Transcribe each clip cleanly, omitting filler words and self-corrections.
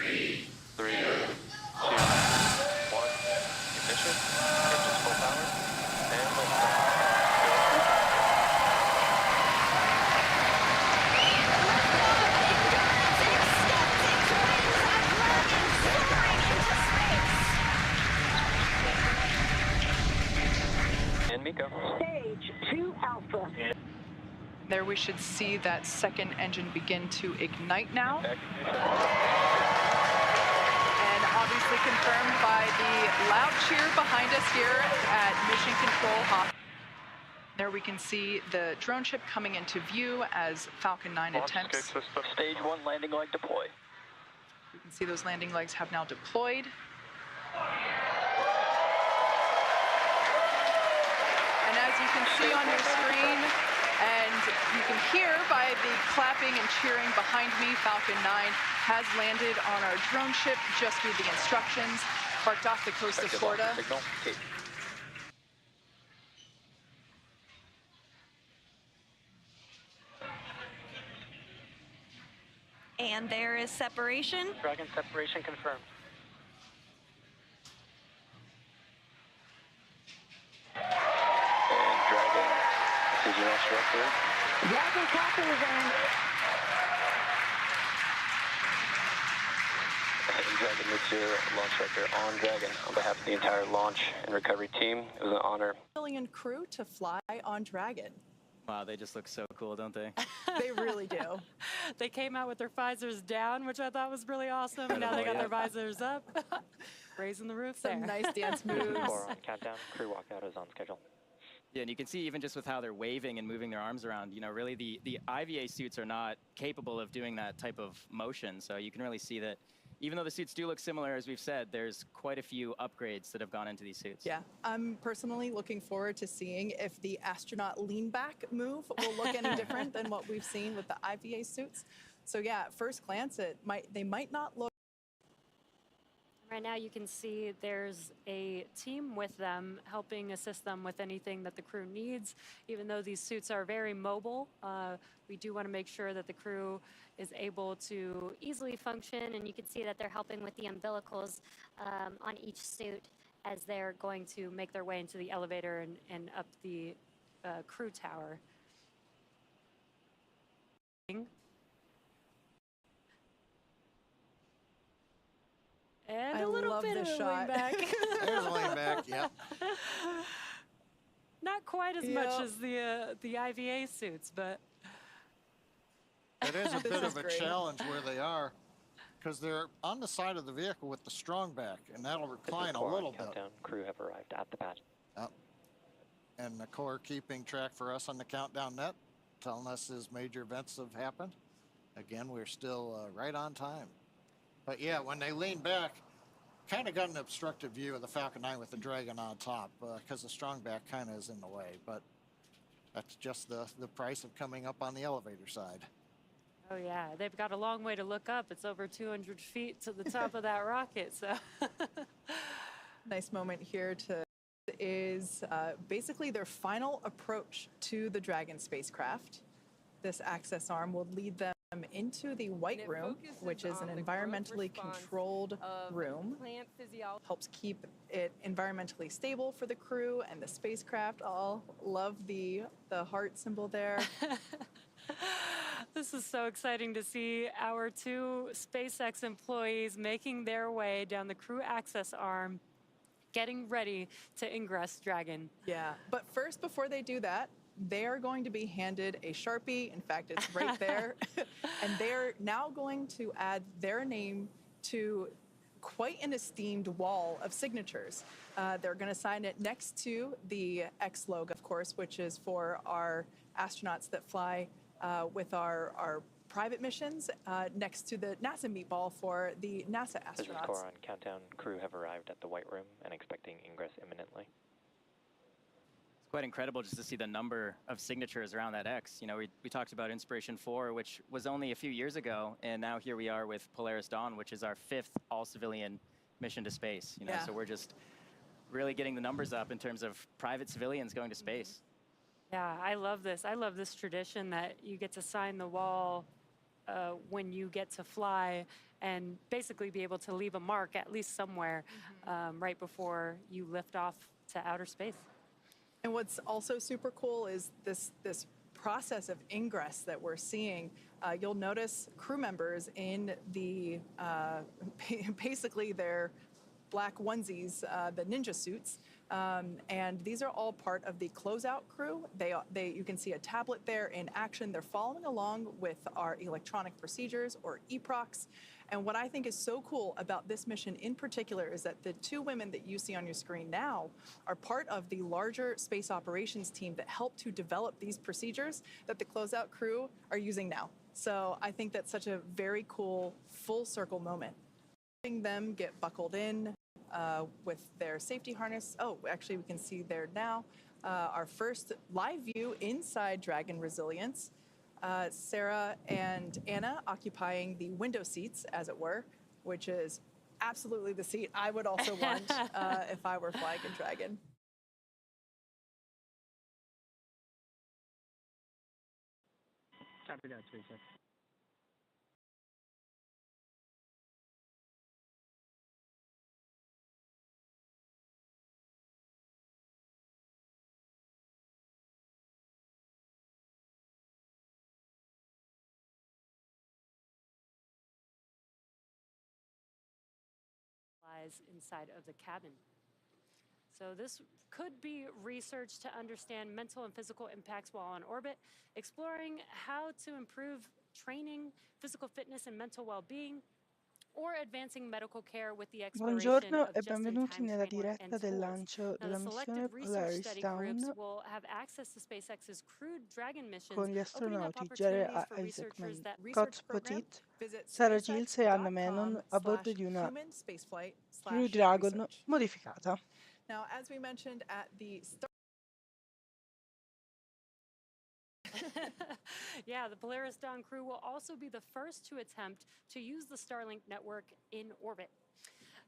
3, 2, 1. Ignition. Engines full power. And liftoff. And Miko. Stage 2 Alpha. There we should see that second engine begin to ignite now. And obviously confirmed by the loud cheer behind us here at Mission Control Hop. There we can see the drone ship coming into view as Falcon 9 attempts. Stage 1 landing leg deploy. We can see those landing legs have now deployed. And as you can see on your screen, and you can hear by the clapping and cheering behind me, Falcon 9 has landed on our drone ship just through the instructions, parked off the coast of Florida. And there is separation. Dragon separation confirmed. And Dragon, decision launch director. Dragon copy is on. And Dragon, this year, launch director on Dragon. On behalf of the entire launch and recovery team, it was an honor. Million crew to fly on Dragon. Wow, they just look so cool, don't they? They really do. They came out with their visors down, which I thought was really awesome. And now they got their visors up, raising the roof Some there. nice dance moves. 4 on countdown. Crew walkout is on schedule. Yeah, and you can see even just with how they're waving and moving their arms around, you know, really the IVA suits are not capable of doing that type of motion. So you can really see that even though the suits do look similar, as we've said, there's quite a few upgrades that have gone into these suits. Yeah, I'm personally looking forward to seeing if the astronaut lean back move will look any different than what we've seen with the IVA suits. So yeah, at first glance, they might not look. Right now you can see there's a team with them helping assist them with anything that the crew needs. Even though these suits are very mobile, we do want to make sure that the crew is able to easily function, and you can see that they're helping with the umbilicals on each suit as they're going to make their way into the elevator and up the crew tower. And I a little love bit this of a shot. lean back. There's a lean back, yep. Not quite as much as the IVA suits, but It is a bit is of a great. challenge where they are, because they're on the side of the vehicle with the strong back, and that'll recline a little bit. Countdown. Crew have arrived at the pad. Yep. And the core keeping track for us on the countdown net, telling us as major events have happened. Again, we're still right on time. But yeah, when they lean back, kind of got an obstructive view of the Falcon 9 with the Dragon on top, because the strong back kind of is in the way. But that's just the price of coming up on the elevator side. oh yeah, they've got a long way to look up. It's over 200 feet to the top of that rocket, so. Nice moment here is basically their final approach to the Dragon spacecraft. This access arm will lead them into the white room, which is an environmentally controlled room. Helps keep it environmentally stable for the crew and the spacecraft. All love the heart symbol there. This is so exciting to see our 2 SpaceX employees making their way down the crew access arm, getting ready to ingress Dragon. Yeah, but first, before they do that, they are going to be handed a Sharpie. In fact, it's right there. And they're now going to add their name to quite an esteemed wall of signatures. They're going to sign it next to the X logo, of course, which is for our astronauts that fly with our private missions, next to the NASA meatball for the NASA This is astronauts. Core on countdown. Crew have arrived at the white room and expecting ingress imminently. It's quite incredible just to see the number of signatures around that X. You know, we talked about Inspiration 4, which was only a few years ago, and now here we are with Polaris Dawn, which is our 5th all-civilian mission to space. You know, Yeah. so we're just really getting the numbers up in terms of private civilians going to space. Yeah, I love this. I love this tradition that you get to sign the wall when you get to fly, and basically be able to leave a mark at least somewhere right before you lift off to outer space. And what's also super cool is this process of ingress that we're seeing. You'll notice crew members in the basically their black onesies, the ninja suits, and these are all part of the closeout crew. You can see a tablet there in action. They're following along with our electronic procedures, or EPROCs. And what I think is so cool about this mission in particular is that the two women that you see on your screen now are part of the larger space operations team that helped to develop these procedures that the closeout crew are using now. So I think that's such a very cool full circle moment. Seeing them get buckled in with their safety harness. Oh, actually we can see there now our first live view inside Dragon Resilience. Sarah and Anna occupying the window seats, as it were, which is absolutely the seat I would also want if I were flying a Dragon. Copy that, SpaceX. Lies inside of the cabin. So this could be research to understand mental and physical impacts while on orbit, exploring how to improve training, physical fitness, and mental well-being, or advancing medical care with the exploration Buongiorno of e benvenuti just-in-time nella training diretta and del tools. lancio Now, della the missione selected research Polaris study groups Dawn will have access to SpaceX's crewed Dragon missions, con gli opening up astronauti Jerry opportunities for Isaacman, researchers that Research program, Potit, visit Sarah Gilles e Anna Menon a bordo di una SpaceX.com/human spaceflight Crew Dragon research. modificata. Now, as we mentioned at the start, yeah, the Polaris Dawn crew will also be the first to attempt to use the Starlink network in orbit.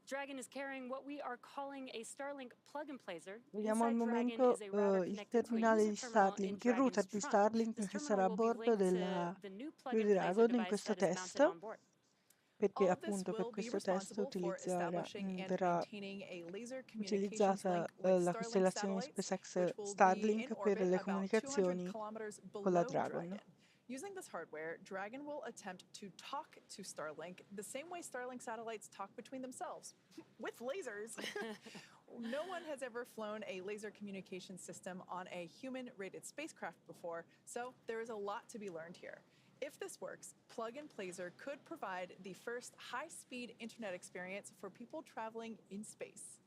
Dragon is carrying what we are calling a Starlink plug-and-placer. Vediamo al Inside Dragon momento is a router il connected to a terminale user di terminal in Starlink, il router Dragon's di trunk. Starlink This che terminal sarà a will be bordo linked to della the new Crew plug-and-placer Dragon in device questo that is mounted test, on board. perché all of this appunto per will be questo test responsible for establishing and verrà maintaining a laser communications utilizzata link with la Starlink costellazione satellites, SpaceX which will be Starlink in per orbit le about 200 comunicazioni kilometers con la below Dragon. Dragon. Using this hardware, Dragon will attempt to talk to Starlink the same way Starlink satellites talk between themselves, with lasers. No one has ever flown a laser communication system on a human-rated spacecraft before, so there is a lot to be learned here. If this works, Plug and Placer could provide the first high-speed internet experience for people traveling in space.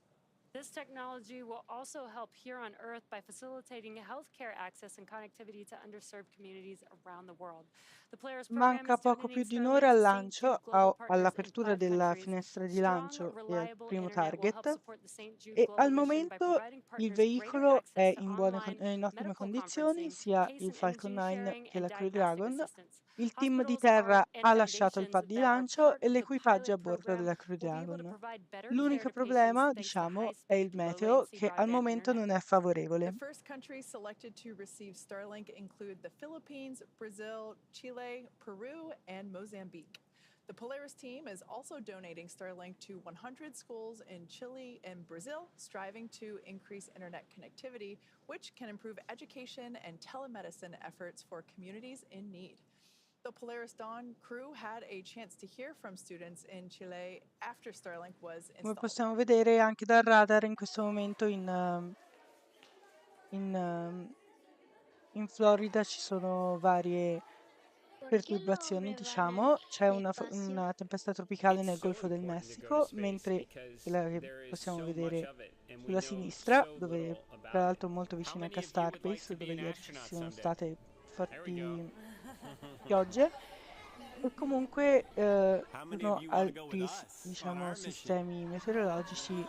This technology will also help here on Earth by facilitating healthcare access and connectivity to underserved communities around the world. The Polaris program Manca is poco più donating di Starlink un'ora to al St. lancio, Jude global partners in all'apertura 5 della countries. finestra di Strong, lancio e al reliable primo internet will help target, support the St. Jude e global al mission by momento providing il partners greater veicolo è access to in online in ottime medical condizioni, conferencing, sia case il and Falcon imaging 9 sharing, che and la Crew diagnostic Dragon. assistance. Il team di Hospitals terra and ha lasciato il foundations pad di that are lancio part e of the l'equipaggio a pilot bordo program della Crew will be able to Dragon. provide better care L'unico to problema, patients thanks to diciamo, è high-speed, il meteo low-latency che al broadband momento internet. non è favorevole. The first countries selected to receive Starlink include the Philippines, Brazil, Chile, Peru, and Mozambique. The Polaris team is also donating Starlink to 100 schools in Chile and Brazil, striving to increase internet connectivity, which can improve education and telemedicine efforts for communities in need. The Polaris Dawn crew had a chance to hear from students in Chile after Starlink was Come installed. possiamo vedere anche dal radar in questo momento in Florida ci sono varie perturbazioni, diciamo. C'è una tempesta tropicale nel Golfo del Messico, mentre quella che possiamo vedere sulla sinistra, dove tra l'altro molto vicino a Starbase, dove ieri ci sono state forti piogge. E comunque sono altri, diciamo, sistemi meteorologici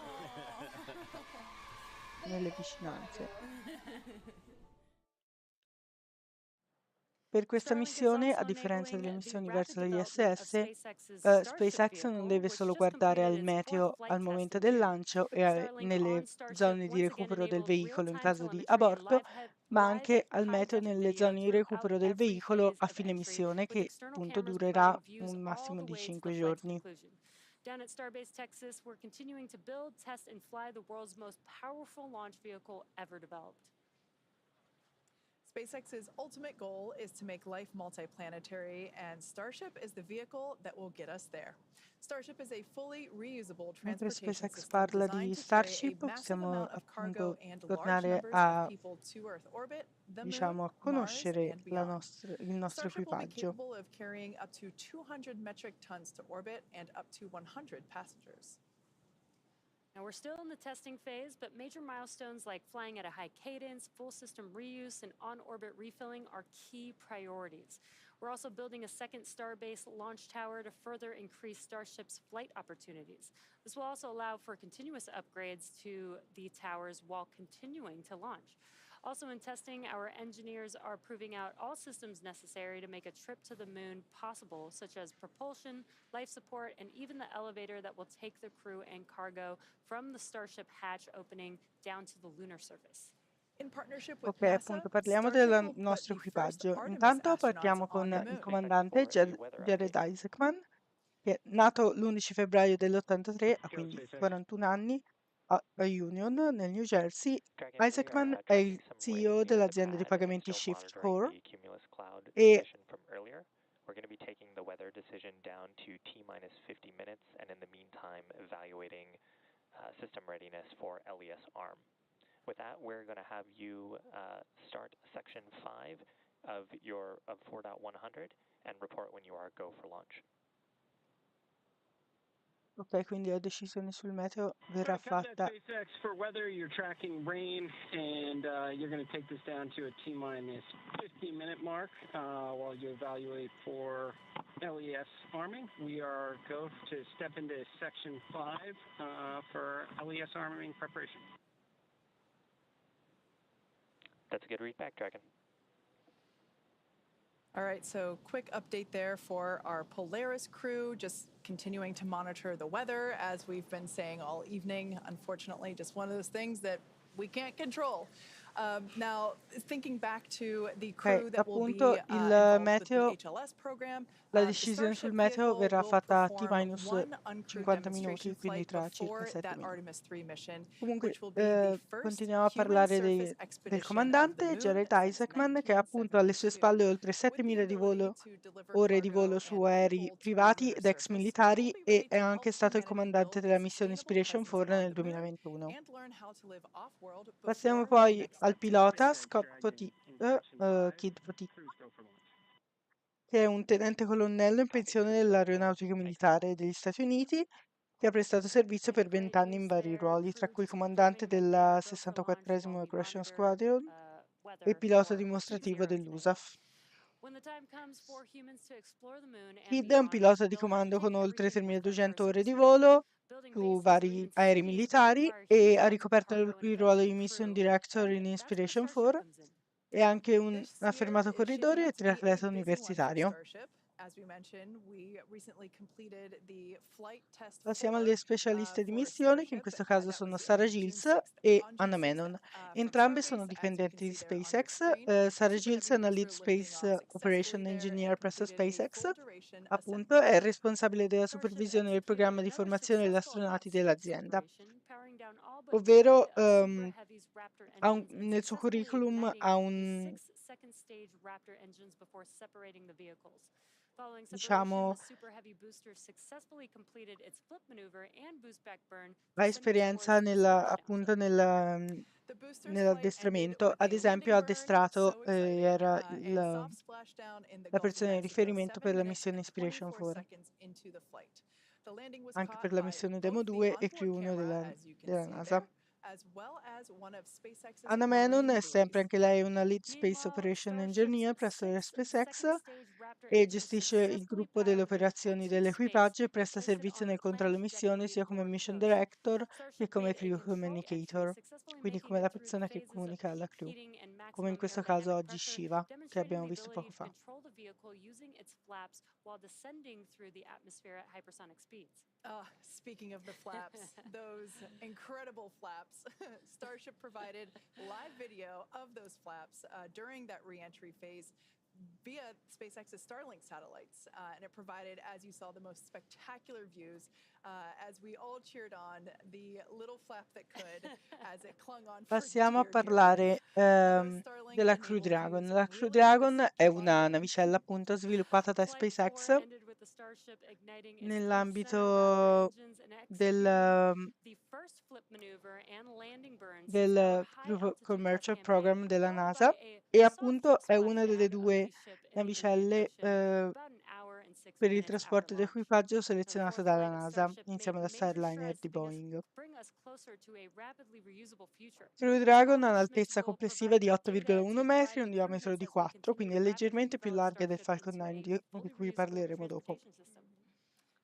nelle vicinanze. Per questa missione, a differenza delle missioni verso l'ISS, SpaceX non deve solo guardare al meteo al momento del lancio e nelle zone di recupero del veicolo in caso di aborto, ma anche al meteo nelle zone di recupero del veicolo a fine missione, che appunto durerà un massimo di 5 giorni. Down at Starbase Texas, we're continuing to build, test, and fly the world's most powerful launch vehicle ever developed. SpaceX's ultimate goal is to make life multiplanetary, and Starship is the vehicle that will get us there. Starship is a fully reusable Mentre transportation SpaceX system parla designed di to carry a Starship, massive possiamo amount of cargo appunto and large tornare numbers a, of people to Earth orbit, the moon, diciamo, a Mars, conoscere and il beyond. nostro Starship will be equipaggio. capable of carrying up to 200 metric tons to orbit and up to 100 passengers. Now, we're still in the testing phase, but major milestones like flying at a high cadence, full system reuse, and on-orbit refilling are key priorities. We're also building a second Starbase launch tower to further increase Starship's flight opportunities. This will also allow for continuous upgrades to the towers while continuing to launch. Also in testing, our engineers are proving out all systems necessary to make a trip to the moon possible, such as propulsion, life support, and even the elevator that will take the crew and cargo from the Starship hatch opening down to the lunar surface. Ok, appunto parliamo del nostro equipaggio. Intanto partiamo con il comandante Jared Isaacman, che è nato l'11 febbraio dell'83, ha quindi 41 anni, a Union, nel New Jersey. Isaacman è il CEO dell'azienda di pagamenti Shift4 e we're going to be taking the weather decision down to T-minus 50 minutes, and in the meantime, evaluating system readiness for LES arm. With that, we're going to have you start section 5 of 4.100 and report when you are go for launch. Ok, quindi la decisione sul meteo verrà fatta. SpaceX, for weather, you're tracking rain, and you're going to take this down to a T-minus 50-minute mark while you evaluate for LES arming. We are go to step into section 5 for LES arming preparation. That's a good read back, Dragon. All right, so quick update there for our Polaris crew, just continuing to monitor the weather, as we've been saying all evening. Unfortunately, just one of those things that we can't control. Now, thinking back to the crew that will be appunto il involved meteo, with the HLS program, la decisione sul meteo verrà fatta a T-minus one uncrewed 50 minuti, demonstration quindi flight tra circa before 7 that minuti. Artemis 3 mission, Comunque, which will be the first continuiamo a human parlare surface del expedition of the comandante moon Jared since Isaacman, che ha appunto alle sue spalle oltre 7.000 ore di volo su aerei privati ed ex militari, e è anche stato il comandante della missione Inspiration 4 nel 2021. Passiamo poi al pilota Kid Potit, che è un tenente colonnello in pensione dell'aeronautica militare degli Stati Uniti, che ha prestato servizio per 20 anni in vari ruoli, tra cui comandante della 64esimo Aggression Squadron e pilota dimostrativo dell'USAF. Kid è un pilota di comando con oltre 3.200 ore di volo su vari aerei militari e ha ricoperto il ruolo di Mission Director in Inspiration 4. È anche un affermato corridore e triatleta universitario. Passiamo alle specialiste di missione, che in questo caso sono Sarah Gilles e Anna Menon. Entrambe sono dipendenti di SpaceX. Sarah Gilles è una Lead Space Operation Engineer presso SpaceX, appunto è responsabile della supervisione del programma di formazione degli astronauti dell'azienda, ovvero nel suo curriculum ha un, diciamo, ha esperienza appunto nell'addestramento. Ad esempio ha addestrato, era la persona di riferimento per la missione Inspiration 4, anche per la missione Demo 2 e Crew 1 della NASA. Anna Menon è sempre anche lei una Lead Space Operation Engineer presso SpaceX e gestisce il gruppo delle operazioni dell'equipaggio e presta servizio nel controllo missione sia come Mission Director che come Crew Communicator, quindi come la persona che comunica alla crew. come in questo caso oggi Shiva, che abbiamo visto poco fa. Speaking of the flaps, those incredible flaps, Starship provided live video of those flaps during that re-entry phase via SpaceX's Starlink satellites, and it provided, as you saw, the most spectacular views as we all cheered on the little flap that could as it clung on for Passiamo a dear parlare life. della Crew Dragon. La Crew Dragon è una navicella appunto sviluppata da SpaceX nell'ambito del Crew Commercial Program della NASA e appunto è una delle due navicelle per il trasporto di equipaggio selezionato dalla NASA insieme alla Starliner di Boeing. Crew Dragon ha un'altezza complessiva di 8,1 metri e un diametro di 4, quindi è leggermente più larga del Falcon 9 di cui parleremo dopo.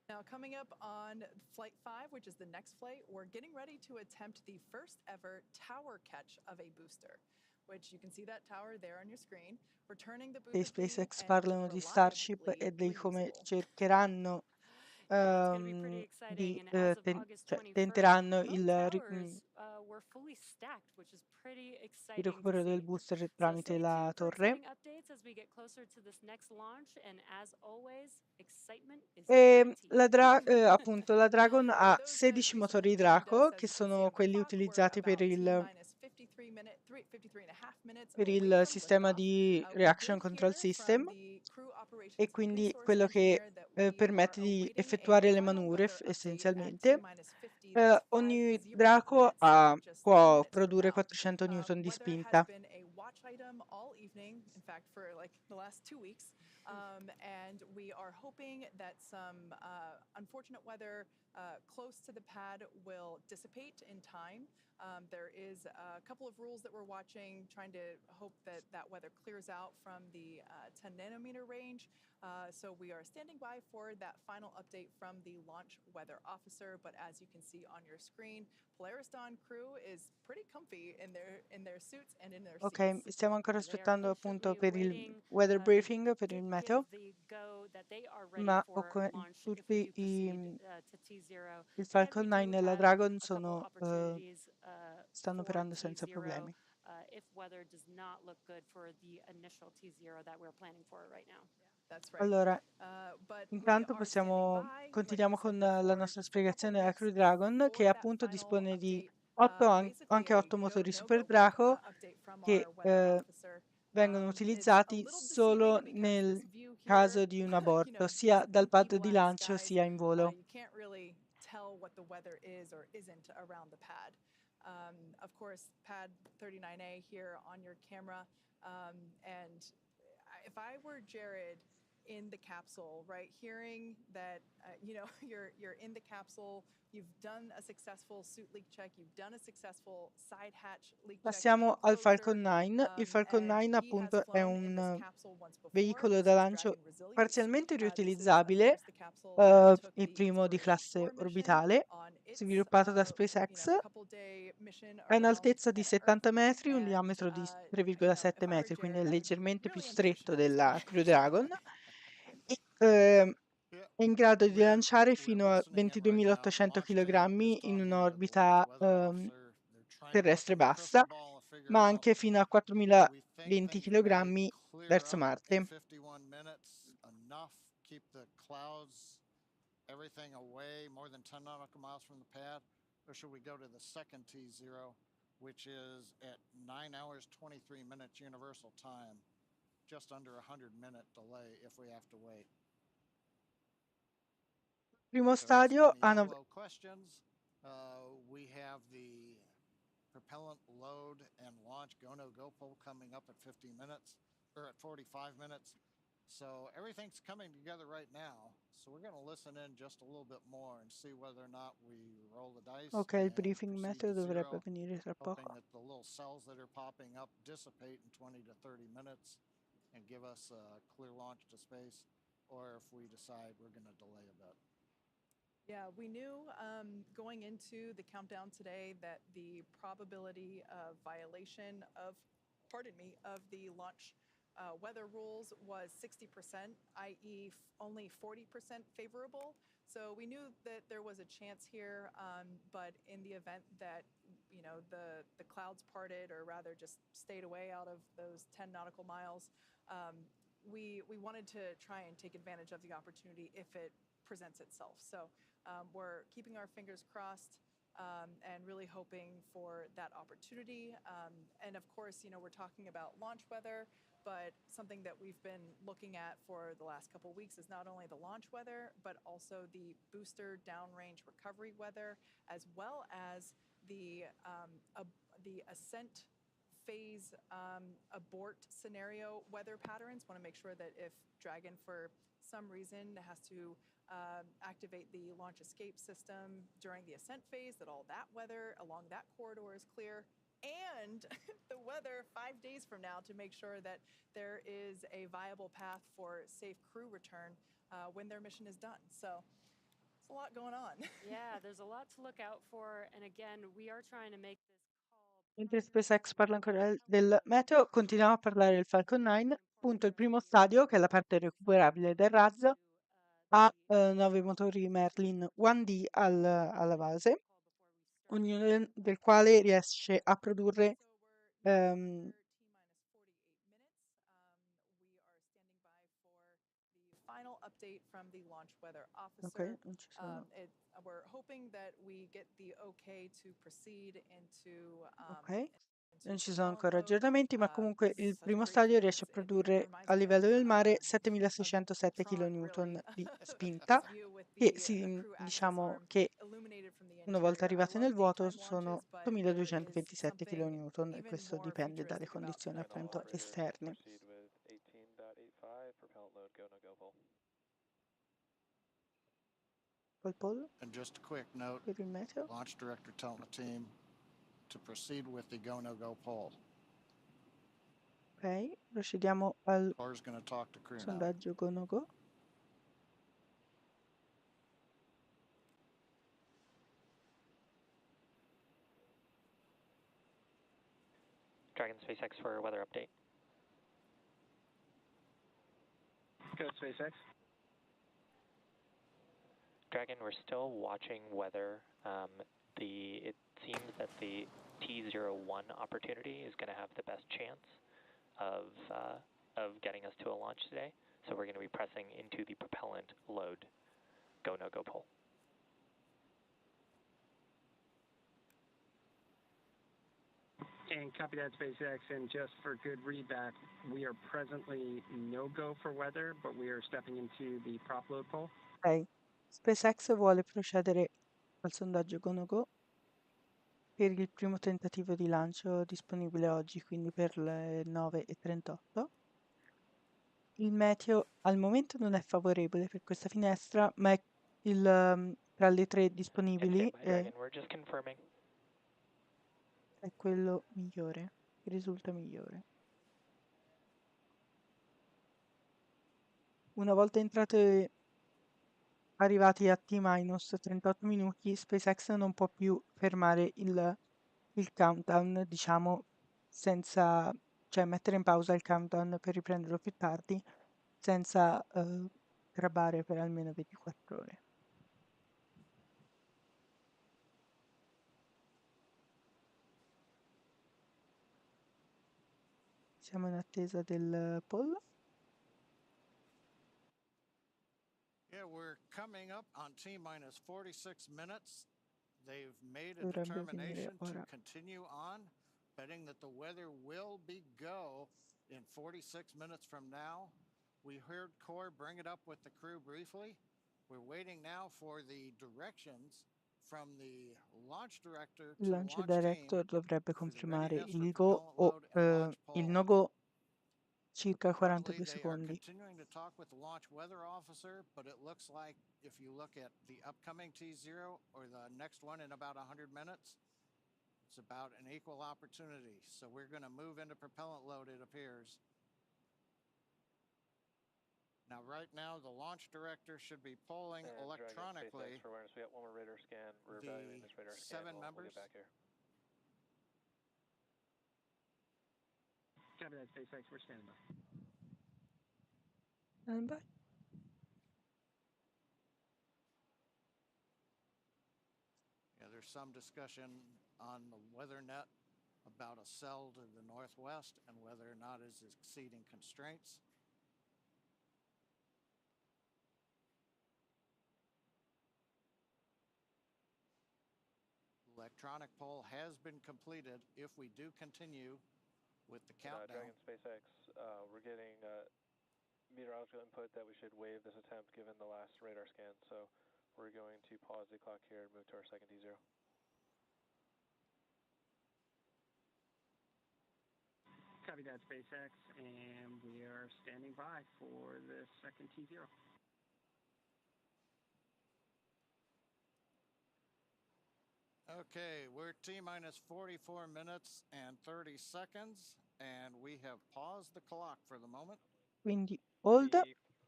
Now, coming up on Flight 5, which is the next flight, we're getting ready to attempt the first ever tower catch of a booster, which you can see that tower there on your screen. Returning the booster E SpaceX parlano di Starship e di come cercheranno tenteranno il recupero del booster tramite la torre. E appunto la Dragon ha 16 motori Draco, che sono quelli utilizzati per il sistema di Reaction Control System, e quindi quello che permette di effettuare le manure essenzialmente. Ogni Draco può produrre 400 Newton di spinta. And we are hoping that some unfortunate weather close to the pad will dissipate in time. There is a couple of rules that we're watching, trying to hope that that weather clears out from the 10 nanometer range. So we are standing by for that final update from the launch weather officer. But as you can see on your screen, Polaris Dawn crew is pretty comfy in their suits and in their seats. Ok, stiamo ancora aspettando appunto per il weather briefing, per il meteo, ma tutti il Falcon 9 e la Dragon stanno operando senza problemi. Allora, intanto continuiamo con la nostra spiegazione della Crew Dragon, che appunto dispone di anche 8 motori Super Draco che vengono utilizzati solo nel caso di un aborto, sia dal pad di lancio sia in volo. Of course, pad 39A here on your camera, and if I were Jared in the capsule, right, hearing that you're in the capsule, you've done a successful suit leak check, you've done a successful side hatch leak check. Passiamo al Falcon 9. Il Falcon 9 appunto è un veicolo da lancio parzialmente riutilizzabile, il primo di classe orbitale, sviluppato da SpaceX. Ha un'altezza di 70 metri, un diametro di 3,7 metri, quindi è leggermente più stretto della Crew Dragon. È in grado di lanciare fino a 22.800 kg in un'orbita terrestre bassa, ma anche fino a 4.020 kg verso Marte. Everything away more than 10 nautical miles from the pad, or should we go to the second T0, which is at 9 hours 23 minutes universal time, just under 100-minute delay if we have to wait. Primo stadio questions. We have the propellant load and launch go pull coming up at 50 minutes or at 45 minutes. So everything's coming together right now. So we're going to listen in just a little bit more and see whether or not we roll the dice. Ok, il briefing meteo dovrebbe venire tra poco. Hoping that the little cells that are popping up dissipate in 20 to 30 minutes and give us a clear launch to space, or if we decide we're going to delay a bit. Yeah, we knew going into the countdown today that the probability of violation of of the launch weather rules was 60%, i.e. only 40% favorable. So we knew that there was a chance here, but in the event that the clouds parted, or rather just stayed away out of those 10 nautical miles, we wanted to try and take advantage of the opportunity if it presents itself. So we're keeping our fingers crossed and really hoping for that opportunity. And of course, we're talking about launch weather, but something that we've been looking at for the last couple of weeks is not only the launch weather, but also the booster downrange recovery weather, as well as the ascent phase abort scenario weather patterns. Want to make sure that if Dragon for some reason has to activate the launch escape system during the ascent phase, that all that weather along that corridor is clear, and the weather 5 days from now to make sure that there is a viable path for safe crew return when their mission is done. So it's a lot going on. Yeah, there's a lot to look out for. And again, we are trying to make this call. Mentre SpaceX parla ancora del meteo, continuiamo a parlare del Falcon 9. Appunto, il primo stadio, che è la parte recuperabile del razzo, ha 9 motori Merlin 1D alla base, ognuno del quale riesce a produrre Final update from the launch weather officer. non ci sono. We're hoping that we get the okay to proceed into Ok, non ci sono ancora aggiornamenti, ma comunque il primo stadio riesce a produrre a livello del mare 7607 kN di spinta, che diciamo che una volta arrivate nel vuoto sono 8227 kN, e questo dipende dalle condizioni appunto esterne. Paul? And just a quick note, Per il meteo? launch director telling the team to proceed with the go no go poll. Ok, procediamo al Cor's going to talk to crew now. sondaggio go no go. Dragon SpaceX for weather update. Go SpaceX. Dragon, we're still watching weather. It seems that the T01 opportunity is going to have the best chance of getting us to a launch today. So we're going to be pressing into the propellant load go no go poll. And copy that, SpaceX. And just for good readback, we are presently no go for weather, but we are stepping into the prop load poll. Ok, SpaceX vuole procedere al sondaggio go no go per il primo tentativo di lancio disponibile oggi, quindi per le 9:38. Il meteo al momento non è favorevole per questa finestra, ma è tra le 3 disponibili Dragon, we're just confirming. è quello migliore, che risulta migliore. Una volta arrivati a T-38 minuti, SpaceX non può più fermare il countdown, diciamo, cioè mettere in pausa il countdown per riprenderlo più tardi, senza grabbare per almeno 24 ore. Siamo in attesa del poll. Yeah, we're coming up on T-minus 46 minutes. They've made a Dovrebbe determination finire to ora. continue on, betting that the weather will be go in 46 minutes from now. We heard Core bring it up with the crew briefly. We're waiting now for the directions from the launch director to Il launch launch director team dovrebbe for the confermare readiness for il go propellant o load and launch il poll. no go circa Currently, 42 they are secondi. continuing to talk with the launch weather officer, but it looks like if you look at the upcoming T0 or the next one in about 100 minutes, it's about an equal opportunity. So we're going to move into propellant load, it appears. Now, right now, the launch director should be polling electronically For awareness, we got one more radar scan. We're evaluating this radar scan. 7 members. We'll get back here. Copy that, SpaceX. We're standing by. Stand by. Yeah, there's some discussion on the weather net about a cell to the northwest and whether or not it's exceeding constraints. Electronic poll has been completed. If we do continue with the countdown. Dragon SpaceX, we're getting meteorological input that we should waive this attempt given the last radar scan. So we're going to pause the clock here and move to our second T0. Copy that, SpaceX, and we are standing by for the second T0. Okay, we're T-minus 44 minutes and 30 seconds, and we have paused the clock for the moment. Quindi hold.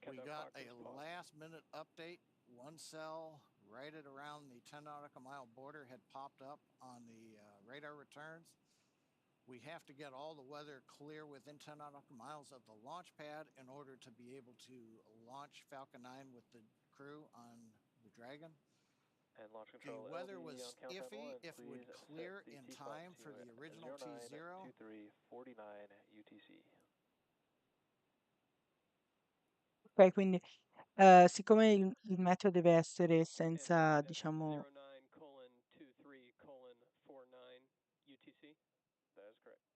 We got a last-minute update. One cell right at around the 10 nautical mile border had popped up on the radar returns. We have to get all the weather clear within 10 nautical miles of the launch pad in order to be able to launch Falcon 9 with the crew on the Dragon. And launch control. The weather LD was on iffy. countdown If it would clear in time for the original T0. 2349 UTC. Ok, quindi siccome il meteo deve essere senza, diciamo, 09:23:49 UTC. That is correct.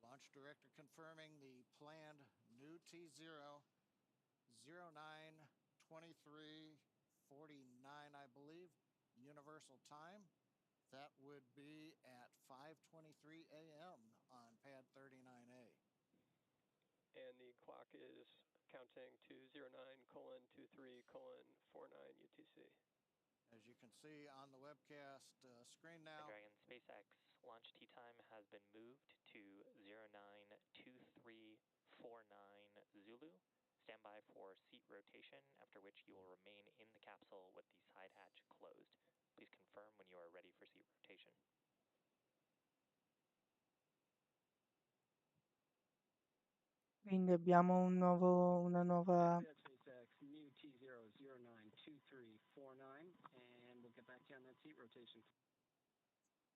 Launch director confirming the planned new T0, 09:23:49, I believe, universal time. That would be at 5:23 a.m. on pad 39A. And the clock is counting to 09:23:49 UTC. As you can see on the webcast screen now. Dragon SpaceX launch T time has been moved to 09:23:49 Zulu. Stand by for seat rotation, after which you will remain in the capsule with the side hatch closed. Please confirm when you are ready for seat rotation. Quindi abbiamo una nuova. SpaceX, new T0, 09:23:49, and we'll get back to you on that seat rotation.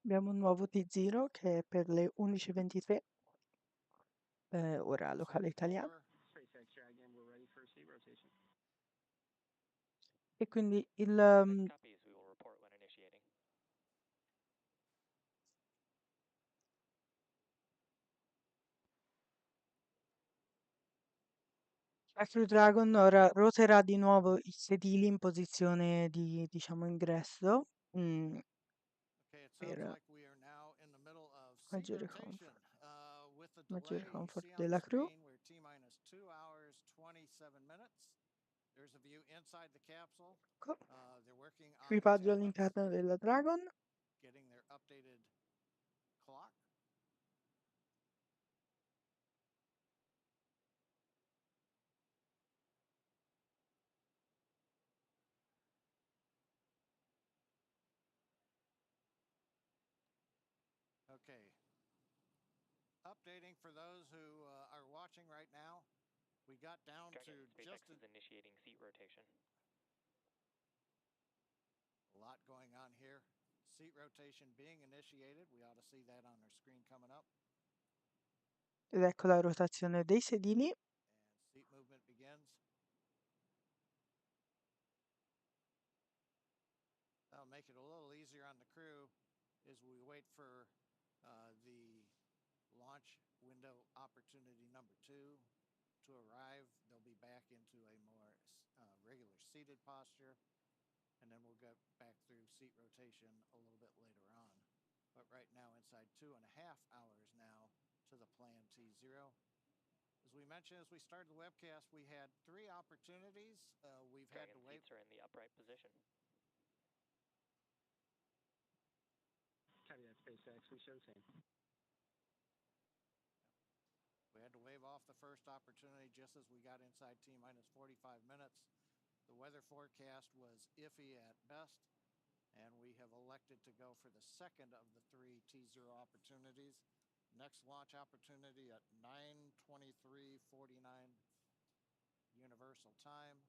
Abbiamo un nuovo T0 che è per le 11:23, ora locale italiano. SpaceX Dragon, we're ready for seat rotation. E quindi il. Copies, we will report when initiating. La Crew Dragon ora roterà di nuovo i sedili in posizione di, diciamo, ingresso per maggiore comfort della crew. Ecco. Equipaggio all'interno della Dragon. Okay. Updating for those who are watching right now. We got down Dragon to SpaceX just is initiating seat rotation. A lot going on here. Seat rotation being initiated. We ought to see that on our screen coming up. Ed ecco la rotazione dei sedili. And seat movement begins. That'll make it a little easier on the crew as we wait for the launch window opportunity number 2 to arrive. They'll be back into a more regular seated posture, and then we'll get back through seat rotation a little bit later on. But right now, inside 2.5 hours now to the planned T0. As we mentioned, as we started the webcast, we had 3 opportunities. We've had to wait. Seats are in the upright position. Copy that, SpaceX. We show the same. We had to wave off the first opportunity just as we got inside T-minus 45 minutes. The weather forecast was iffy at best, and we have elected to go for the second of the 3 T0 opportunities. Next launch opportunity at 9:23:49 Universal Time.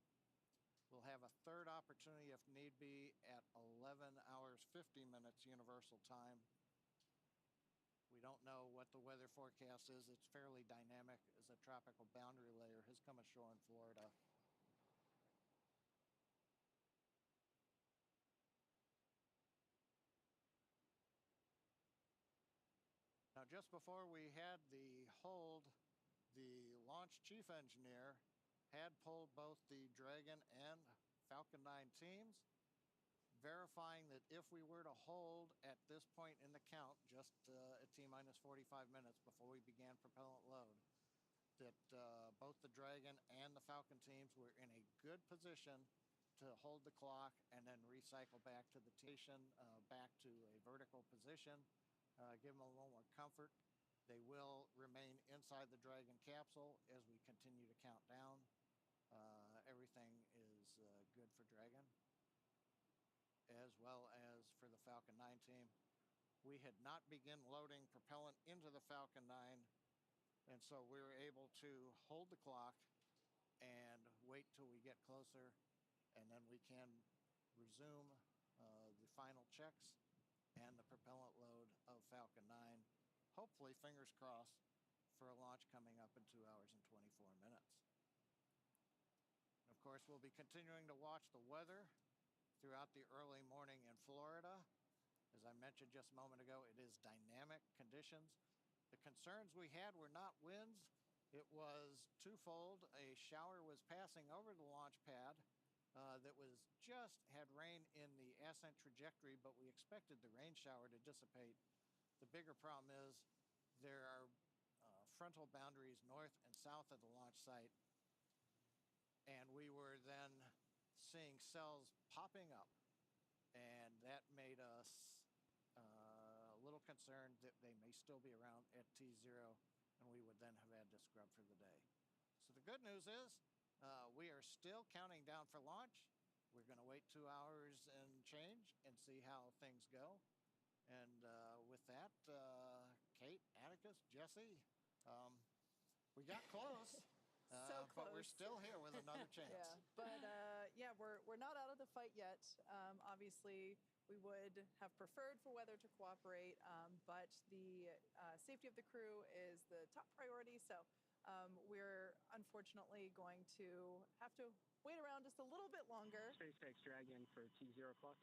We'll have a third opportunity if need be at 11 hours 50 minutes Universal Time. We don't know what the weather forecast is. It's fairly dynamic as a tropical boundary layer has come ashore in Florida. Now, just before we had the hold, the launch chief engineer had pulled both the Dragon and Falcon 9 teams, verifying that if we were to hold at this point in the count, just at T-minus 45 minutes before we began propellant load, that both the Dragon and the Falcon teams were in a good position to hold the clock and then recycle back to the station, back to a vertical position, give them a little more comfort. They will remain inside the Dragon capsule as we continue to count down. Everything is good for Dragon, as well as for the Falcon 9 team. We had not begun loading propellant into the Falcon 9, and so we were able to hold the clock and wait till we get closer, and then we can resume the final checks and the propellant load of Falcon 9. Hopefully, fingers crossed, for a launch coming up in 2 hours and 24 minutes. Of course, we'll be continuing to watch the weather throughout the early morning in Florida. As I mentioned just a moment ago, it is dynamic conditions. The concerns we had were not winds. It was twofold. A shower was passing over the launch pad that was had rain in the ascent trajectory, but we expected the rain shower to dissipate. The bigger problem is there are frontal boundaries north and south of the launch site, and we were then seeing cells popping up, and that made us a little concerned that they may still be around at T0, and we would then have had to scrub for the day. So the good news is we are still counting down for launch. We're going to wait 2 hours and change and see how things go. And with that, Kate, Atticus, Jesse, we got close. So close. But we're still here with another chance. Yeah, but yeah, we're not out of the fight yet. Obviously, we would have preferred for weather to cooperate, but the safety of the crew is the top priority. So we're unfortunately going to have to wait around just a little bit longer. SpaceX Dragon for T0 clock.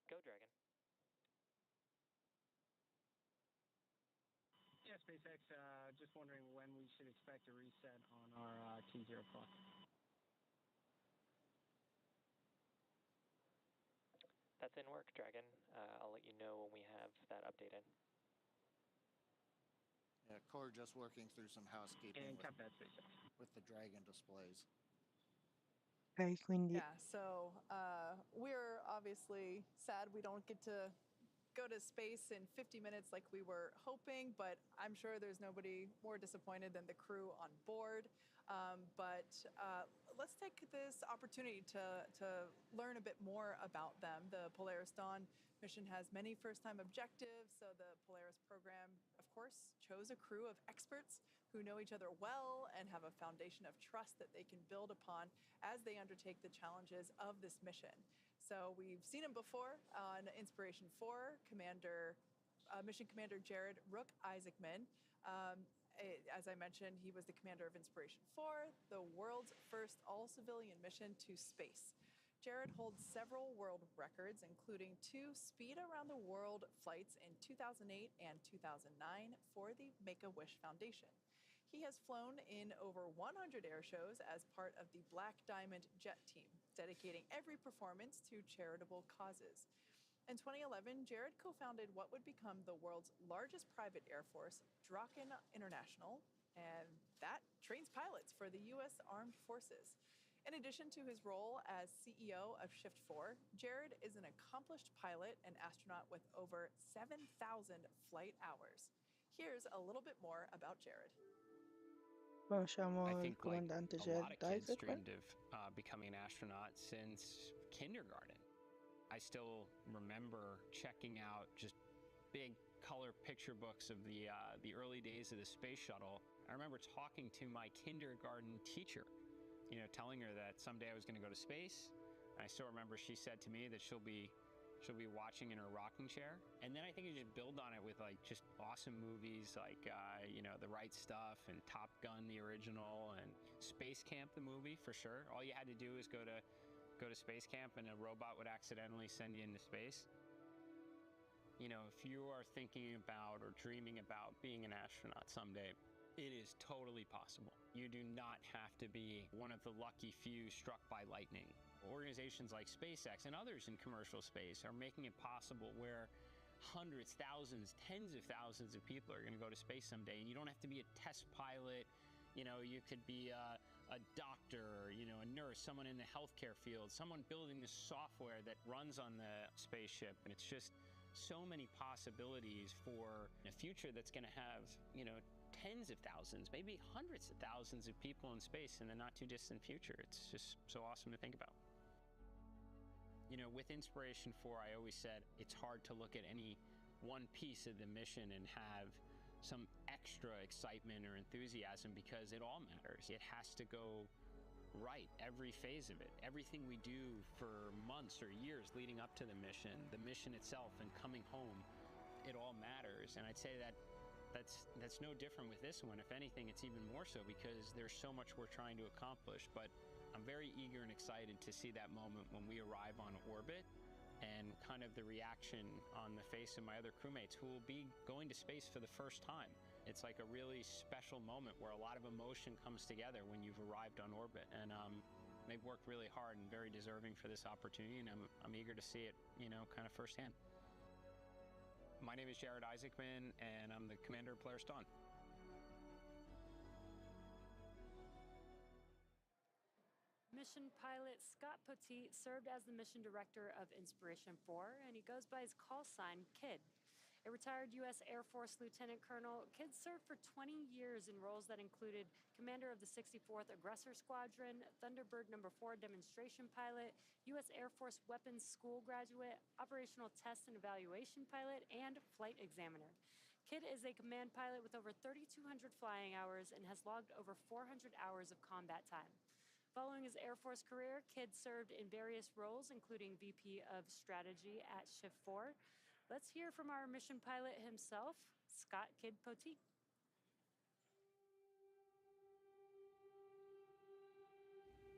Go, Dragon. Yeah, SpaceX, just wondering when we should expect a reset on our T0 clock. That's in work, Dragon. I'll let you know when we have that updated. Yeah, Core just working through some housekeeping And cut that, SpaceX. with the Dragon displays. Ok, quindi Yeah, so we're obviously sad we don't get to go to space in 50 minutes like we were hoping, but I'm sure there's nobody more disappointed than the crew on board. But let's take this opportunity to learn a bit more about them. The Polaris Dawn mission has many first-time objectives, so the Polaris program, of course, chose a crew of experts who know each other well and have a foundation of trust that they can build upon as they undertake the challenges of this mission. So we've seen him before on Inspiration 4, Mission Commander Jared Rook Isaacman. As I mentioned, he was the commander of Inspiration 4, the world's first all-civilian mission to space. Jared holds several world records, including 2 speed-around-the-world flights in 2008 and 2009 for the Make-A-Wish Foundation. He has flown in over 100 air shows as part of the Black Diamond Jet Team, dedicating every performance to charitable causes. In 2011, Jared co-founded what would become the world's largest private air force, Draken International, and that trains pilots for the U.S. Armed Forces. In addition to his role as CEO of Shift 4, Jared is an accomplished pilot and astronaut with over 7,000 flight hours. Here's a little bit more about Jared. Conosciamo I il think like comandante a lot of kids Isaac. dreamed of becoming an astronaut since kindergarten. I still remember checking out just big color picture books of the early days of the space shuttle. I remember talking to my kindergarten teacher, you know, telling her that someday I was going to go to space. And I still remember she said to me that she'll be watching in her rocking chair. And then I think you just build on it with like just awesome movies like, you know, The Right Stuff and Top Gun, the original, and Space Camp, the movie, for sure. All you had to do is go to Space Camp and a robot would accidentally send you into space. You know, if you are thinking about or dreaming about being an astronaut someday, it is totally possible. You do not have to be one of the lucky few struck by lightning. Organizations like SpaceX and others in commercial space are making it possible where hundreds, thousands, tens of thousands of people are going to go to space someday. And you don't have to be a test pilot. You know, you could be a doctor, you know, a nurse, someone in the healthcare field, someone building the software that runs on the spaceship. And it's just so many possibilities for a future that's going to have, you know, tens of thousands, maybe hundreds of thousands of people in space in the not too distant future. It's just so awesome to think about. You know, with Inspiration 4, I always said it's hard to look at any one piece of the mission and have some extra excitement or enthusiasm because it all matters. It has to go right, every phase of it. Everything we do for months or years leading up to the mission itself and coming home, it all matters. And I'd say that that's no different with this one. If anything, it's even more so because there's so much we're trying to accomplish. But I'm very eager and excited to see that moment when we arrive on orbit and kind of the reaction on the face of my other crewmates who will be going to space for the first time. It's like a really special moment where a lot of emotion comes together when you've arrived on orbit. And they've worked really hard and very deserving for this opportunity, and I'm eager to see it, you know, kind of firsthand. My name is Jared Isaacman, and I'm the commander of Polaris Dawn. Mission pilot Scott Poteet served as the mission director of Inspiration 4, and he goes by his call sign, Kid. A retired U.S. Air Force Lieutenant Colonel, Kid served for 20 years in roles that included commander of the 64th Aggressor Squadron, Thunderbird No. 4 demonstration pilot, U.S. Air Force Weapons School graduate, operational test and evaluation pilot, and flight examiner. Kid is a command pilot with over 3,200 flying hours and has logged over 400 hours of combat time. Following his Air Force career, Kid served in various roles, including VP of Strategy at Shift 4. Let's hear from our mission pilot himself, Scott Kid Poteet.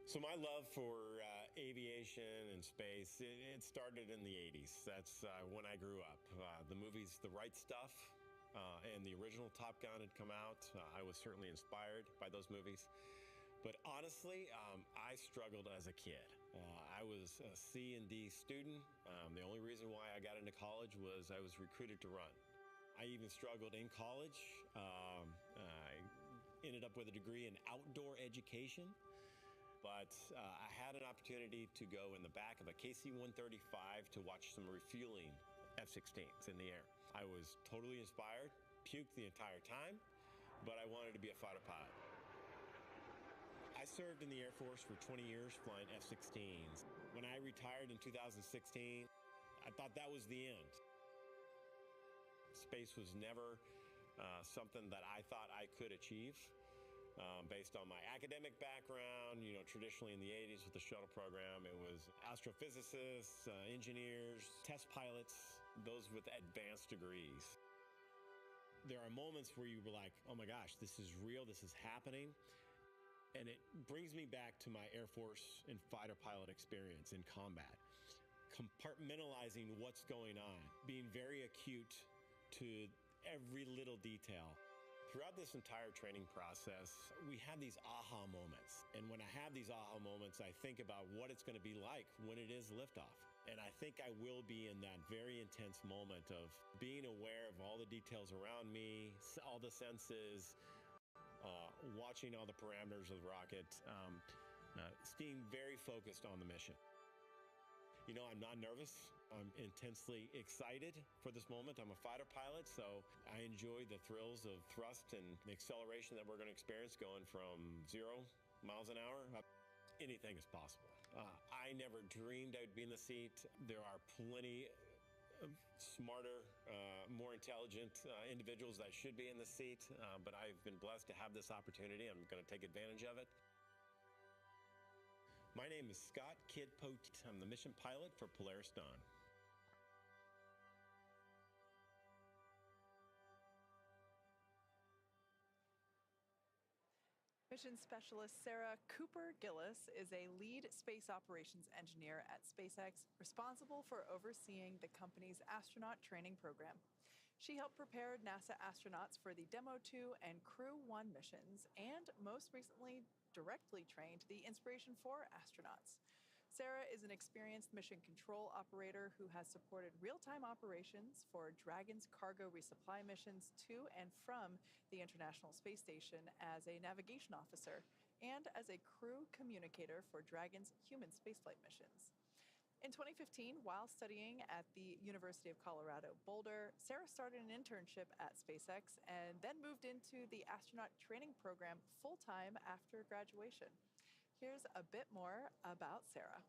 So my love for aviation and space, it started in the 80s. That's when I grew up. The movies The Right Stuff and the original Top Gun had come out. I was certainly inspired by those movies. But honestly, I struggled as a kid. I was a C and D student. The only reason why I got into college was I was recruited to run. I even struggled in college. I ended up with a degree in outdoor education. But I had an opportunity to go in the back of a KC-135 to watch some refueling F-16s in the air. I was totally inspired, puked the entire time, but I wanted to be a fighter pilot. I served in the Air Force for 20 years flying F-16s. When I retired in 2016, I thought that was the end. Space was never something that I thought I could achieve. Based on my academic background, you know, traditionally in the 80s with the shuttle program, it was astrophysicists, engineers, test pilots, those with advanced degrees. There are moments where you were like, oh my gosh, this is real, this is happening. And it brings me back to my Air Force and fighter pilot experience in combat. Compartmentalizing what's going on, being very acute to every little detail. Throughout this entire training process, we have these aha moments. And when I have these aha moments, I think about what it's going to be like when it is liftoff. And I think I will be in that very intense moment of being aware of all the details around me, all the senses, watching all the parameters of the rocket, staying very focused on the mission. You know, I'm not nervous. I'm intensely excited for this moment. I'm a fighter pilot, so I enjoy the thrills of thrust and the acceleration that we're going to experience going from 0 miles an hour up. Anything is possible. I never dreamed I'd be in the seat. There are plenty of smarter, more intelligent individuals that should be in the seat, but I've been blessed to have this opportunity. I'm going to take advantage of it. My name is Scott Kid Poteet. I'm the mission pilot for Polaris Dawn. Mission Specialist Sarah Cooper Gillis is a lead space operations engineer at SpaceX, responsible for overseeing the company's astronaut training program. She helped prepare NASA astronauts for the Demo 2 and Crew 1 missions, and most recently directly trained the Inspiration 4 astronauts. Sarah is an experienced mission control operator who has supported real-time operations for Dragon's cargo resupply missions to and from the International Space Station as a navigation officer and as a crew communicator for Dragon's human spaceflight missions. In 2015, while studying at the University of Colorado Boulder, Sarah started an internship at SpaceX and then moved into the astronaut training program full-time after graduation. Here's a bit more about Sarah.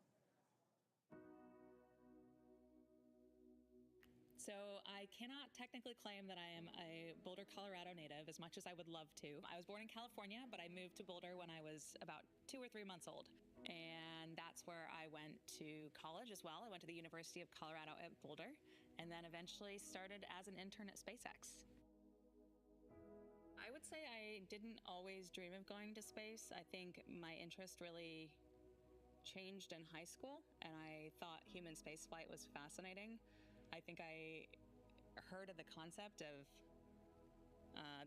So I cannot technically claim that I am a Boulder, Colorado native as much as I would love to. I was born in California, but I moved to Boulder when I was about 2 or 3 months old. And that's where I went to college as well. I went to the University of Colorado at Boulder, and then eventually started as an intern at SpaceX. I would say I didn't always dream of going to space. I think my interest really changed in high school, and I thought human spaceflight was fascinating. I think I heard of the concept of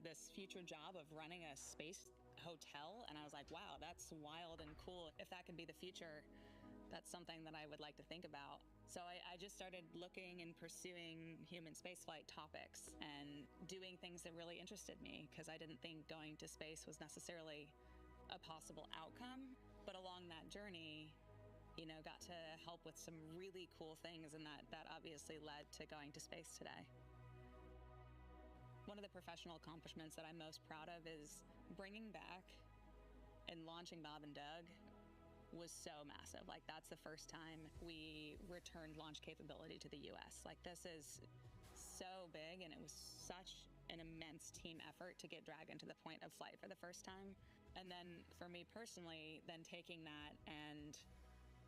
this future job of running a space hotel, and I was like, wow, that's wild and cool. If that can be the future, that's something that I would like to think about. So I just started looking and pursuing human spaceflight topics and doing things that really interested me, because I didn't think going to space was necessarily a possible outcome. But along that journey, you know, got to help with some really cool things, and that obviously led to going to space today. One of the professional accomplishments that I'm most proud of is bringing back and launching Bob and Doug was so massive. Like, that's the first time we returned launch capability to the US. Like, this is so big, and it was such an immense team effort to get Dragon to the point of flight for the first time. And then for me personally, then taking that and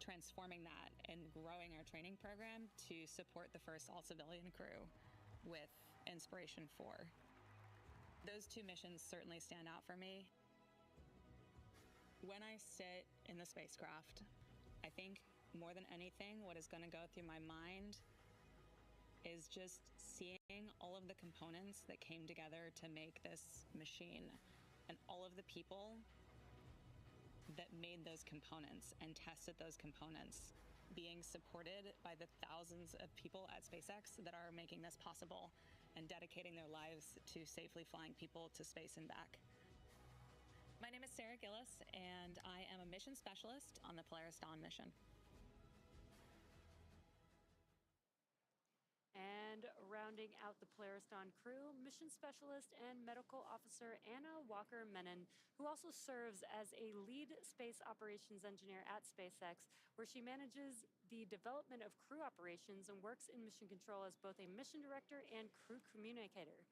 transforming that and growing our training program to support the first all-civilian crew with Inspiration 4. Those 2 missions certainly stand out for me. When I sit in the spacecraft, I think more than anything, what is going to go through my mind is just seeing all of the components that came together to make this machine, and all of the people that made those components and tested those components, being supported by the thousands of people at SpaceX that are making this possible and dedicating their lives to safely flying people to space and back. My name is Sarah Gillis, and I am a mission specialist on the Polaris Dawn mission. And rounding out the Polaris Dawn crew, mission specialist and medical officer Anna Walker-Menon, who also serves as a lead space operations engineer at SpaceX, where she manages the development of crew operations and works in mission control as both a mission director and crew communicator.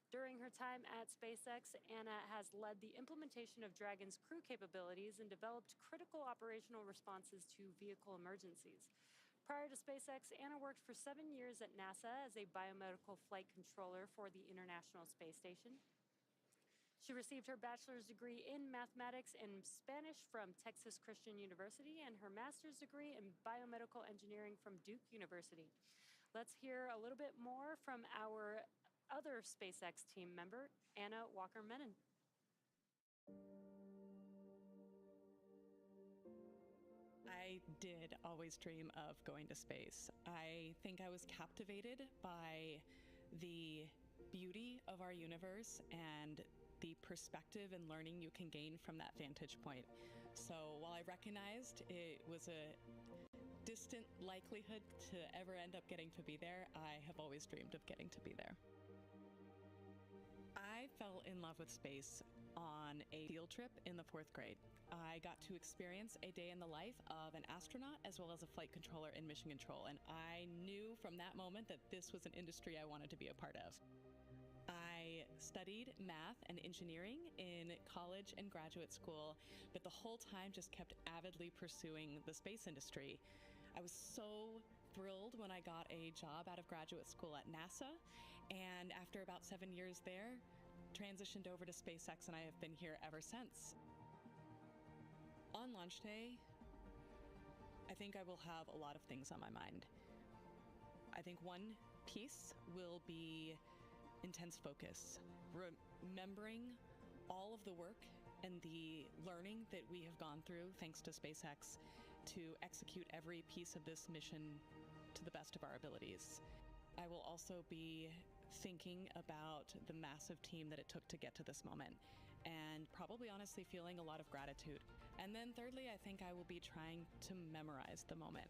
During her time at SpaceX, Anna has led the implementation of Dragon's crew capabilities and developed critical operational responses to vehicle emergencies. Prior to SpaceX, Anna worked for 7 years at NASA as a biomedical flight controller for the International Space Station. She received her bachelor's degree in mathematics and Spanish from Texas Christian University and her master's degree in biomedical engineering from Duke University. Let's hear a little bit more from our other SpaceX team member, Anna Walker-Menon. I did always dream of going to space. I think I was captivated by the beauty of our universe and the perspective and learning you can gain from that vantage point. So while I recognized it was a distant likelihood to ever end up getting to be there, I have always dreamed of getting to be there. I fell in love with space on a field trip in the 4th grade. I got to experience a day in the life of an astronaut as well as a flight controller in mission control, and I knew from that moment that this was an industry I wanted to be a part of. I studied math and engineering in college and graduate school, but the whole time just kept avidly pursuing the space industry. I was so thrilled when I got a job out of graduate school at NASA, and after about 7 years there, transitioned over to SpaceX, and I have been here ever since. On launch day, I think I will have a lot of things on my mind. I think one piece will be intense focus, remembering all of the work and the learning that we have gone through thanks to SpaceX to execute every piece of this mission to the best of our abilities. I will also be thinking about the massive team that it took to get to this moment, and probably honestly feeling a lot of gratitude. And then thirdly, I think I will be trying to memorize the moment.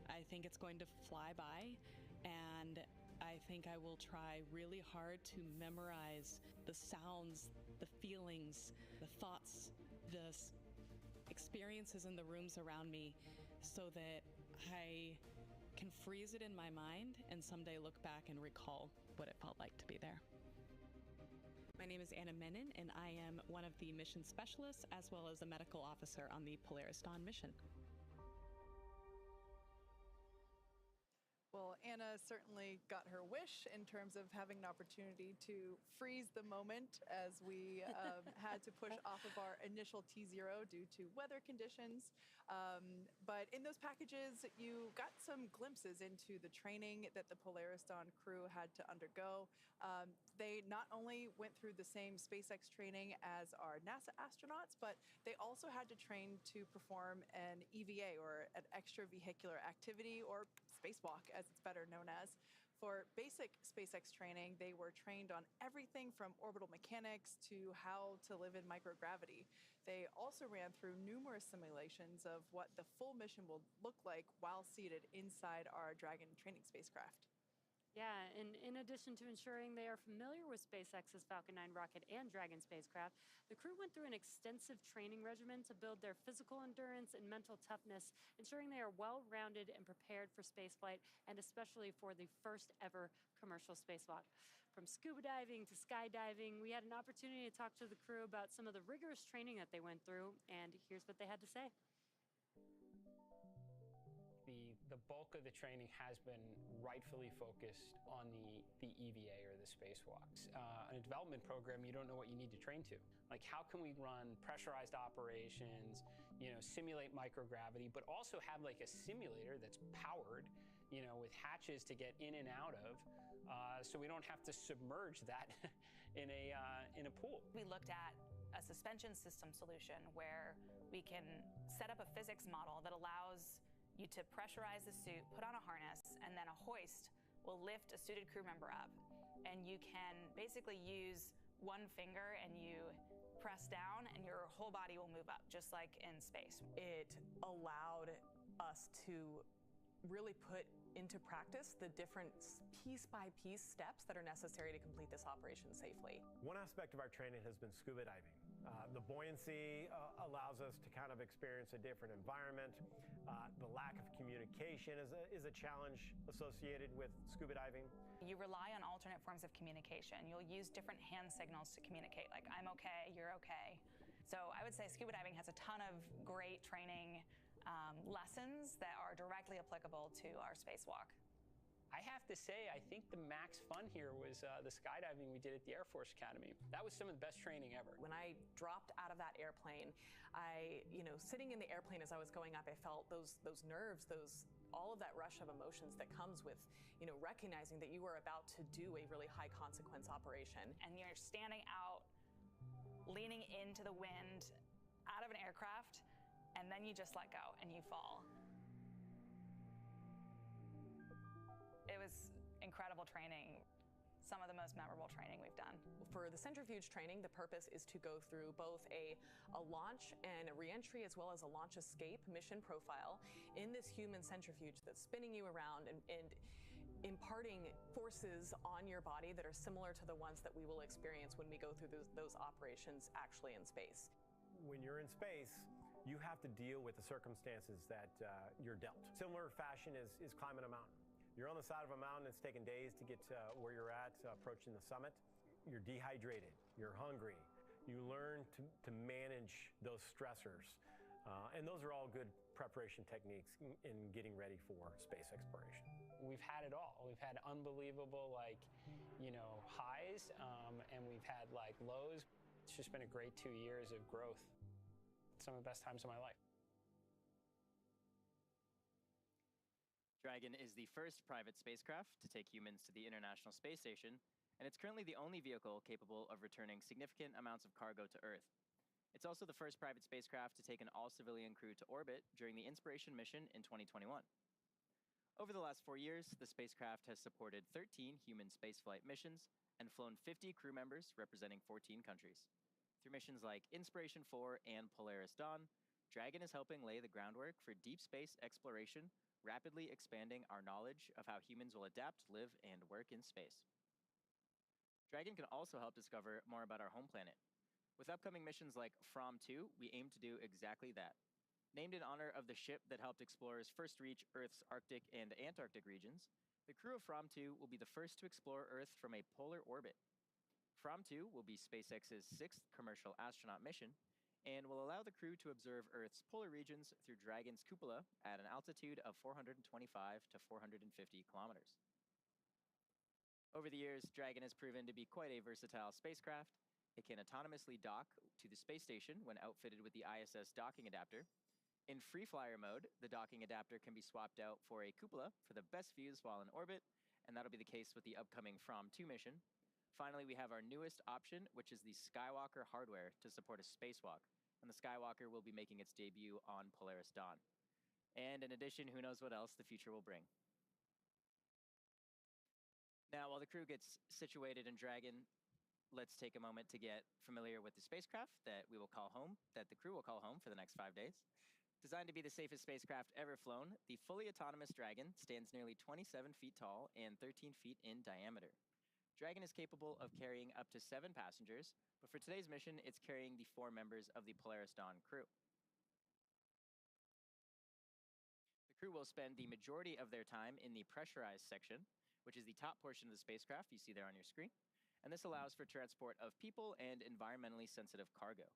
I think it's going to fly by, and I think I will try really hard to memorize the sounds, the feelings, the thoughts, the experiences in the rooms around me, so that I can freeze it in my mind and someday look back and recall what it felt like to be there. My name is Anna Menon, and I am one of the mission specialists as well as a medical officer on the Polaris Dawn mission. Well, Anna certainly got her wish in terms of having an opportunity to freeze the moment as we had to push off of our initial T0 due to weather conditions. But in those packages, you got some glimpses into the training that the Polaris Dawn crew had to undergo. They not only went through the same SpaceX training as our NASA astronauts, but they also had to train to perform an EVA, or an extravehicular activity, or spacewalk, as it's better known as. For basic SpaceX training, they were trained on everything from orbital mechanics to how to live in microgravity. They also ran through numerous simulations of what the full mission will look like while seated inside our Dragon training spacecraft. Yeah, and in addition to ensuring they are familiar with SpaceX's Falcon 9 rocket and Dragon spacecraft, the crew went through an extensive training regimen to build their physical endurance and mental toughness, ensuring they are well-rounded and prepared for spaceflight, and especially for the first ever commercial spacewalk. From scuba diving to skydiving, we had an opportunity to talk to the crew about some of the rigorous training that they went through, and here's what they had to say. The bulk of the training has been rightfully focused on the EVA, or the spacewalks. In a development program, you don't know what you need to train to. Like, how can we run pressurized operations, simulate microgravity, but also have like a simulator that's powered, with hatches to get in and out of, so we don't have to submerge that in a pool. We looked at a suspension system solution where we can set up a physics model that allows you to pressurize the suit, put on a harness, and then a hoist will lift a suited crew member up. And you can basically use one finger and you press down and your whole body will move up, just like in space. It allowed us to really put into practice the different piece-by-piece steps that are necessary to complete this operation safely. One aspect of our training has been scuba diving. The buoyancy allows us to kind of experience a different environment. The lack of communication is a challenge associated with scuba diving. You rely on alternate forms of communication. You'll use different hand signals to communicate, like I'm okay, you're okay. So I would say scuba diving has a ton of great training lessons that are directly applicable to our spacewalk. I have to say, I think the max fun here was the skydiving we did at the Air Force Academy. That was some of the best training ever. When I dropped out of that airplane, sitting in the airplane as I was going up, I felt those nerves, all of that rush of emotions that comes with, recognizing that you are about to do a really high consequence operation. And you're standing out, leaning into the wind, out of an aircraft, and then you just let go and you fall. It was incredible training. some of the most memorable training we've done. For the centrifuge training, the purpose is to go through both a launch and a reentry as well as a launch escape mission profile in this human centrifuge that's spinning you around and imparting forces on your body that are similar to the ones that we will experience when we go through those operations actually in space. When you're in space, you have to deal with the circumstances that you're dealt. Similar fashion is climbing a mountain. You're on the side of a mountain, it's taken days to get to where you're at, approaching the summit. You're dehydrated, you're hungry. You learn to manage those stressors. And those are all good preparation techniques in getting ready for space exploration. We've had it all. We've had unbelievable, highs, and we've had, lows. It's just been a great 2 years of growth. Some of the best times of my life. Dragon is the first private spacecraft to take humans to the International Space Station, and it's currently the only vehicle capable of returning significant amounts of cargo to Earth. It's also the first private spacecraft to take an all-civilian crew to orbit during the Inspiration mission in 2021. Over the last 4 years, the spacecraft has supported 13 human spaceflight missions and flown 50 crew members representing 14 countries. Through missions like Inspiration 4 and Polaris Dawn, Dragon is helping lay the groundwork for deep space exploration, rapidly expanding our knowledge of how humans will adapt, live, and work in space. Dragon can also help discover more about our home planet. With upcoming missions like From 2, we aim to do exactly that. Named in honor of the ship that helped explorers first reach Earth's Arctic and Antarctic regions, the crew of From 2 will be the first to explore Earth from a polar orbit. From 2 will be SpaceX's 6th commercial astronaut mission, and will allow the crew to observe Earth's polar regions through Dragon's cupola at an altitude of 425 to 450 kilometers. Over the years, Dragon has proven to be quite a versatile spacecraft. It can autonomously dock to the space station when outfitted with the ISS docking adapter. In free flyer mode, the docking adapter can be swapped out for a cupola for the best views while in orbit, and that'll be the case with the upcoming From 2 mission. Finally, we have our newest option, which is the Skywalker hardware to support a spacewalk, and the Skywalker will be making its debut on Polaris Dawn. And in addition, who knows what else the future will bring. Now, while the crew gets situated in Dragon, let's take a moment to get familiar with the spacecraft that we will call home, that the crew will call home for the next 5 days. Designed to be the safest spacecraft ever flown, the fully autonomous Dragon stands nearly 27 feet tall and 13 feet in diameter. Dragon is capable of carrying up to 7 passengers, but for today's mission, it's carrying the 4 members of the Polaris Dawn crew. The crew will spend the majority of their time in the pressurized section, which is the top portion of the spacecraft you see there on your screen, and this allows for transport of people and environmentally sensitive cargo.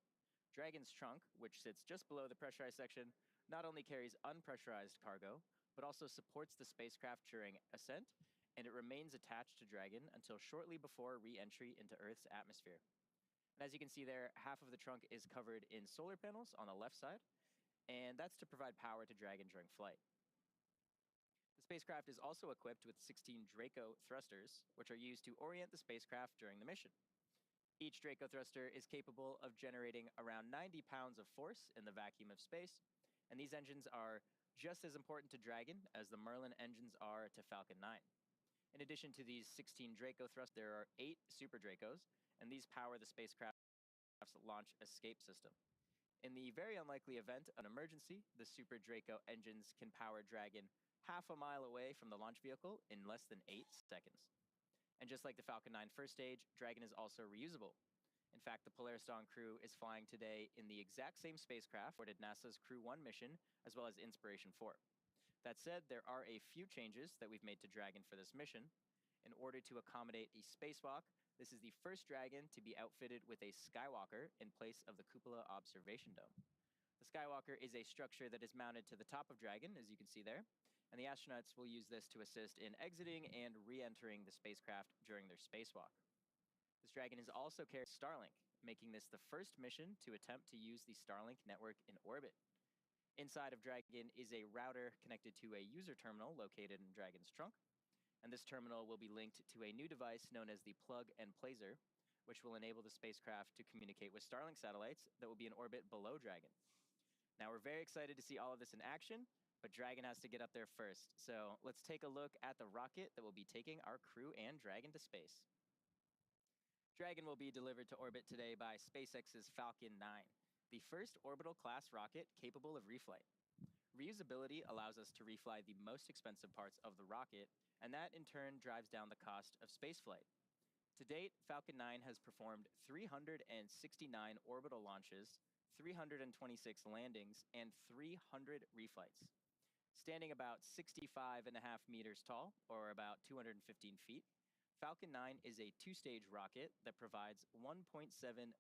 Dragon's trunk, which sits just below the pressurized section, not only carries unpressurized cargo, but also supports the spacecraft during ascent, and it remains attached to Dragon until shortly before re-entry into Earth's atmosphere. And as you can see there, half of the trunk is covered in solar panels on the left side, and that's to provide power to Dragon during flight. The spacecraft is also equipped with 16 Draco thrusters, which are used to orient the spacecraft during the mission. Each Draco thruster is capable of generating around 90 pounds of force in the vacuum of space, and these engines are just as important to Dragon as the Merlin engines are to Falcon 9. In addition to these 16 Draco thrusters, there are 8 Super Dracos, and these power the spacecraft's launch escape system. In the very unlikely event of an emergency, the Super Draco engines can power Dragon half a mile away from the launch vehicle in less than 8 seconds. And just like the Falcon 9 first stage, Dragon is also reusable. In fact, the Polaris Dawn crew is flying today in the exact same spacecraft for NASA's Crew 1 mission, as well as Inspiration 4. That said, there are a few changes that we've made to Dragon for this mission. In order to accommodate a spacewalk, this is the first Dragon to be outfitted with a Skywalker in place of the cupola observation dome. The Skywalker is a structure that is mounted to the top of Dragon, as you can see there, and the astronauts will use this to assist in exiting and re-entering the spacecraft during their spacewalk. This Dragon is also carrying Starlink, making this the first mission to attempt to use the Starlink network in orbit. Inside of Dragon is a router connected to a user terminal located in Dragon's trunk, and this terminal will be linked to a new device known as the Plug and Placer, which will enable the spacecraft to communicate with Starlink satellites that will be in orbit below Dragon. Now, we're very excited to see all of this in action, but Dragon has to get up there first. So let's take a look at the rocket that will be taking our crew and Dragon to space. Dragon will be delivered to orbit today by SpaceX's Falcon 9, the first orbital class rocket capable of reflight. Reusability allows us to refly the most expensive parts of the rocket, and that in turn drives down the cost of spaceflight. To date, Falcon 9 has performed 369 orbital launches, 326 landings, and 300 reflights. Standing about 65.5 meters tall, or about 215 feet, Falcon 9 is a two-stage rocket that provides 1.7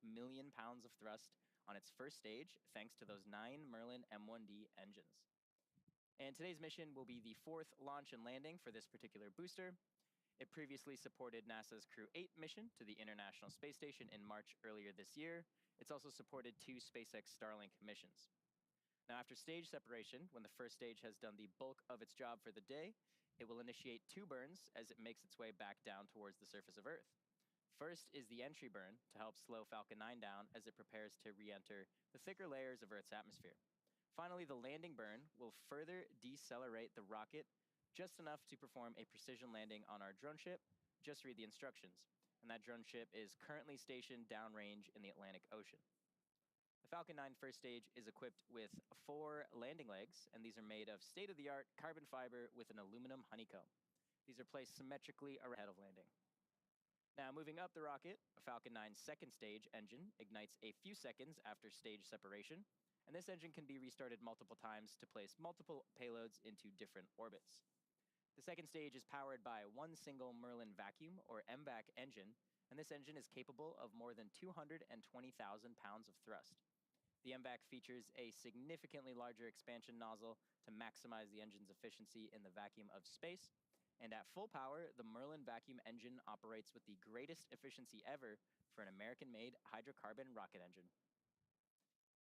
million pounds of thrust on its first stage, thanks to those 9 Merlin M1D engines. And today's mission will be the 4th launch and landing for this particular booster. It previously supported NASA's Crew 8 mission to the International Space Station in March earlier this year. It's also supported 2 SpaceX Starlink missions. Now, after stage separation, when the first stage has done the bulk of its job for the day, it will initiate 2 burns as it makes its way back down towards the surface of Earth. First is the entry burn to help slow Falcon 9 down as it prepares to re-enter the thicker layers of Earth's atmosphere. Finally, the landing burn will further decelerate the rocket just enough to perform a precision landing on our drone ship. Just read the instructions. And that drone ship is currently stationed downrange in the Atlantic Ocean. The Falcon 9 first stage is equipped with 4 landing legs, and these are made of state-of-the-art carbon fiber with an aluminum honeycomb. These are placed symmetrically ahead of landing. Now, moving up the rocket, Falcon 9's second stage engine ignites a few seconds after stage separation, and this engine can be restarted multiple times to place multiple payloads into different orbits. The second stage is powered by one single Merlin vacuum, or MVAC engine, and this engine is capable of more than 220,000 pounds of thrust. The MVAC features a significantly larger expansion nozzle to maximize the engine's efficiency in the vacuum of space, and at full power, the Merlin vacuum engine operates with the greatest efficiency ever for an American-made hydrocarbon rocket engine.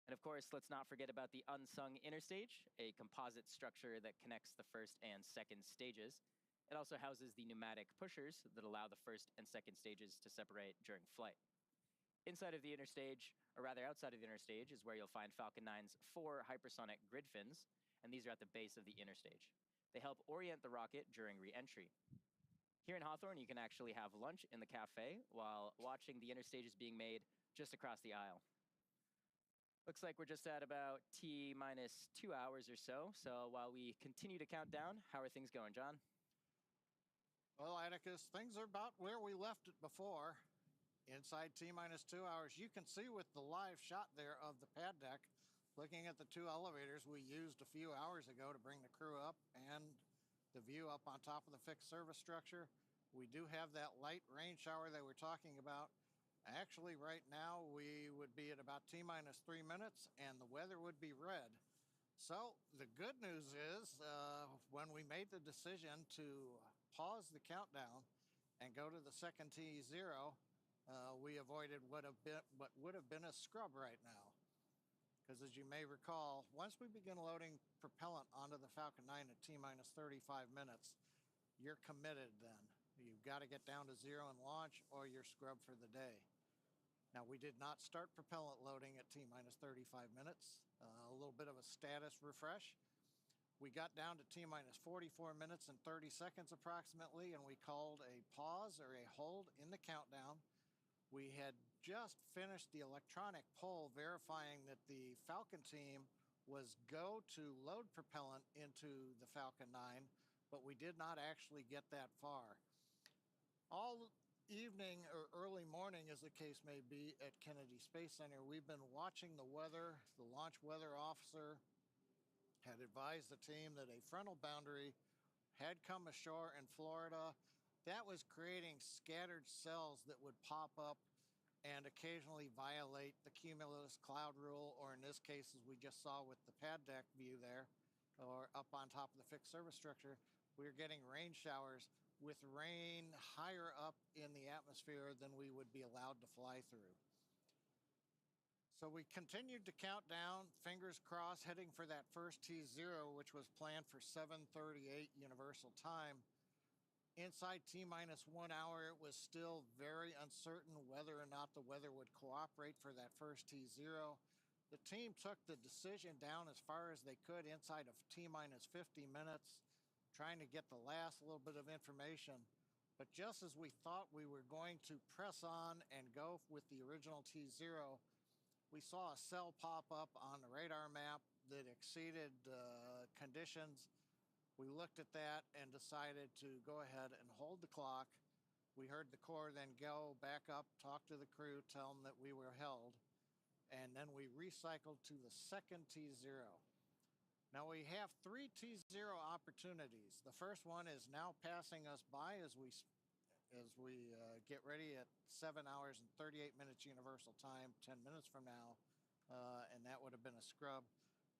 And of course, let's not forget about the unsung inner stage, a composite structure that connects the first and second stages. It also houses the pneumatic pushers that allow the first and second stages to separate during flight. Inside of the inner stage, or rather outside of the inner stage, is where you'll find Falcon 9's 4 hypersonic grid fins, and these are at the base of the inner stage. They help orient the rocket during re-entry. Here in Hawthorne, you can actually have lunch in the cafe while watching the inner stages being made just across the aisle. Looks like we're just at about T-minus 2 hours or so, so while we continue to count down, how are things going, John? Well, Atticus, things are about where we left it before. Inside T-minus 2 hours, you can see with the live shot there of the pad deck, looking at the 2 elevators we used a few hours ago to bring the crew up and the view up on top of the fixed service structure. We do have that light rain shower that we're talking about. Actually, right now, we would be at about T-minus 3 minutes, and the weather would be red. So the good news is, when we made the decision to pause the countdown and go to the second T0, we avoided what would have been a scrub right now. Because as you may recall, once we begin loading propellant onto the Falcon 9 at T-minus 35 minutes, you're committed then. You've got to get down to 0 and launch, or you're scrubbed for the day. Now, we did not start propellant loading at T-minus 35 minutes. A little bit of a status refresh. We got down to T-minus 44 minutes and 30 seconds approximately, and we called a pause or a hold in the countdown. We had just finished the electronic poll verifying that the Falcon team was go to load propellant into the Falcon 9, but we did not actually get that far. All evening or early morning, as the case may be, at Kennedy Space Center, we've been watching the weather. The launch weather officer had advised the team that a frontal boundary had come ashore in Florida. That was creating scattered cells that would pop up and occasionally violate the cumulus cloud rule, or in this case, as we just saw with the pad deck view there, or up on top of the fixed service structure, we were getting rain showers with rain higher up in the atmosphere than we would be allowed to fly through. So we continued to count down, fingers crossed, heading for that first T0, which was planned for 7:38 Universal Time. Inside T-minus 1 hour, it was still very uncertain whether or not the weather would cooperate for that first T0. The team took the decision down as far as they could inside of T-minus 50 minutes, trying to get the last little bit of information. But just as we thought we were going to press on and go with the original T0, we saw a cell pop up on the radar map that exceeded conditions. We looked at that and decided to go ahead and hold the clock. We heard the Corps then go back up, talk to the crew, tell them that we were held, and then we recycled to the second T0. Now we have 3 T0 opportunities. The first one is now passing us by as we get ready at 7 hours and 38 minutes universal time, 10 minutes from now, and that would have been a scrub.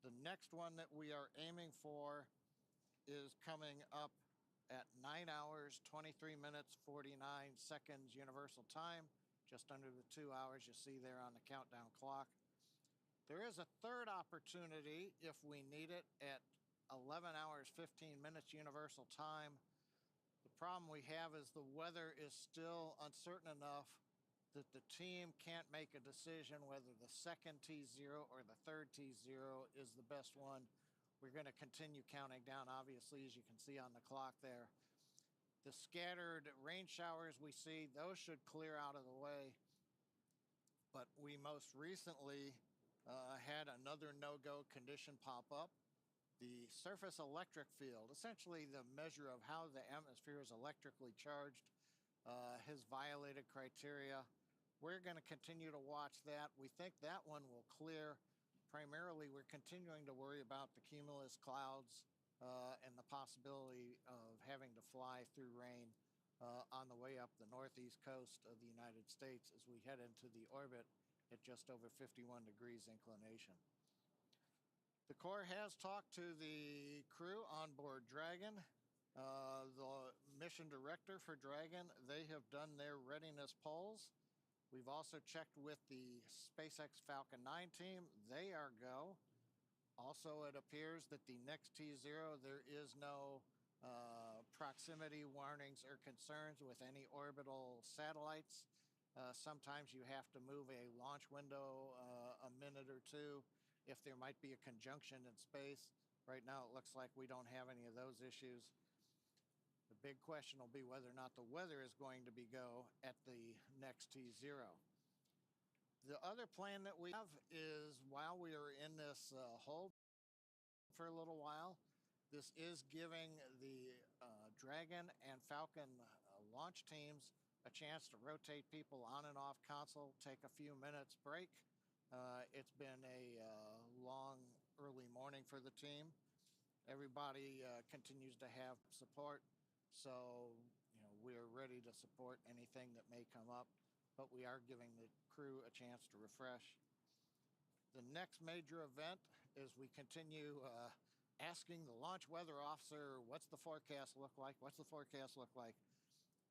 The next one that we are aiming for is coming up at 9 hours, 23 minutes, 49 seconds universal time, just under the 2 hours you see there on the countdown clock. There is a third opportunity if we need it at 11 hours, 15 minutes universal time. The problem we have is the weather is still uncertain enough that the team can't make a decision whether the second T0 or the third T0 is the best one. We're going to continue counting down, obviously, as you can see on the clock there. The scattered rain showers we see, those should clear out of the way. But we most recently had another no-go condition pop up. The surface electric field, essentially the measure of how the atmosphere is electrically charged, has violated criteria. We're going to continue to watch that. We think that one will clear. Primarily, we're continuing to worry about the cumulus clouds and the possibility of having to fly through rain on the way up the northeast coast of the United States as we head into the orbit at just over 51 degrees inclination. The Corps has talked to the crew on board Dragon. The mission director for Dragon, they have done their readiness polls. We've also checked with the SpaceX Falcon 9 team. They are go. Also, it appears that the next T0, there is no proximity warnings or concerns with any orbital satellites. Sometimes you have to move a launch window a minute or two if there might be a conjunction in space. Right now, it looks like we don't have any of those issues. The big question will be whether or not the weather is going to be go at the next T0. The other plan that we have is while we are in this hold for a little while, this is giving the Dragon and Falcon launch teams a chance to rotate people on and off console, take a few minutes break. It's been a long early morning for the team. Everybody continues to have support. So, we're ready to support anything that may come up, but we are giving the crew a chance to refresh. The next major event is we continue asking the launch weather officer, what's the forecast look like? What's the forecast look like?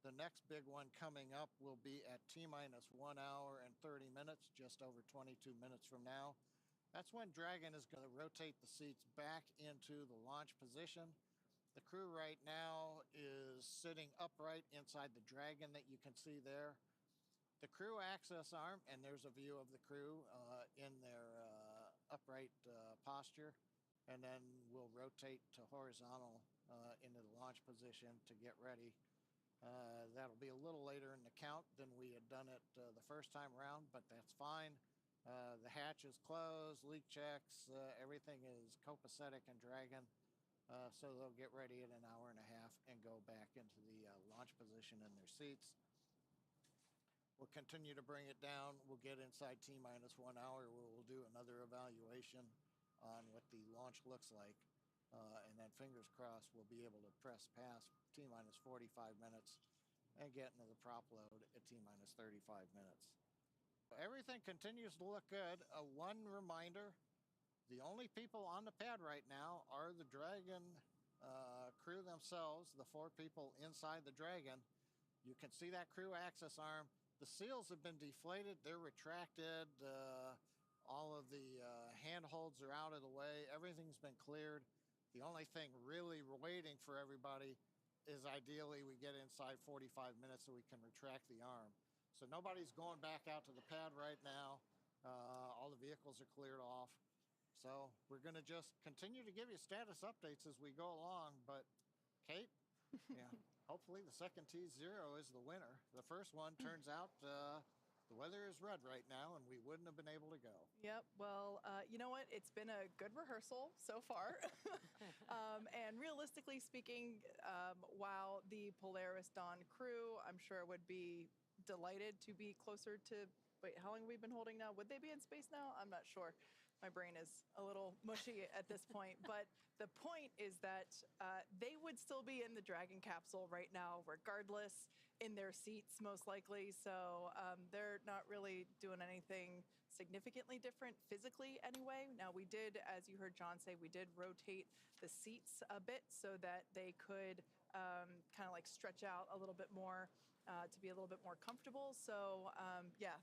The next big one coming up will be at T-minus 1 hour and 30 minutes, just over 22 minutes from now. That's when Dragon is going to rotate the seats back into the launch position. The crew right now is sitting upright inside the Dragon that you can see there. The crew access arm, and there's a view of the crew in their upright posture, and then we'll rotate to horizontal into the launch position to get ready. That'll be a little later in the count than we had done it the first time around, but that's fine. The hatch is closed, leak checks, everything is copacetic in Dragon. So they'll get ready in an hour and a half and go back into the launch position in their seats. We'll continue to bring it down. We'll get inside T-minus 1 hour where we'll do another evaluation on what the launch looks like. And then fingers crossed, we'll be able to press past T-minus 45 minutes and get into the prop load at T-minus 35 minutes. Everything continues to look good. One reminder, the only people on the pad right now are the Dragon crew themselves, the 4 people inside the Dragon. You can see that crew access arm. The seals have been deflated. They're retracted. All of the handholds are out of the way. Everything's been cleared. The only thing really waiting for everybody is ideally we get inside 45 minutes so we can retract the arm. So nobody's going back out to the pad right now. All the vehicles are cleared off. So we're going to just continue to give you status updates as we go along. But Kate, Yeah. Hopefully the second T0 is the winner. The first one turns out the weather is red right now, and we wouldn't have been able to go. Yep. Well, you know what? It's been a good rehearsal so far. And realistically speaking, while the Polaris Dawn crew, I'm sure, would be delighted to be closer to, wait, how long have we been holding now? Would they be in space now? I'm not sure. My brain is a little mushy at this point. But the point is that they would still be in the Dragon capsule right now, regardless, in their seats, most likely. So they're not really doing anything significantly different physically anyway. Now, we did, as you heard John say, we did rotate the seats a bit so that they could kind of like stretch out a little bit more to be a little bit more comfortable. So yeah,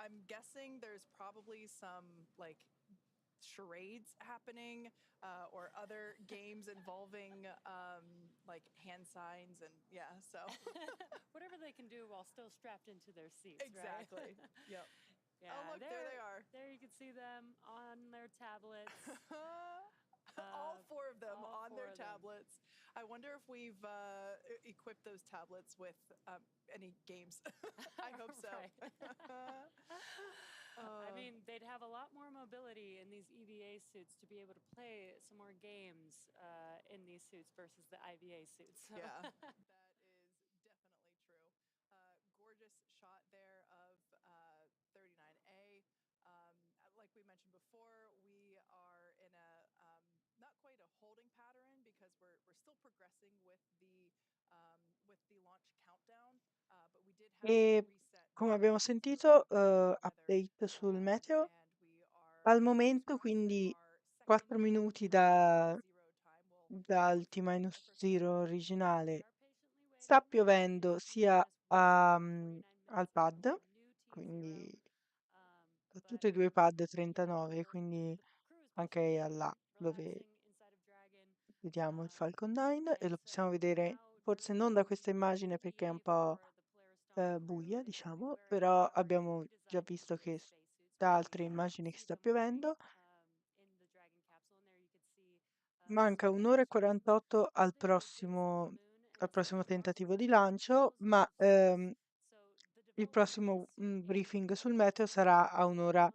I'm guessing there's probably some like charades happening or other games involving like hand signs and yeah, so whatever they can do while still strapped into their seats. Exactly. Right? Yep. Yeah, Oh, look, there they are. There you can see them on their tablets. All four of them all on four their of them. tablets. I wonder if we've equipped those tablets with any games. I hope so. I mean, they'd have a lot more mobility in these EVA suits to be able to play some more games in these suits versus the IVA suits. So. Yeah, that is definitely true. Gorgeous shot there of 39A. Like we mentioned before, we are in a not quite a holding pattern because we're still progressing with the launch countdown, but we did have E reset come abbiamo sentito, update sul meteo. Al momento, quindi 4 minuti dal T-0 originale, sta piovendo sia al pad, quindi da tutti e due i pad 39, quindi anche là dove vediamo il Falcon 9 e lo possiamo vedere forse non da questa immagine perché è un po' buia, diciamo, però abbiamo già visto che da altre immagini che sta piovendo. Manca 1 ora e 48 al prossimo tentativo di lancio, ma il prossimo briefing sul meteo sarà a 1 ora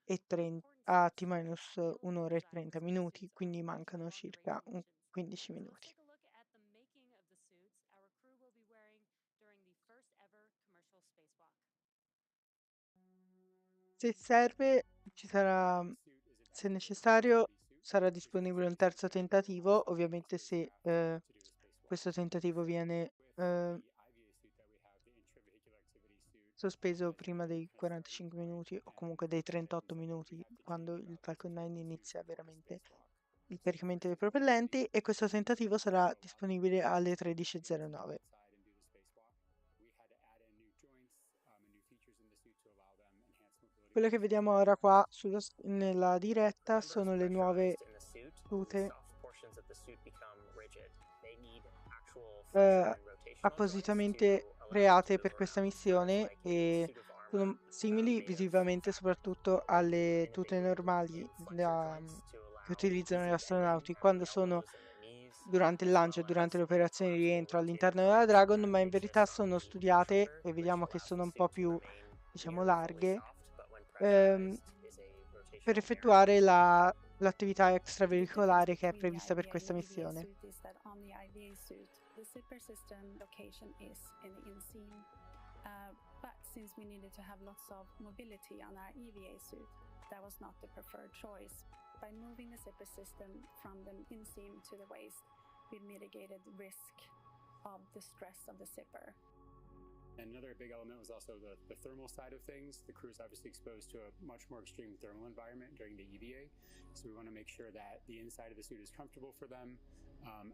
e 30, a T-1 ora e 30 minuti, quindi mancano circa 15 minuti. Se serve, ci sarà, se necessario, sarà disponibile un terzo tentativo, ovviamente se questo tentativo viene sospeso prima dei 45 minuti o comunque dei 38 minuti, quando il Falcon 9 inizia veramente il caricamento dei propellenti, e questo tentativo sarà disponibile alle 13:09. Quello che vediamo ora qua nella diretta sono le nuove tute appositamente create per questa missione e sono simili visivamente soprattutto alle tute normali che utilizzano gli astronauti quando sono durante il lancio e durante le operazioni di rientro all'interno della Dragon, ma in verità sono studiate e vediamo che sono un po' più, diciamo, larghe per effettuare l'attività extraveicolare che è prevista per questa missione. The zipper system location is in the inseam, but since we needed to have lots of mobility on our EVA suit, that was not the preferred choice. By moving the zipper system from the inseam to the waist, we mitigated the risk of the stress of the zipper. And another big element was also the thermal side of things. The crew is obviously exposed to a much more extreme thermal environment during the EVA, so we want to make sure that the inside of the suit is comfortable for them,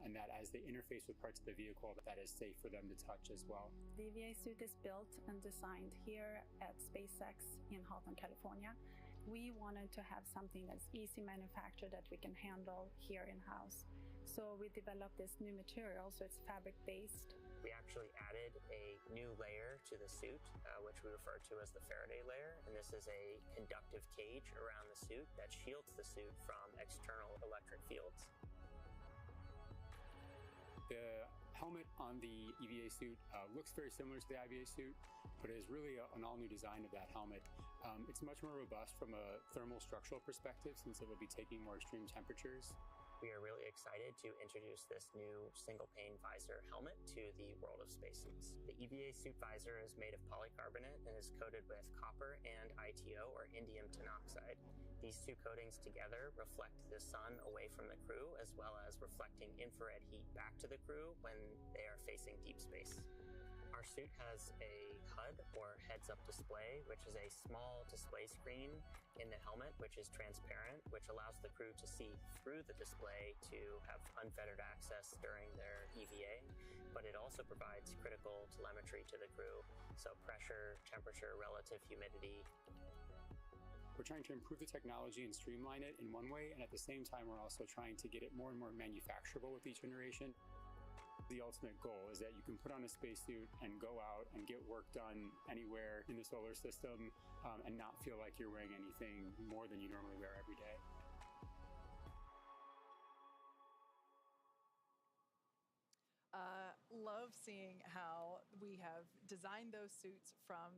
and that as they interface with parts of the vehicle, that is safe for them to touch as well. The EVA suit is built and designed here at SpaceX in Houghton, California. We wanted to have something that's easy manufactured that we can handle here in-house. So we developed this new material, so it's fabric-based. We actually added a new layer to the suit, which we refer to as the Faraday layer, and this is a conductive cage around the suit that shields the suit from external electric fields. The helmet on the EVA suit looks very similar to the IVA suit, but it is really an all-new design of that helmet. It's much more robust from a thermal structural perspective since it will be taking more extreme temperatures. We are really excited to introduce this new single-pane visor helmet to the world of spacesuits. The EVA suit visor is made of polycarbonate and is coated with copper and ITO, or indium tinoxide. These two coatings together reflect the sun away from the crew, as well as reflecting infrared heat back to the crew when they are facing deep space. Our suit has a HUD, or heads-up display, which is a small display screen in the helmet, which is transparent, which allows the crew to see through the display to have unfettered access during their EVA, but it also provides critical telemetry to the crew, so pressure, temperature, relative humidity. We're trying to improve the technology and streamline it in one way, and at the same time, we're also trying to get it more and more manufacturable with each iteration. The ultimate goal is that you can put on a spacesuit and go out and get work done anywhere in the solar system and not feel like you're wearing anything more than you normally wear every day. Love seeing how we have designed those suits from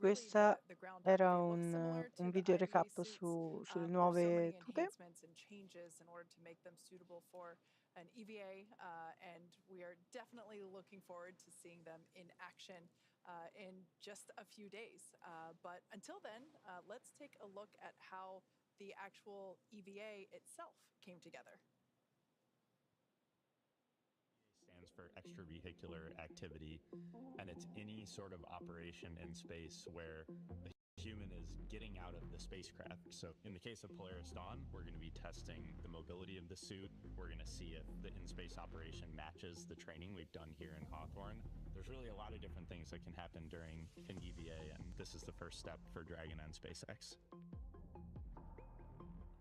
really Questa the ground up. era They look similar to un the video IVA recap suits. sulle There's so nuove many tute. enhancements and changes in order to make them suitable for an EVA, and we are definitely looking forward to seeing them in action in just a few days. But until then, let's take a look at how the actual EVA itself came together. Stands for extravehicular activity, and it's any sort of operation in space where the human is getting out of the spacecraft. So in the case of Polaris Dawn, we're going to be testing the mobility of the suit. We're going to see if the in-space operation matches the training we've done here in Hawthorne. There's really a lot of different things that can happen during an EVA, and this is the first step for Dragon and SpaceX.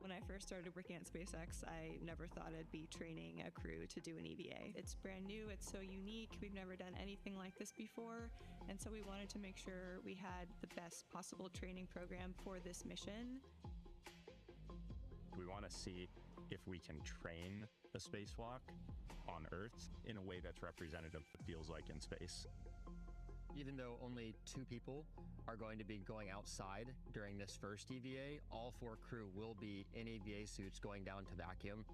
When I first started working at SpaceX, I never thought I'd be training a crew to do an EVA. It's brand new, it's so unique, we've never done anything like this before, and so we wanted to make sure we had the best possible training program for this mission. We want to see if we can train a spacewalk on Earth in a way that's representative of what it feels like in space. Even though only 2 people are going to be going outside during this first EVA, all 4 crew will be in EVA suits going down to vacuum.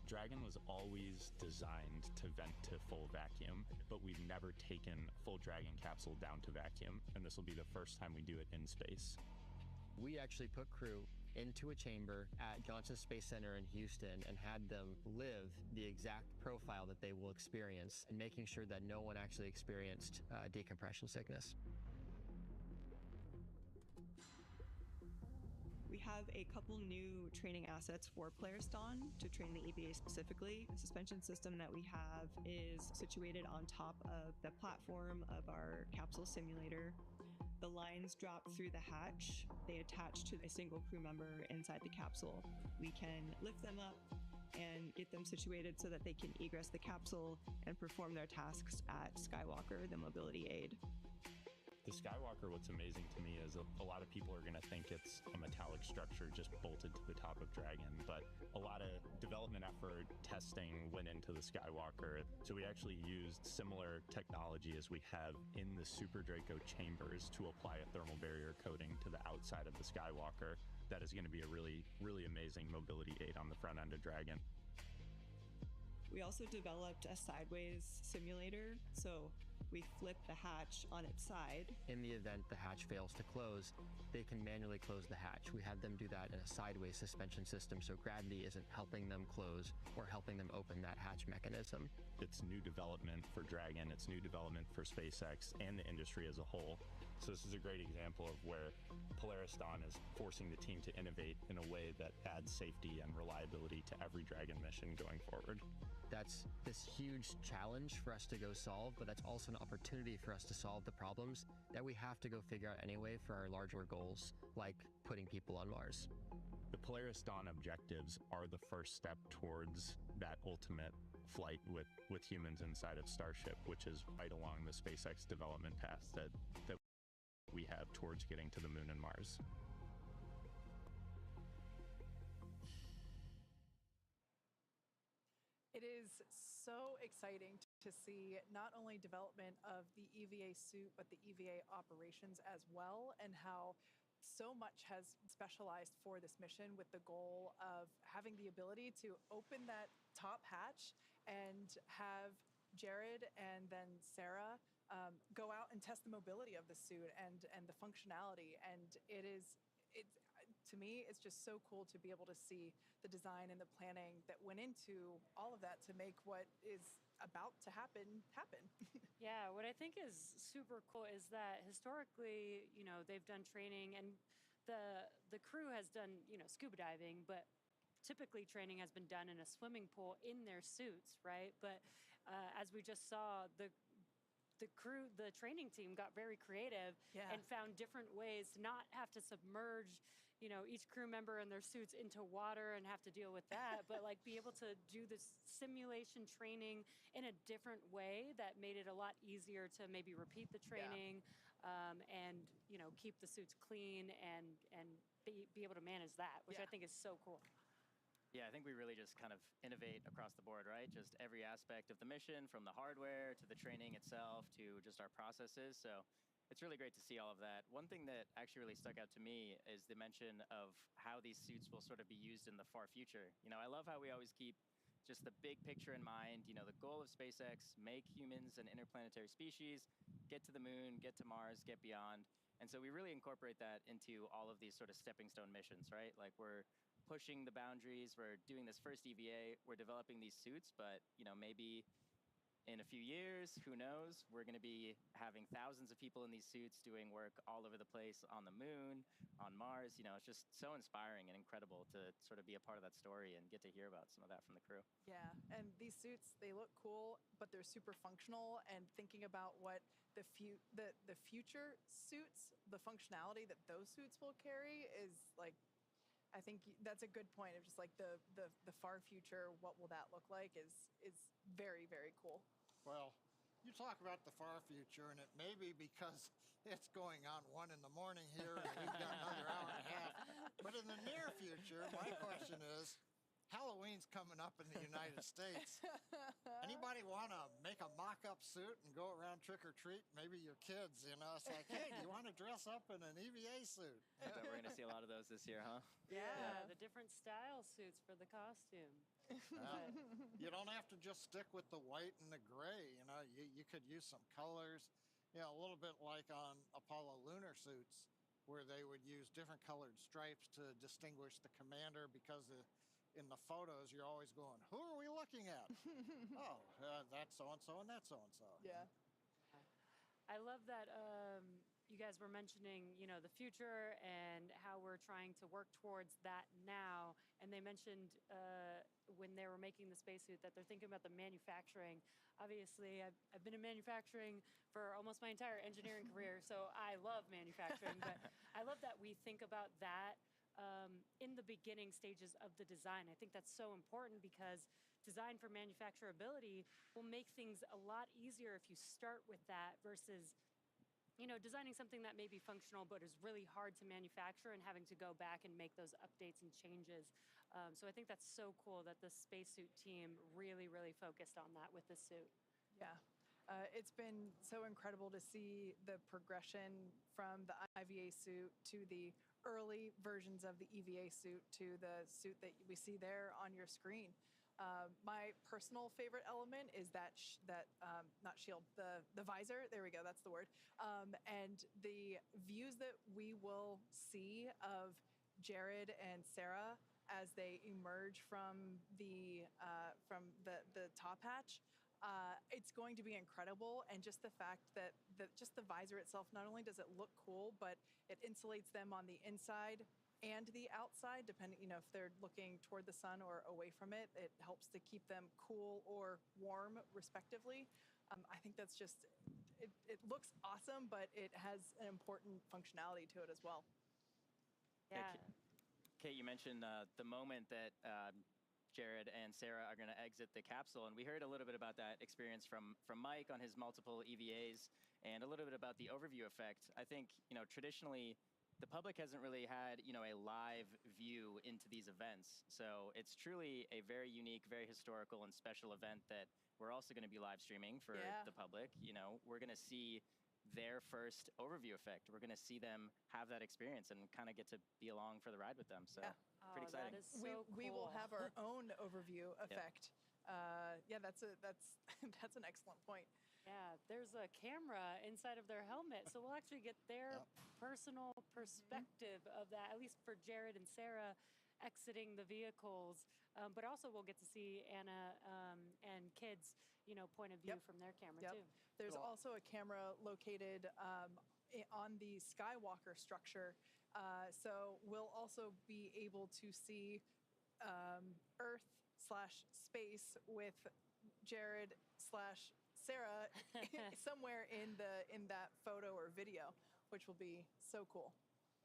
Dragon was always designed to vent to full vacuum, but we've never taken a full Dragon capsule down to vacuum, and this will be the first time we do it in space. We actually put crew into a chamber at Johnson Space Center in Houston and had them live the exact profile that they will experience, and making sure that no one actually experienced decompression sickness. We have a couple new training assets for Polaris Dawn to train the EVA specifically. The suspension system that we have is situated on top of the platform of our capsule simulator. The lines drop through the hatch. They attach to a single crew member inside the capsule. We can lift them up and get them situated so that they can egress the capsule and perform their tasks at Skywalker, the mobility aid. The Skywalker, what's amazing to me is a lot of people are going to think it's a metallic structure just bolted to the top of Dragon, but a lot of development effort, testing went into the Skywalker. So we actually used similar technology as we have in the Super Draco chambers to apply a thermal barrier coating to the outside of the Skywalker. That is going to be a really, really amazing mobility aid on the front end of Dragon. We also developed a sideways simulator, so we flip the hatch on its side. In the event the hatch fails to close, they can manually close the hatch. We had them do that in a sideways suspension system, so gravity isn't helping them close or helping them open that hatch mechanism. It's new development for Dragon, it's new development for SpaceX and the industry as a whole. So this is a great example of where Polaris Dawn is forcing the team to innovate in a way that adds safety and reliability to every Dragon mission going forward. That's this huge challenge for us to go solve, but that's also an opportunity for us to solve the problems that we have to go figure out anyway for our larger goals, like putting people on Mars. The Polaris Dawn objectives are the first step towards that ultimate flight with humans inside of Starship, which is right along the SpaceX development path that we have towards getting to the Moon and Mars. It is so exciting to see not only development of the EVA suit, but the EVA operations as well, and how so much has specialized for this mission with the goal of having the ability to open that top hatch and have Jared and then Sarah go out and test the mobility of the suit and the functionality. And to me, it's just so cool to be able to see the design and the planning that went into all of that to make what is about to happen. Yeah, what I think is super cool is that historically, they've done training, and the crew has done, scuba diving, but typically training has been done in a swimming pool in their suits, right? But as we just saw, the training team got very creative and found different ways to not have to submerge, each crew member and their suits into water and have to deal with that, but like be able to do this simulation training in a different way that made it a lot easier to maybe repeat the training and, keep the suits clean and be able to manage that, which I think is so cool. Yeah, I think we really just kind of innovate across the board, right? Just every aspect of the mission, from the hardware to the training itself to just our processes. So it's really great to see all of that. One thing that actually really stuck out to me is the mention of how these suits will sort of be used in the far future. I love how we always keep just the big picture in mind. The goal of SpaceX, make humans an interplanetary species, get to the moon, get to Mars, get beyond. And so we really incorporate that into all of these sort of stepping stone missions, right? Like we're pushing the boundaries, we're doing this first EVA, we're developing these suits, but maybe in a few years, who knows, we're going to be having thousands of people in these suits doing work all over the place on the moon, on Mars. It's just so inspiring and incredible to sort of be a part of that story and get to hear about some of that from the crew. Yeah, and these suits, they look cool, but they're super functional, and thinking about what the future suits, the functionality that those suits will carry is like, I think that's a good point of just like the far future, what will that look like is very, very cool. Well, you talk about the far future, and it may be because it's going on 1 in the morning here, and we've got another hour and a half. But in the near future, my question is, Halloween's coming up in the United States. Anybody want to make a mock-up suit and go around trick-or-treat? Maybe your kids, It's like, hey, do you want to dress up in an EVA suit? I bet we're going to see a lot of those this year, huh? Yeah, the different style suits for the costume. You don't have to just stick with the white and the gray. You could use some colors, a little bit like on Apollo lunar suits, where they would use different colored stripes to distinguish the commander, because in the photos, you're always going, who are we looking at? That's so-and-so and that's so-and-so. Yeah. I love that you guys were mentioning, the future and how we're trying to work towards that now. And they mentioned when they were making the spacesuit that they're thinking about the manufacturing. Obviously, I've been in manufacturing for almost my entire engineering career, so I love manufacturing. But I love that we think about that in the beginning stages of the design. I think that's so important, because design for manufacturability will make things a lot easier if you start with that versus, designing something that may be functional but is really hard to manufacture and having to go back and make those updates and changes. So I think that's so cool that the spacesuit team really, really focused on that with the suit. Yeah. It's been so incredible to see the progression from the IVA suit to the early versions of the EVA suit to the suit that we see there on your screen. My personal favorite element is not shield, the visor. There we go, that's the word. And the views that we will see of Jared and Sarah as they emerge from the top hatch. It's going to be incredible, and just the fact that just the visor itself, not only does it look cool, but it insulates them on the inside and the outside, depending, if they're looking toward the sun or away from it. It helps to keep them cool or warm, respectively. I think that's just, it looks awesome, but it has an important functionality to it as well. Yeah. Kate, you mentioned the moment that Jared and Sarah are going to exit the capsule, and we heard a little bit about that experience from Mike on his multiple EVAs, and a little bit about the overview effect. I think, traditionally, the public hasn't really had, a live view into these events. So it's truly a very unique, very historical and special event that we're also going to be live streaming for the public. We're going to see their first overview effect. We're going to see them have that experience and kind of get to be along for the ride with them. So pretty exciting. That is so We will cool. have our own overview effect. That's that's an excellent point. Yeah, there's a camera inside of their helmet, so we'll actually get their personal perspective of that, at least for Jared and Sarah exiting the vehicles. But also we'll get to see Anna and kids, point of view from their camera too. There's also a camera located on the Skywalker structure, so we'll also be able to see Earth/space with Jared/Sarah somewhere in that photo or video, which will be so cool.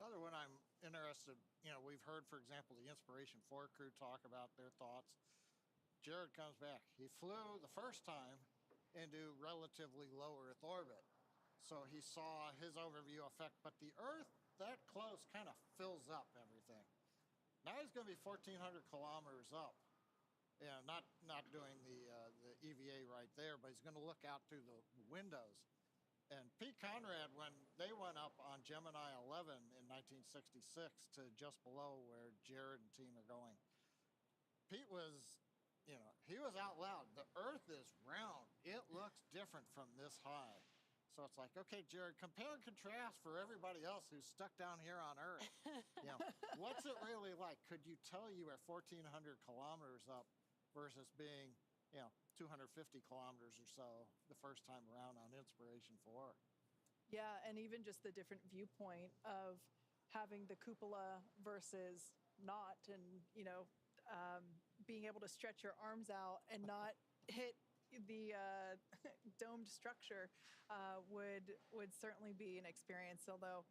The other one I'm interested, we've heard, for example, the Inspiration 4 crew talk about their thoughts. Jared comes back. He flew the first time into relatively low Earth orbit. So he saw his overview effect, but the Earth that close kind of fills up everything. Now he's going to be 1,400 kilometers up. Yeah, not doing the EVA right there, but he's going to look out through the windows. And Pete Conrad, when they went up on Gemini 11 in 1966 to just below where Jared and team are going, Pete was, he was out loud. The Earth is round. It looks different from this high. So it's like, okay, Jared, compare and contrast for everybody else who's stuck down here on Earth. What's it really like? Could you tell you are 1,400 kilometers up versus being, 250 kilometers or so the first time around on Inspiration 4? Yeah, and even just the different viewpoint of having the cupola versus not, and being able to stretch your arms out and not hit the domed structure would certainly be an experience. Although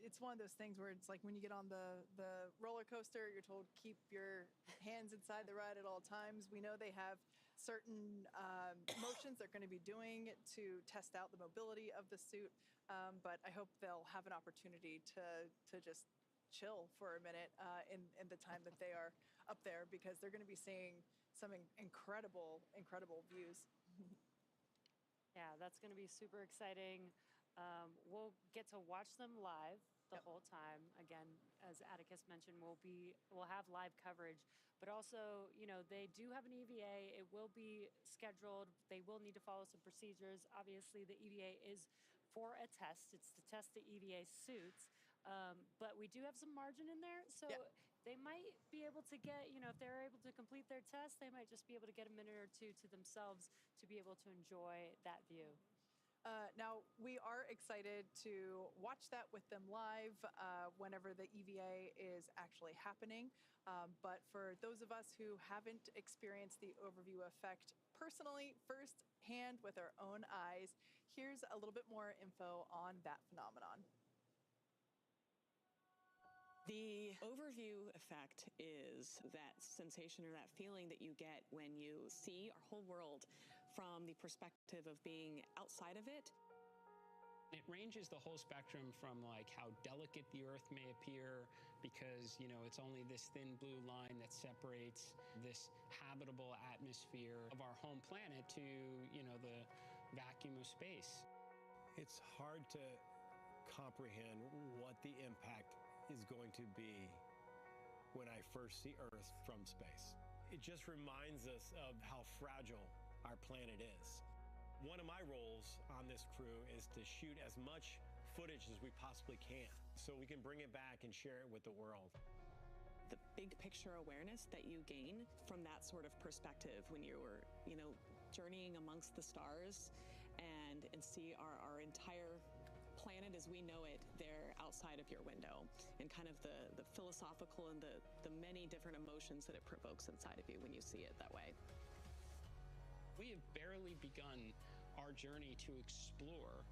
it's one of those things where it's like when you get on the roller coaster, you're told keep your hands inside the ride at all times. We know they have certain motions they're going to be doing to test out the mobility of the suit, but I hope they'll have an opportunity to just chill for a minute in the time that they are up there, because they're going to be seeing some incredible views. Yeah, that's going to be super exciting. We'll get to watch them live the whole time. Again, as Atticus mentioned, we'll have live coverage, but also, they do have an EVA. It will be scheduled. They will need to follow some procedures. Obviously, the EVA is for a test. It's to test the EVA suits, but we do have some margin in there, so they might be able to get, if they're able to complete their test, they might just be able to get a minute or two to themselves to be able to enjoy that view. Now, we are excited to watch that with them live whenever the EVA is actually happening. But for those of us who haven't experienced the overview effect personally, firsthand with our own eyes, here's a little bit more info on that phenomenon. The overview effect is that sensation or that feeling that you get when you see our whole world from the perspective of being outside of it. It ranges the whole spectrum from like how delicate the Earth may appear because, it's only this thin blue line that separates this habitable atmosphere of our home planet to, the vacuum of space. It's hard to comprehend what the impact is going to be when I first see Earth from space. It just reminds us of how fragile our planet is. One of my roles on this crew is to shoot as much footage as we possibly can so we can bring it back and share it with the world. The big picture awareness that you gain from that sort of perspective when you're, journeying amongst the stars and see our entire planet as we know it there outside of your window, and kind of the philosophical and the many different emotions that it provokes inside of you when you see it that way. We have barely begun our journey to explore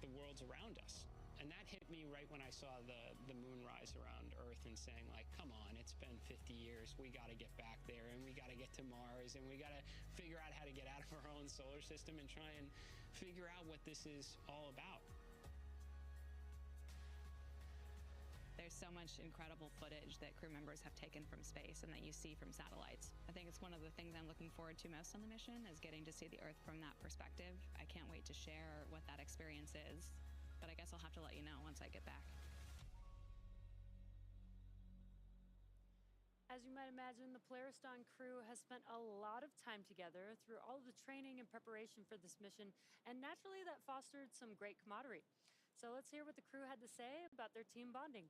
the worlds around us. And that hit me right when I saw the moon rise around Earth and saying, like, come on, it's been 50 years. We got to get back there, and we got to get to Mars, and we got to figure out how to get out of our own solar system and try and figure out what this is all about. There's so much incredible footage that crew members have taken from space and that you see from satellites. I think it's one of the things I'm looking forward to most on the mission is getting to see the Earth from that perspective. I can't wait to share what that experience is, but I guess I'll have to let you know once I get back. As you might imagine, the Polaris Dawn crew has spent a lot of time together through all of the training and preparation for this mission, and naturally that fostered some great camaraderie. So let's hear what the crew had to say about their team bonding.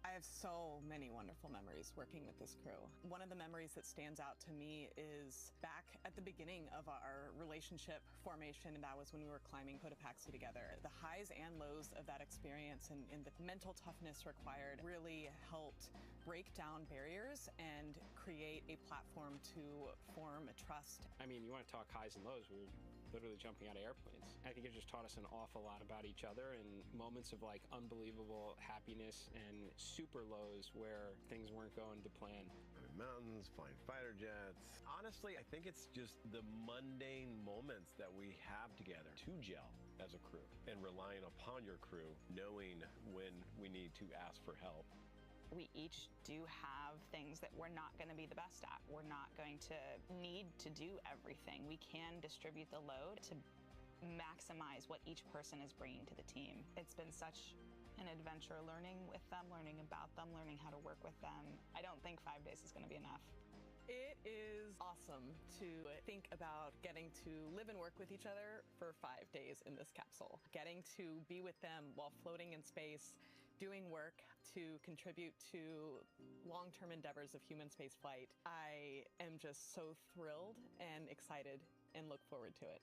I have so many wonderful memories working with this crew. One of the memories that stands out to me is back at the beginning of our relationship formation, and that was when we were climbing Cotopaxi together. The highs and lows of that experience and the mental toughness required really helped break down barriers and create a platform to form a trust. I mean, you want to talk highs and lows, we were literally jumping out of airplanes. I think it just taught us an awful lot about each other, and moments of like unbelievable happiness and super lows where things weren't going to plan. Mountains, flying fighter jets. Honestly, I think it's just the mundane moments that we have together to gel as a crew and relying upon your crew, knowing when we need to ask for help. We each do have things that we're not going to be the best at. We're not going to need to do everything. We can distribute the load to maximize what each person is bringing to the team. It's been such an adventure learning with them, learning about them, learning how to work with them. I don't think 5 days is going to be enough. It is awesome to think about getting to live and work with each other for 5 days in this capsule. Getting to be with them while floating in space, doing work to contribute to long-term endeavors of human spaceflight. I am just so thrilled and excited and look forward to it.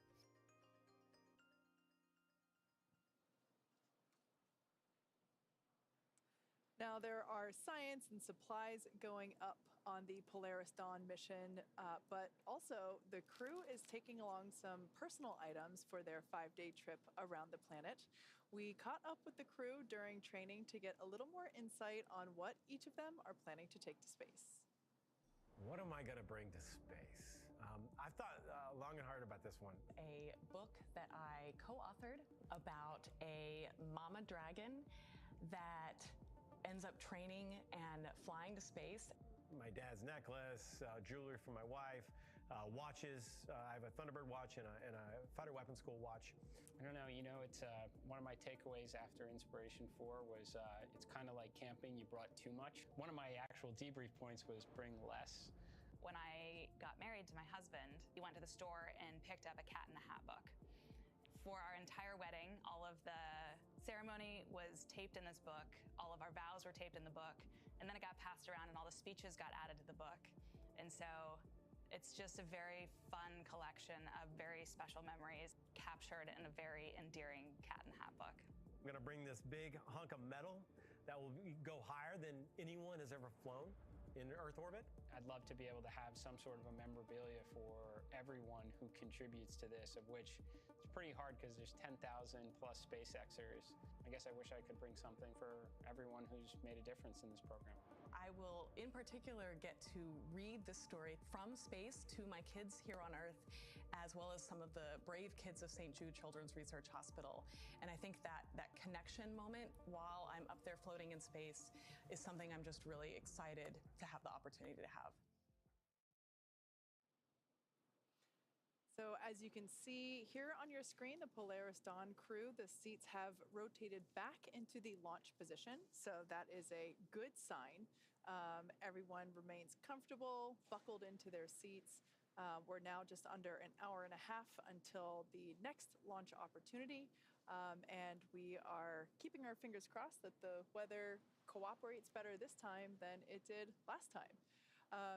Now, there are science and supplies going up on the Polaris Dawn mission, but also the crew is taking along some personal items for their 5-day trip around the planet. We caught up with the crew during training to get a little more insight on what each of them are planning to take to space. What am I going to bring to space? I've thought long and hard about this one. A book that I co-authored about a mama dragon that ends up training and flying to space. My dad's necklace, jewelry for my wife, watches. I have a Thunderbird watch and a fighter weapons school watch. I don't know, you know, it's one of my takeaways after Inspiration 4 was it's kind of like camping, you brought too much. One of my actual debrief points was bring less. When I got married to my husband, he went to the store and picked up a Cat in the Hat book. For our entire wedding, all of the ceremony was taped in this book, all of our vows were taped in the book, and then it got passed around and all the speeches got added to the book. And so it's just a very fun collection of very special memories captured in a very endearing Cat in the Hat book. I'm gonna bring this big hunk of metal that will go higher than anyone has ever flown in Earth orbit. I'd love to be able to have some sort of a memorabilia for everyone who contributes to this, of which it's pretty hard because there's 10,000 plus SpaceXers. I guess I wish I could bring something for everyone who's made a difference in this program. I will, in particular, get to read this story from space to my kids here on Earth, as well as some of the brave kids of St. Jude Children's Research Hospital. And I think that connection moment while I'm up there floating in space is something I'm just really excited to have the opportunity to have. So as you can see here on your screen, the Polaris Dawn crew, the seats have rotated back into the launch position. So that is a good sign. Everyone remains comfortable, buckled into their seats. We're now just under an hour and a half until the next launch opportunity. And we are keeping our fingers crossed that the weather cooperates better this time than it did last time.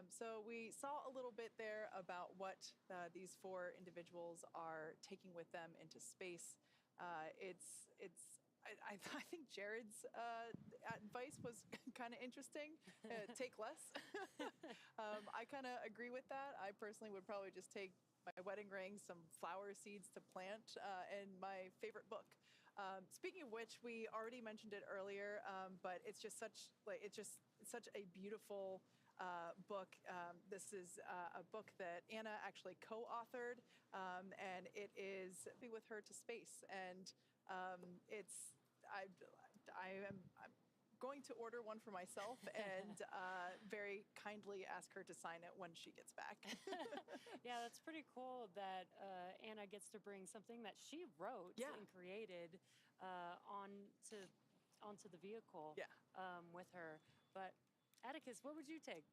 So we saw a little bit there about what these 4 individuals are taking with them into space. I think Jared's advice was kind of interesting. Take less. I kind of agree with that. I personally would probably just take my wedding ring, some flower seeds to plant, and my favorite book. Speaking of which, we already mentioned it earlier, but it's just such a beautiful book. This is a book that Anna actually co-authored, and it is Be With Her to Space. And I'm going to order one for myself and very kindly ask her to sign it when she gets back. Yeah, that's pretty cool that Anna gets to bring something that she wrote and created onto the vehicle with her. But Atticus, what would you take?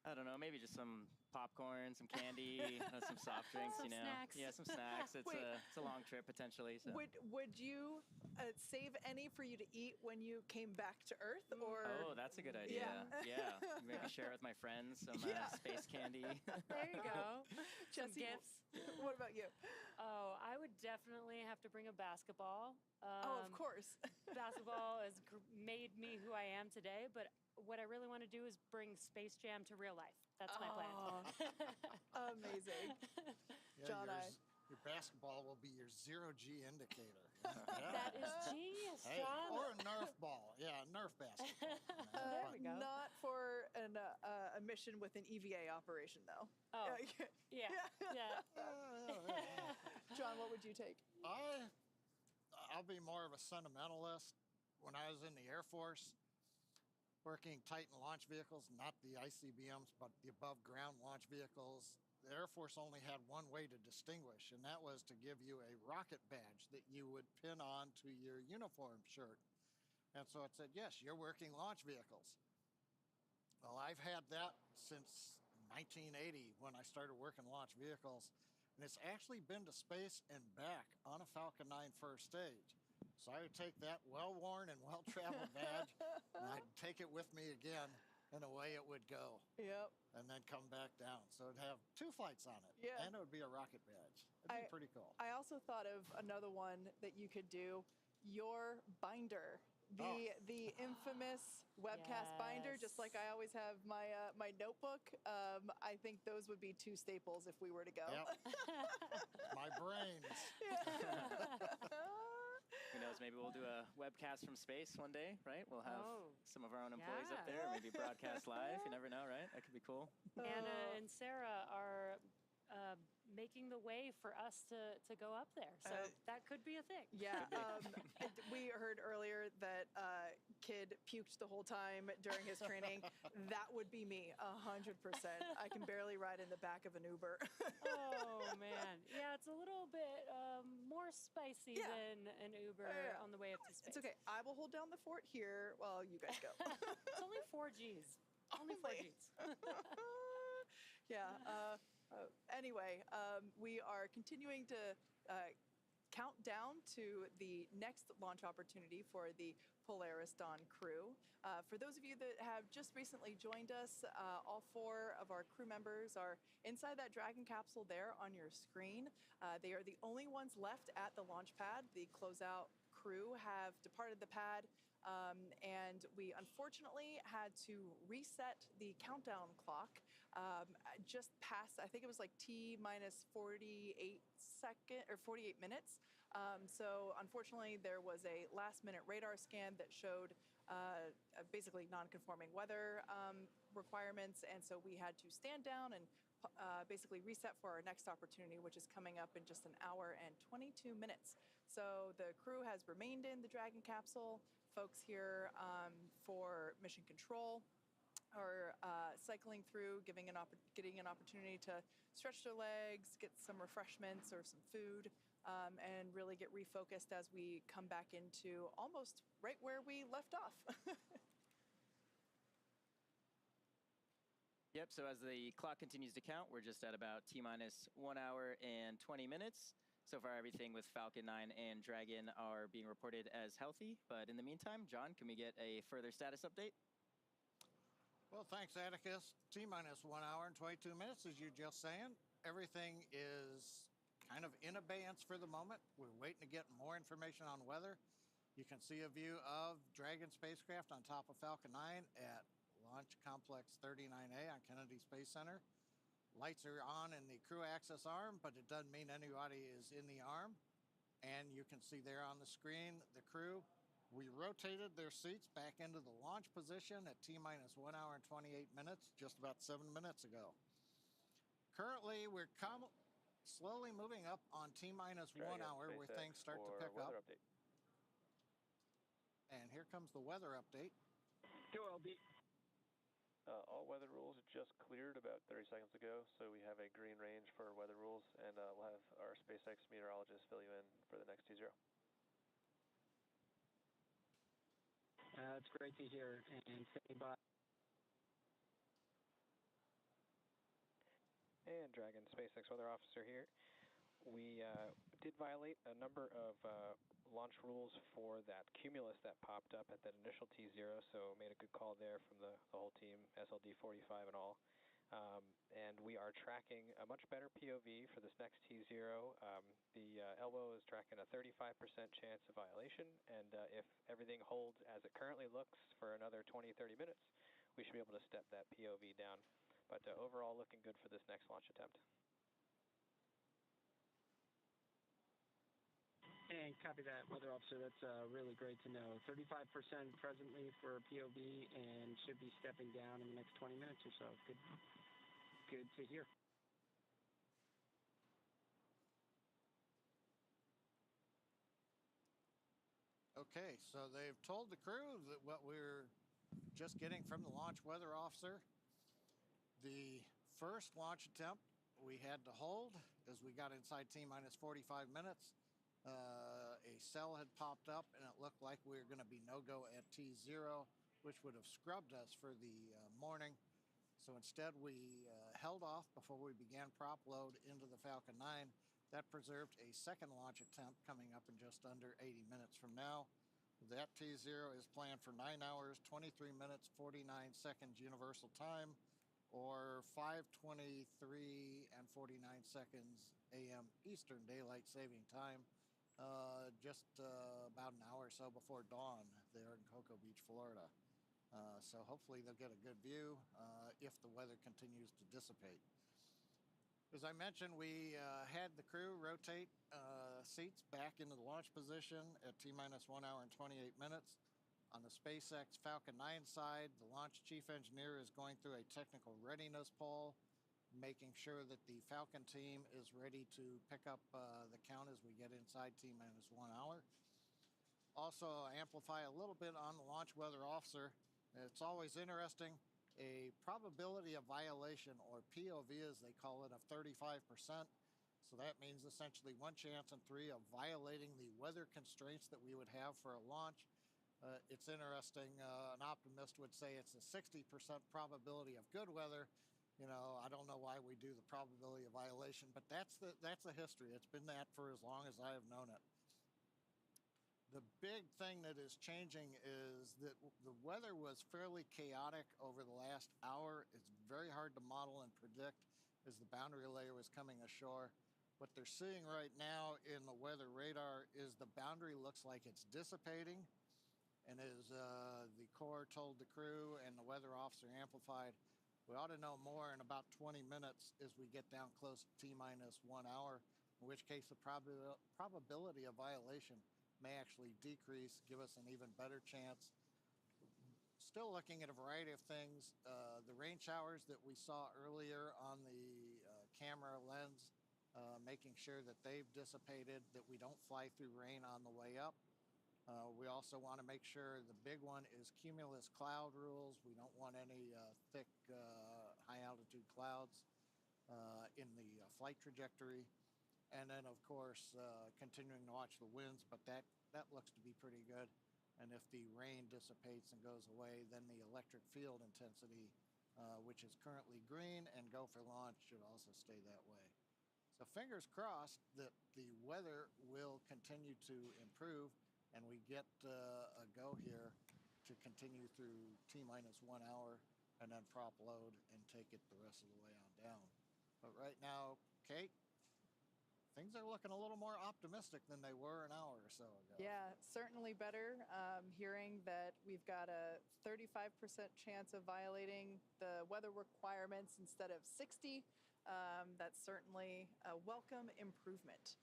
I don't know, maybe just some popcorn, some candy, some soft drinks, Some snacks. Yeah, some snacks. It's a long trip potentially. So. Would you save any for you to eat when you came back to Earth? Or Oh, that's a good idea. Yeah. Maybe share with my friends some space candy. There you go. Some Jesse, gifts. What about you? Oh, I would definitely have to bring a basketball. Of course. Basketball has made me who I am today, but what I really want to do is bring Space Jam to real life. That's my plan. Amazing. Yeah, your basketball will be your zero-G indicator. That is genius, Hey, John. or a Nerf ball. Yeah, a Nerf basketball. There we go. Not for a mission with an EVA operation, though. Oh, yeah. John, what would you take? I'll be more of a sentimentalist. When I was in the Air Force, working Titan launch vehicles, not the ICBMs, but the above-ground launch vehicles, the Air Force only had one way to distinguish, and that was to give you a rocket badge that you would pin on to your uniform shirt. And so it said, yes, you're working launch vehicles. Well, I've had that since 1980 when I started working launch vehicles, and it's actually been to space and back on a Falcon 9 first stage. So I would take that well-worn and well-traveled badge, and I'd take it with me again, and away it would go. Yep. And then come back down. So it'd have 2 flights on it, and it would be a rocket badge. It'd be pretty cool. I also thought of another one that you could do, your binder. The infamous webcast binder, just like I always have my my notebook. I think those would be 2 staples if we were to go. Yep. My brains. Who knows, maybe we'll do a webcast from space one day, right? We'll have some of our own employees up there, maybe broadcast live. You never know, right? That could be cool. Anna and Sarah are making the way for us to go up there. So that could be a thing. Yeah. We heard earlier that kid puked the whole time during his training. That would be me, 100%. I can barely ride in the back of an Uber. Oh, man. Yeah, it's a little bit more spicy than an Uber on the way up to space. It's okay. I will hold down the fort here while you guys go. It's only 4 Gs. Only 4 Gs. Yeah. Anyway, we are continuing to count down to the next launch opportunity for the Polaris Dawn crew. For those of you that have just recently joined us, all 4 of our crew members are inside that Dragon capsule there on your screen. They are the only ones left at the launch pad. The closeout crew have departed the pad. And we unfortunately had to reset the countdown clock just past, I think it was like T-minus 48 minutes. So unfortunately, there was a last-minute radar scan that showed basically non-conforming weather requirements, and so we had to stand down and basically reset for our next opportunity, which is coming up in just 1 hour and 22 minutes. So the crew has remained in the Dragon capsule. Folks here for mission control are cycling through, getting an opportunity to stretch their legs, get some refreshments or some food, and really get refocused as we come back into almost right where we left off. Yep, so as the clock continues to count, we're just at about T-minus 1 hour and 20 minutes. So far, everything with Falcon 9 and Dragon are being reported as healthy. But in the meantime, John, can we get a further status update? Well, thanks, Atticus. T-minus 1 hour and 22 minutes, as you're just saying. Everything is kind of in abeyance for the moment. We're waiting to get more information on weather. You can see a view of Dragon spacecraft on top of Falcon 9 at Launch Complex 39A on Kennedy Space Center. Lights are on in the crew access arm, but it doesn't mean anybody is in the arm. And you can see there on the screen the crew. We rotated their seats back into the launch position at T-minus 1 hour and 28 minutes, just about 7 minutes ago. Currently, we're slowly moving up on T-minus 1 hour where things start to pick up. Update. And here comes the weather update. Go, LB. All weather rules just cleared about 30 seconds ago, so we have a green range for weather rules, and we'll have our SpaceX meteorologist fill you in for the next T0. It's great to hear, and stay by. And Dragon, SpaceX Weather Officer here. We did violate a number of launch rules for that cumulus that popped up at that initial T0, so made a good call there from the whole team, SLD 45 and all. And we are tracking a much better POV for this next T0. The elbow is tracking a 35% chance of violation, and if everything holds as it currently looks for another 20-30 minutes, we should be able to step that POV down. But overall, looking good for this next launch attempt. And copy that, Weather Officer. That's really great to know. 35% presently for POV and should be stepping down in the next 20 minutes or so. Good to hear. Okay, so they've told the crew that what we're just getting from the launch weather officer. The first launch attempt we had to hold as we got inside T-minus 45 minutes. A cell had popped up and it looked like we were going to be no-go at T0, which would have scrubbed us for the morning. So instead we held off before we began prop load into the Falcon 9. That preserved a second launch attempt coming up in just under 80 minutes from now. That T0 is planned for 9 hours, 23 minutes, 49 seconds universal time, or 5:23 and 49 seconds a.m. Eastern Daylight Saving Time. Just about an hour or so before dawn there in Cocoa Beach, Florida. So hopefully they'll get a good view if the weather continues to dissipate. As I mentioned, we had the crew rotate seats back into the launch position at T-minus 1 hour and 28 minutes. On the SpaceX Falcon 9 side, the launch chief engineer is going through a technical readiness poll, making sure that the Falcon team is ready to pick up the count as we get inside T-minus 1 hour. Also, amplify a little bit on the launch weather officer. It's always interesting. A probability of violation, or POV as they call it, of 35%. So that means essentially 1 chance in 3 of violating the weather constraints that we would have for a launch. It's interesting. An optimist would say it's a 60% probability of good weather. You know, I don't know why we do the probability of violation, but that's the history. It's been that for as long as I have known it. The big thing that is changing is that the weather was fairly chaotic over the last hour. It's very hard to model and predict as the boundary layer was coming ashore. What they're seeing right now in the weather radar is the boundary looks like it's dissipating. And as the Corps told the crew and the weather officer amplified, we ought to know more in about 20 minutes as we get down close to T-minus 1 hour, in which case the probability of violation may actually decrease, give us an even better chance. Still looking at a variety of things. The rain showers that we saw earlier on the camera lens, making sure that they've dissipated, that we don't fly through rain on the way up. We also want to make sure the big one is cumulus cloud rules. We don't want any thick, high-altitude clouds in the flight trajectory. And then, of course, continuing to watch the winds, but that looks to be pretty good. And if the rain dissipates and goes away, then the electric field intensity, which is currently green and go for launch, should also stay that way. So fingers crossed that the weather will continue to improve and we get a go here to continue through T-minus 1 hour and then prop load and take it the rest of the way on down. But right now, Kate, things are looking a little more optimistic than they were an hour or so ago. Yeah, certainly better. Hearing that we've got a 35% chance of violating the weather requirements instead of 60, that's certainly a welcome improvement.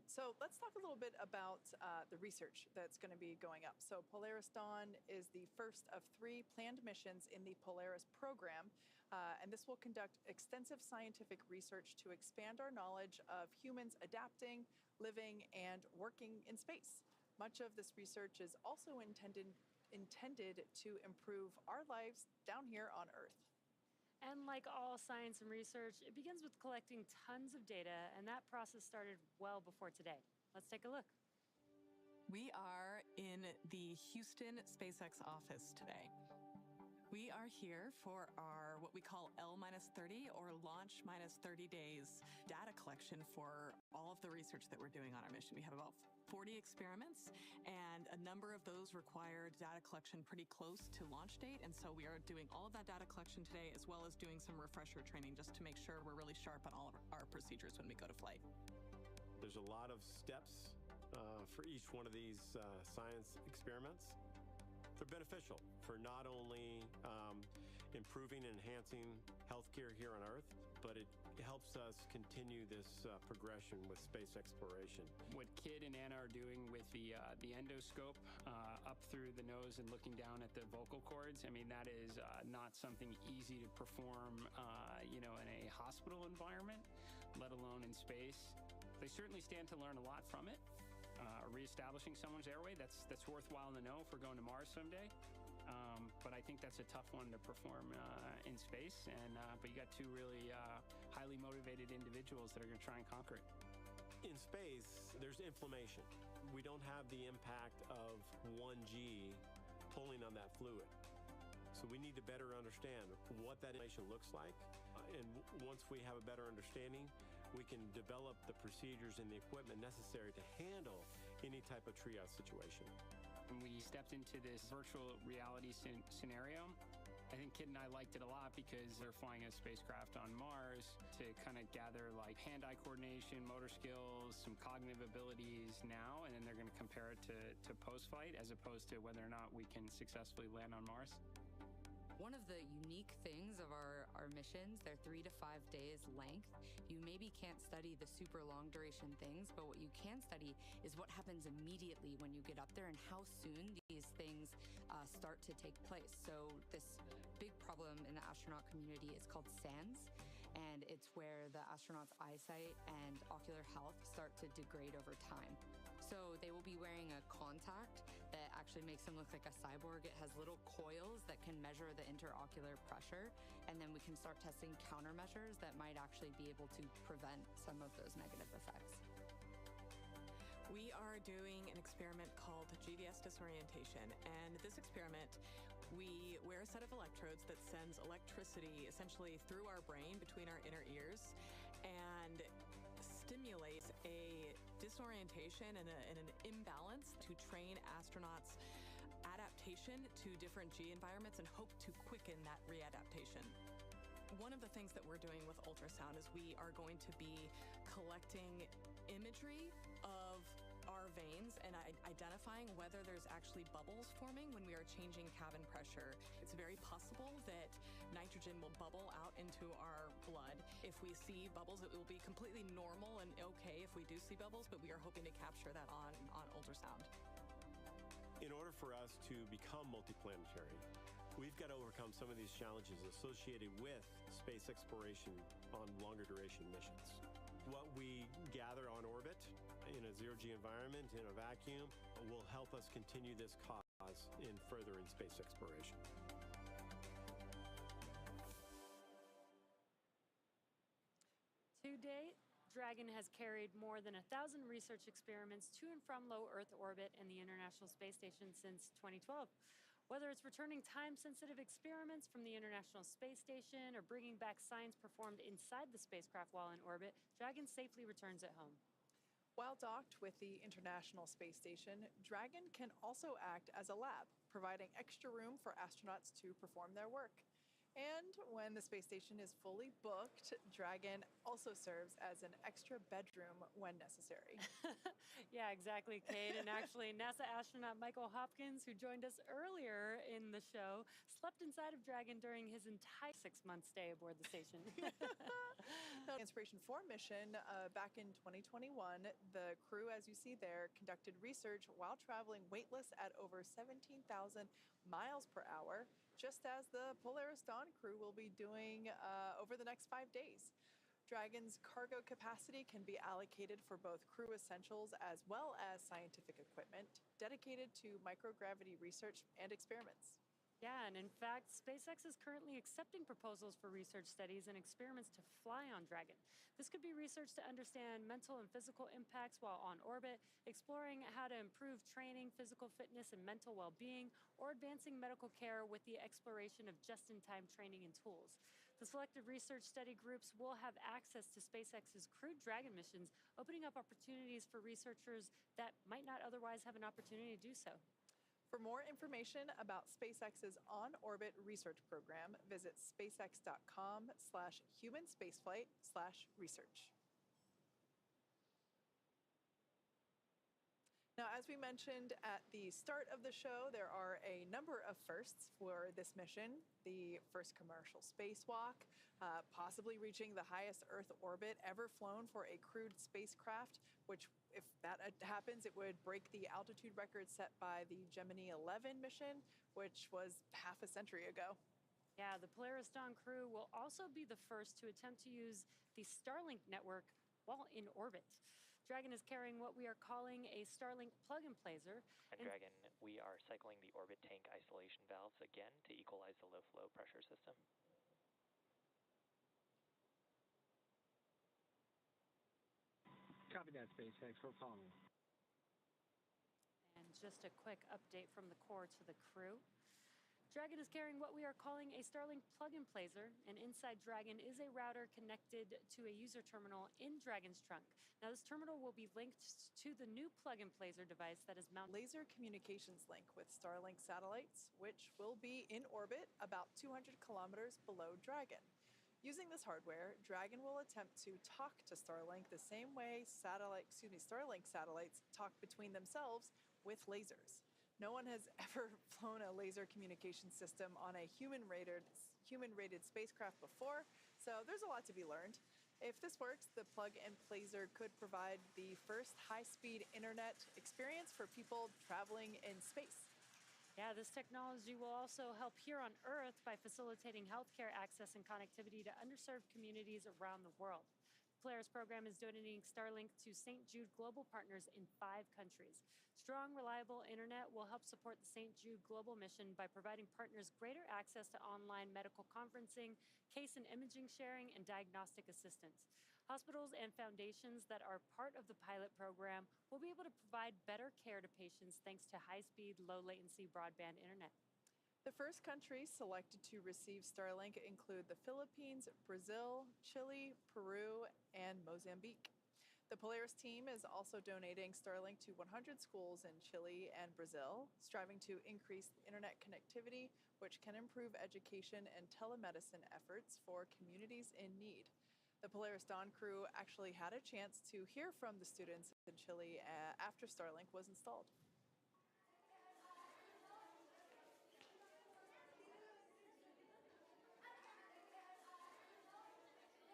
So let's talk a little bit about the research that's going to be going up. So Polaris Dawn is the first of 3 planned missions in the Polaris program, and this will conduct extensive scientific research to expand our knowledge of humans adapting, living, and working in space. Much of this research is also intended to improve our lives down here on Earth. And like all science and research, it begins with collecting tons of data, and that process started well before today. Let's take a look. We are in the Houston SpaceX office today. We are here for our what we call L-30 or launch minus 30 days data collection for all of the research that we're doing on our mission. We have about 40 experiments, and a number of those required data collection pretty close to launch date. And so we are doing all of that data collection today, as well as doing some refresher training just to make sure we're really sharp on all of our procedures when we go to flight. There's a lot of steps for each one of these science experiments. They're beneficial for not only improving and enhancing healthcare here on Earth, but it helps us continue this progression with space exploration. What Kid and Anna are doing with the endoscope up through the nose and looking down at the vocal cords, I mean, that is not something easy to perform, in a hospital environment, let alone in space. They certainly stand to learn a lot from it. Reestablishing someone's airway, that's worthwhile to know if we're going to Mars someday. But I think that's a tough one to perform in space. But you got two really highly motivated individuals that are going to try and conquer it. In space, there's inflammation. We don't have the impact of 1G pulling on that fluid. So we need to better understand what that inflammation looks like. And once we have a better understanding, we can develop the procedures and the equipment necessary to handle any type of triage situation. When we stepped into this virtual reality scenario, I think Kid and I liked it a lot because they're flying a spacecraft on Mars to kind of gather like hand-eye coordination, motor skills, some cognitive abilities now, and then they're going to compare it to post-flight as opposed to whether or not we can successfully land on Mars. One of the unique things of our missions, they're 3 to 5 days length. You maybe can't study the super long duration things, but what you can study is what happens immediately when you get up there and how soon these things start to take place. So this big problem in the astronaut community is called SANS, and it's where the astronaut's eyesight and ocular health start to degrade over time. So they will be wearing a contact that actually makes them look like a cyborg. It has little coils that can measure the interocular pressure, and then we can start testing countermeasures that might actually be able to prevent some of those negative effects. We are doing an experiment called GVS disorientation, and this experiment, we wear a set of electrodes that sends electricity essentially through our brain between our inner ears and stimulates a disorientation and an imbalance to train astronauts' adaptation to different G environments and hope to quicken that readaptation. One of the things that we're doing with ultrasound is we are going to be collecting imagery of our veins and identifying whether there's actually bubbles forming when we are changing cabin pressure. It's very possible that nitrogen will bubble out into our blood. If we see bubbles, it will be completely normal and okay if we do see bubbles, but we are hoping to capture that on ultrasound. In order for us to become multiplanetary, we've got to overcome some of these challenges associated with space exploration on longer duration missions. What we gather on orbit in a zero-G environment, in a vacuum, will help us continue this cause in further in space exploration. To date, Dragon has carried more than 1,000 research experiments to and from low Earth orbit and the International Space Station since 2012. Whether it's returning time-sensitive experiments from the International Space Station or bringing back science performed inside the spacecraft while in orbit, Dragon safely returns at home. While docked with the International Space Station, Dragon can also act as a lab, providing extra room for astronauts to perform their work. And when the space station is fully booked, Dragon also serves as an extra bedroom when necessary. Yeah, exactly, Kate. And actually, NASA astronaut Michael Hopkins, who joined us earlier in the show, slept inside of Dragon during his entire 6-month stay aboard the station. Inspiration 4 mission back in 2021, the crew, as you see there, conducted research while traveling weightless at over 17,000 miles per hour, just as the Polaris Dawn crew will be doing over the next 5 days. Dragon's cargo capacity can be allocated for both crew essentials as well as scientific equipment dedicated to microgravity research and experiments. Yeah, and in fact, SpaceX is currently accepting proposals for research studies and experiments to fly on Dragon. This could be research to understand mental and physical impacts while on orbit, exploring how to improve training, physical fitness, and mental well-being, or advancing medical care with the exploration of just-in-time training and tools. The selected research study groups will have access to SpaceX's crewed Dragon missions, opening up opportunities for researchers that might not otherwise have an opportunity to do so. For more information about SpaceX's on-orbit research program, visit spacex.com/humanspaceflight/research. Now, as we mentioned at the start of the show, there are a number of firsts for this mission. The first commercial spacewalk, possibly reaching the highest Earth orbit ever flown for a crewed spacecraft, which, if that happens, it would break the altitude record set by the Gemini 11 mission, which was half a century ago. Yeah, the Polaris Dawn crew will also be the first to attempt to use the Starlink network while in orbit. Dragon is carrying what we are calling a Starlink plug-and-placer. And Dragon, we are cycling the orbit tank isolation valves again to equalize the low-flow pressure system. Copy that, SpaceX. We're following. And just a quick update from the core to the crew. Dragon is carrying what we are calling a Starlink plug-and-placer, and inside Dragon is a router connected to a user terminal in Dragon's trunk. Now, this terminal will be linked to the new plug-and-placer device that is mounted. Laser communications link with Starlink satellites, which will be in orbit about 200 kilometers below Dragon. Using this hardware, Dragon will attempt to talk to Starlink the same way Starlink satellites talk between themselves with lasers. No one has ever flown a laser communication system on a human-rated spacecraft before, so there's a lot to be learned. If this works, the plug-and-placer could provide the first high-speed internet experience for people traveling in space. Yeah, this technology will also help here on Earth by facilitating healthcare access and connectivity to underserved communities around the world. The Polaris program is donating Starlink to St. Jude Global Partners in 5 countries. Strong, reliable internet will help support the St. Jude Global mission by providing partners greater access to online medical conferencing, case and imaging sharing, and diagnostic assistance. Hospitals and foundations that are part of the pilot program will be able to provide better care to patients thanks to high-speed, low-latency broadband internet. The first countries selected to receive Starlink include the Philippines, Brazil, Chile, Peru, and Mozambique. The Polaris team is also donating Starlink to 100 schools in Chile and Brazil, striving to increase internet connectivity, which can improve education and telemedicine efforts for communities in need. The Polaris Dawn crew actually had a chance to hear from the students in Chile after Starlink was installed.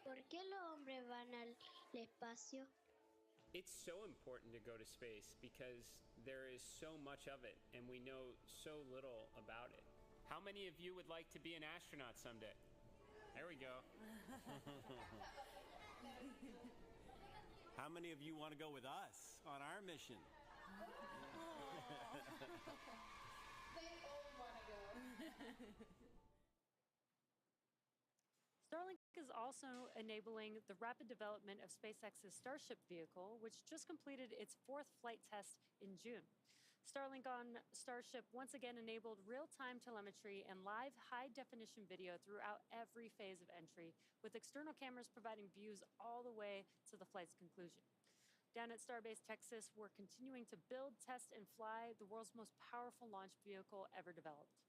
¿Por qué los hombres van al espacio? It's so important to go to space because there is so much of it and we know so little about it. How many of you would like to be an astronaut someday? There we go. How many of you want to go with us on our mission? They all want to go. Starlink is also enabling the rapid development of SpaceX's Starship vehicle, which just completed its 4th flight test in June. Starlink on Starship once again enabled real-time telemetry and live high-definition video throughout every phase of entry, with external cameras providing views all the way to the flight's conclusion. Down at Starbase Texas, we're continuing to build, test, and fly the world's most powerful launch vehicle ever developed.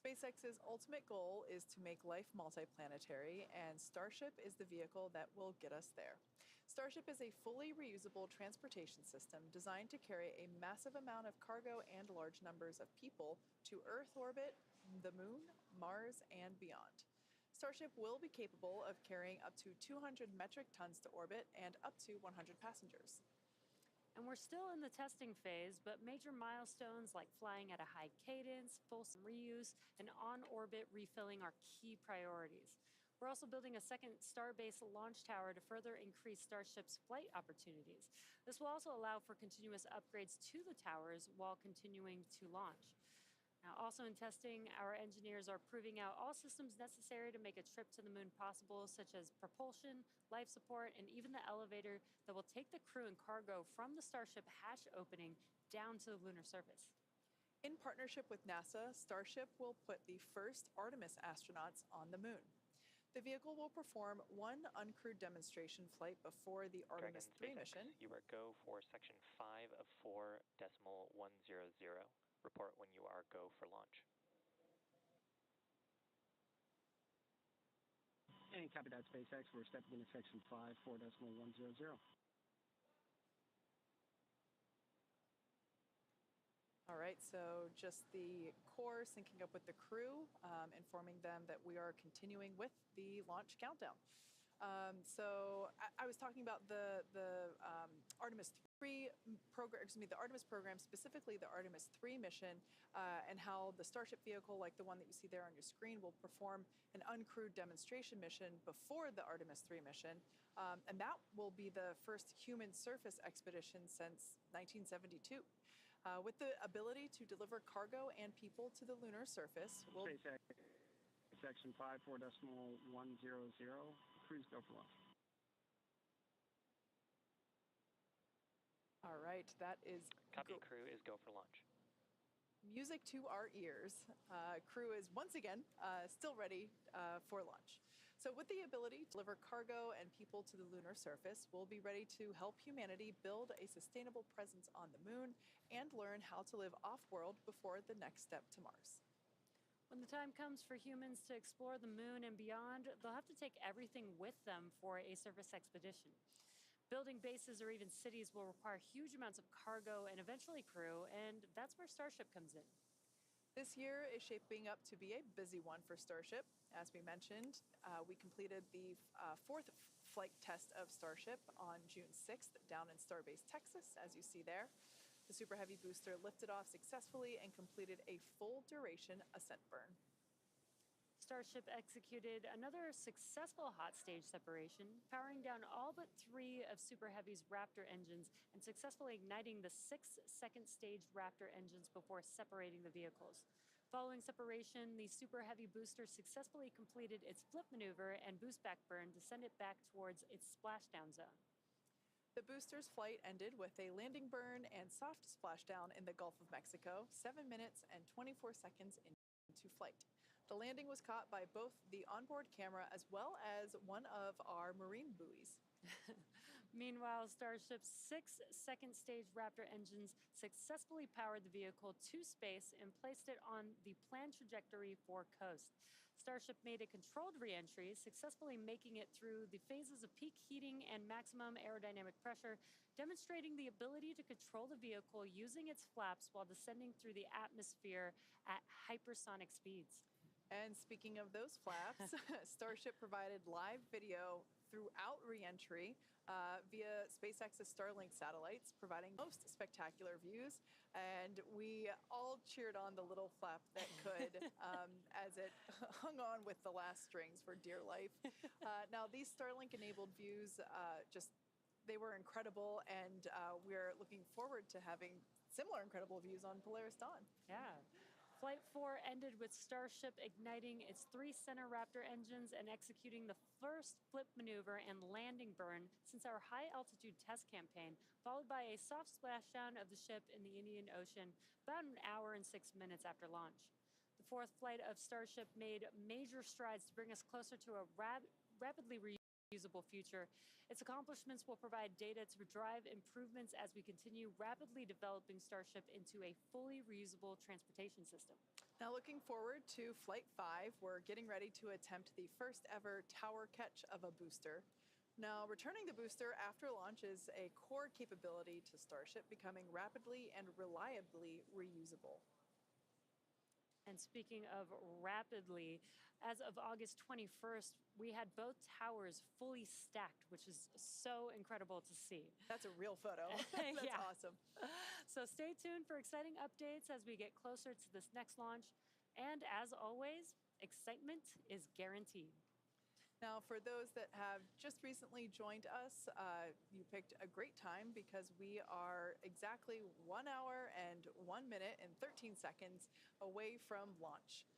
SpaceX's ultimate goal is to make life multiplanetary, and Starship is the vehicle that will get us there. Starship is a fully reusable transportation system designed to carry a massive amount of cargo and large numbers of people to Earth orbit, the Moon, Mars, and beyond. Starship will be capable of carrying up to 200 metric tons to orbit and up to 100 passengers. And we're still in the testing phase, but major milestones like flying at a high cadence, full reuse, and on-orbit refilling are key priorities. We're also building a second Starbase launch tower to further increase Starship's flight opportunities. This will also allow for continuous upgrades to the towers while continuing to launch. Now, also in testing, our engineers are proving out all systems necessary to make a trip to the moon possible, such as propulsion, life support, and even the elevator that will take the crew and cargo from the Starship hatch opening down to the lunar surface. In partnership with NASA, Starship will put the first Artemis astronauts on the moon. The vehicle will perform one uncrewed demonstration flight before the Artemis 3 mission. You are go for section 5 of 4.100. Report when you are go for launch. And copy that, SpaceX. We're stepping into section 5, 4.100. All right, so just the core syncing up with the crew, informing them that we are continuing with the launch countdown. So I was talking about the Artemis 3 program, the Artemis program, specifically the Artemis 3 mission, and how the Starship vehicle, like the one that you see there on your screen, will perform an uncrewed demonstration mission before the Artemis 3 mission. And that will be the first human surface expedition since 1972. With the ability to deliver cargo and people to the lunar surface, we'll... SpaceX, section 5, 4.100, cruise go for launch. All right, that is... Copy, crew is go for launch. Music to our ears. Crew is once again still ready for launch. So with the ability to deliver cargo and people to the lunar surface, we'll be ready to help humanity build a sustainable presence on the moon and learn how to live off-world before the next step to Mars. When the time comes for humans to explore the moon and beyond, they'll have to take everything with them for a surface expedition. Building bases or even cities will require huge amounts of cargo and eventually crew, and that's where Starship comes in. This year is shaping up to be a busy one for Starship. As we mentioned, we completed the fourth flight test of Starship on June 6th down in Starbase, Texas, as you see there. The Super Heavy booster lifted off successfully and completed a full duration ascent burn. Starship executed another successful hot stage separation, powering down all but 3 of Super Heavy's Raptor engines and successfully igniting the 6 second-stage Raptor engines before separating the vehicles. Following separation, the Super Heavy booster successfully completed its flip maneuver and boost back burn to send it back towards its splashdown zone. The booster's flight ended with a landing burn and soft splashdown in the Gulf of Mexico, 7 minutes and 24 seconds into flight. The landing was caught by both the onboard camera as well as one of our marine buoys. Meanwhile, Starship's 6 second-stage Raptor engines successfully powered the vehicle to space and placed it on the planned trajectory for coast. Starship made a controlled re-entry, successfully making it through the phases of peak heating and maximum aerodynamic pressure, demonstrating the ability to control the vehicle using its flaps while descending through the atmosphere at hypersonic speeds. And speaking of those flaps, Starship provided live video throughout re-entry via SpaceX's Starlink satellites, providing most spectacular views. And we all cheered on the little flap that could as it hung on with the last strings for dear life. Now, these Starlink-enabled views, they were incredible, and we're looking forward to having similar incredible views on Polaris Dawn. Yeah. Flight 4 ended with Starship igniting its 3 center Raptor engines and executing the first flip maneuver and landing burn since our high-altitude test campaign, followed by a soft splashdown of the ship in the Indian Ocean about an hour and 6 minutes after launch. The 4th flight of Starship made major strides to bring us closer to a rapidly reusable future. Its accomplishments will provide data to drive improvements as we continue rapidly developing Starship into a fully reusable transportation system. Now, looking forward to Flight 5, we're getting ready to attempt the first ever tower catch of a booster. Now, returning the booster after launch is a core capability to Starship, becoming rapidly and reliably reusable. And speaking of rapidly, as of August 21st, we had both towers fully stacked, which is so incredible to see. That's a real photo. That's awesome. So stay tuned for exciting updates as we get closer to this next launch. And as always, excitement is guaranteed. Now, for those that have just recently joined us, you picked a great time because we are exactly 1 hour and 1 minute and 13 seconds away from launch.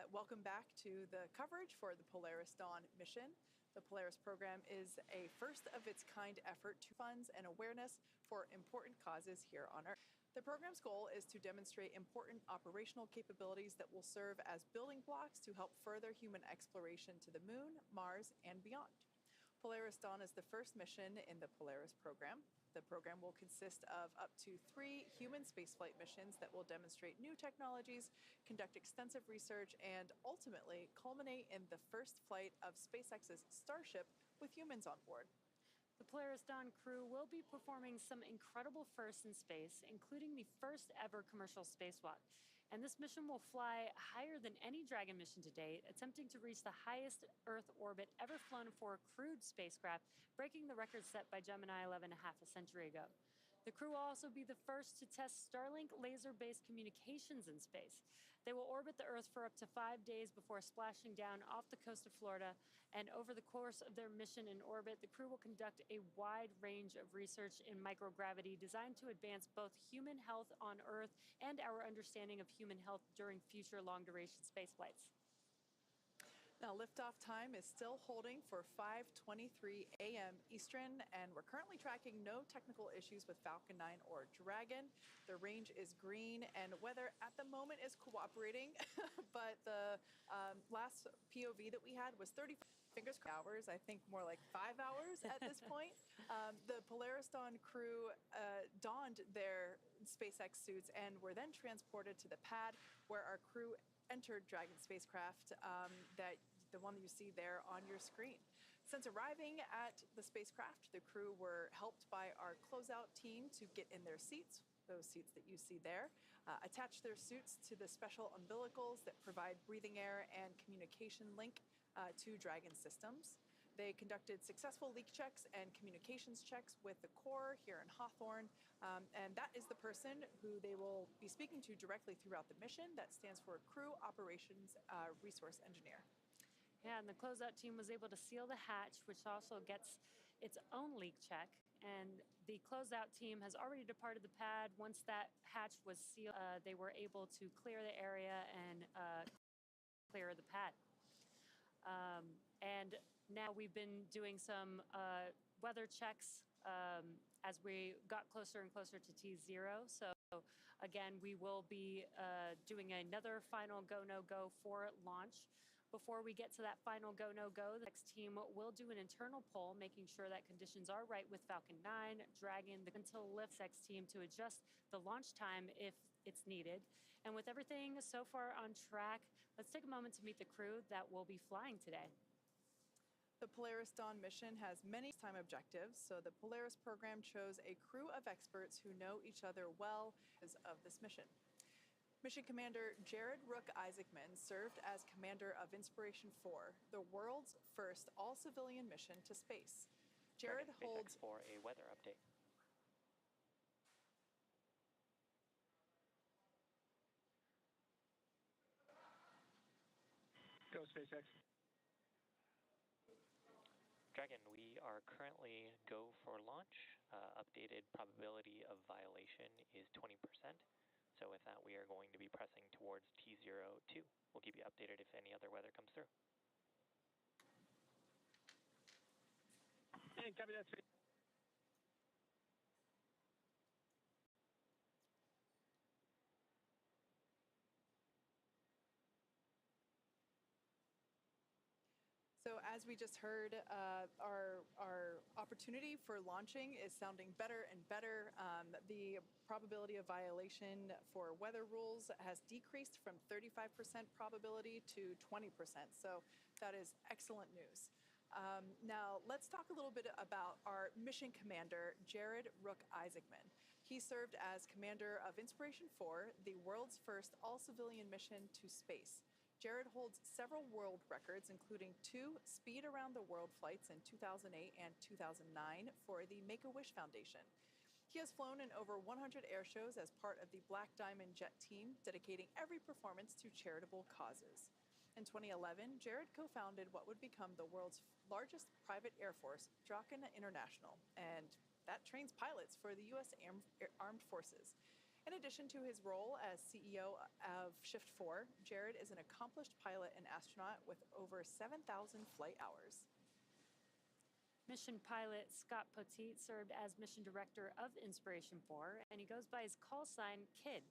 Welcome back to the coverage for the Polaris Dawn mission. The Polaris program is a first-of-its-kind effort to funds and awareness for important causes here on Earth. The program's goal is to demonstrate important operational capabilities that will serve as building blocks to help further human exploration to the Moon, Mars, and beyond. Polaris Dawn is the first mission in the Polaris program. The program will consist of up to 3 human spaceflight missions that will demonstrate new technologies, conduct extensive research, and ultimately culminate in the first flight of SpaceX's Starship with humans on board. The Polaris Dawn crew will be performing some incredible firsts in space, including the first ever commercial spacewalk. And this mission will fly higher than any Dragon mission to date, attempting to reach the highest Earth orbit ever flown for a crewed spacecraft, breaking the record set by Gemini 11 half a century ago. The crew will also be the first to test Starlink laser-based communications in space. They will orbit the Earth for up to 5 days before splashing down off the coast of Florida. And over the course of their mission in orbit, the crew will conduct a wide range of research in microgravity designed to advance both human health on Earth and our understanding of human health during future long-duration spaceflights. Now, liftoff time is still holding for 5:23 a.m. Eastern, and we're currently tracking no technical issues with Falcon 9 or Dragon. The range is green, and weather at the moment is cooperating, but the last POV that we had was 30 hours, I think more like 5 hours at this point. The Polaris Dawn crew donned their SpaceX suits and were then transported to the pad where our crew entered Dragon spacecraft, the one that you see there on your screen. Since arriving at the spacecraft, the crew were helped by our closeout team to get in their seats, those seats that you see there, attach their suits to the special umbilicals that provide breathing air and communication link to Dragon systems. They conducted successful leak checks and communications checks with the core here in Hawthorne, and that is the person who they will be speaking to directly throughout the mission. That stands for Crew Operations Resource Engineer. Yeah, and the closeout team was able to seal the hatch, which also gets its own leak check. And the closeout team has already departed the pad. Once that hatch was sealed, they were able to clear the area and clear the pad. And now we've been doing some weather checks as we got closer and closer to T0. So again, we will be doing another final go, no go for launch. Before we get to that final go, no go, the next team will do an internal poll, making sure that conditions are right with Falcon 9, Dragon, the until lifts X team to adjust the launch time if it's needed. And with everything so far on track, let's take a moment to meet the crew that will be flying today. The Polaris Dawn mission has many time objectives, so the Polaris program chose a crew of experts who know each other well of this mission. Mission Commander Jared Rook Isaacman served as commander of Inspiration 4, the world's first all-civilian mission to space. Jared holds for a weather update. Go SpaceX. Dragon, we are currently go for launch. Updated probability of violation is 20%. So with that, we are going to be pressing towards T02. We'll keep you updated if any other weather comes through. Hey, copy that. So as we just heard, our opportunity for launching is sounding better and better. The probability of violation for weather rules has decreased from 35% probability to 20%. So that is excellent news. Now let's talk a little bit about our mission commander, Jared Rook Isaacman. He served as commander of Inspiration 4, the world's first all-civilian mission to space. Jared holds several world records, including 2 speed around the world flights in 2008 and 2009 for the Make-A-Wish Foundation. He has flown in over 100 air shows as part of the Black Diamond Jet team, dedicating every performance to charitable causes. In 2011, Jared co-founded what would become the world's largest private air force, Draken International, and that trains pilots for the U.S. Armed Forces. In addition to his role as CEO of Shift 4, Jared is an accomplished pilot and astronaut with over 7,000 flight hours. Mission pilot Scott Poteet served as mission director of Inspiration 4, and he goes by his call sign Kid.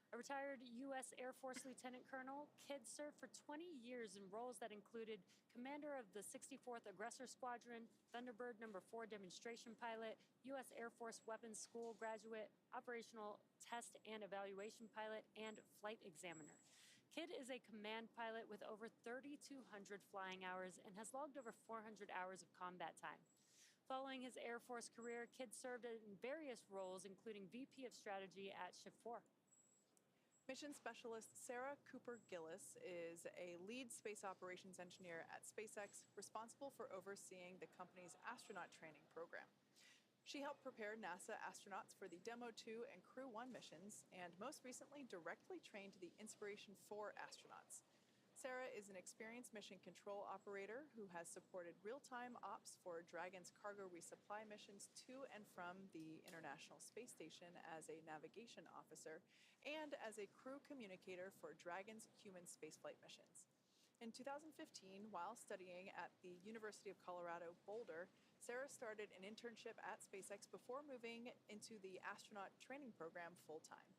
A retired U.S. Air Force Lieutenant Colonel, Kid served for 20 years in roles that included commander of the 64th Aggressor Squadron, Thunderbird No. 4 demonstration pilot, U.S. Air Force Weapons School graduate, operational test and evaluation pilot, and flight examiner. Kid is a command pilot with over 3,200 flying hours and has logged over 400 hours of combat time. Following his Air Force career, Kid served in various roles, including VP of Strategy at Shift 4. Mission Specialist Sarah Cooper Gillis is a lead space operations engineer at SpaceX, responsible for overseeing the company's astronaut training program. She helped prepare NASA astronauts for the Demo 2 and Crew 1 missions, and most recently directly trained the Inspiration 4 astronauts. Sarah is an experienced mission control operator who has supported real-time ops for Dragon's cargo resupply missions to and from the International Space Station as a navigation officer and as a crew communicator for Dragon's human spaceflight missions. In 2015, while studying at the University of Colorado Boulder, Sarah started an internship at SpaceX before moving into the astronaut training program full-time.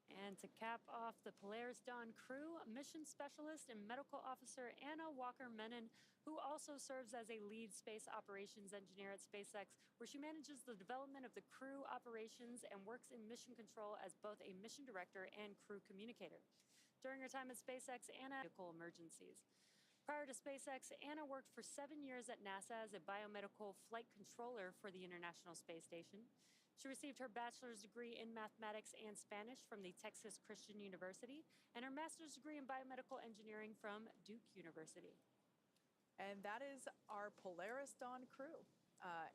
And to cap off the Polaris Dawn crew, mission specialist and medical officer Anna Walker-Menon, who also serves as a lead space operations engineer at SpaceX, where she manages the development of the crew operations and works in mission control as both a mission director and crew communicator. During her time at SpaceX, Anna medical emergencies. Prior to SpaceX, Anna worked for 7 years at NASA as a biomedical flight controller for the International Space Station. She received her bachelor's degree in mathematics and Spanish from the Texas Christian University and her master's degree in biomedical engineering from Duke University. And that is our Polaris Dawn crew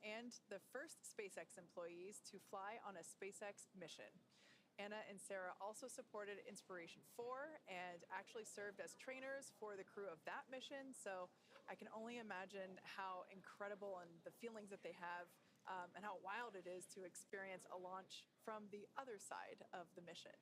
and the first SpaceX employees to fly on a SpaceX mission. Anna and Sarah also supported Inspiration 4 and actually served as trainers for the crew of that mission. So I can only imagine how incredible and the feelings that they have and how wild it is to experience a launch from the other side of the mission.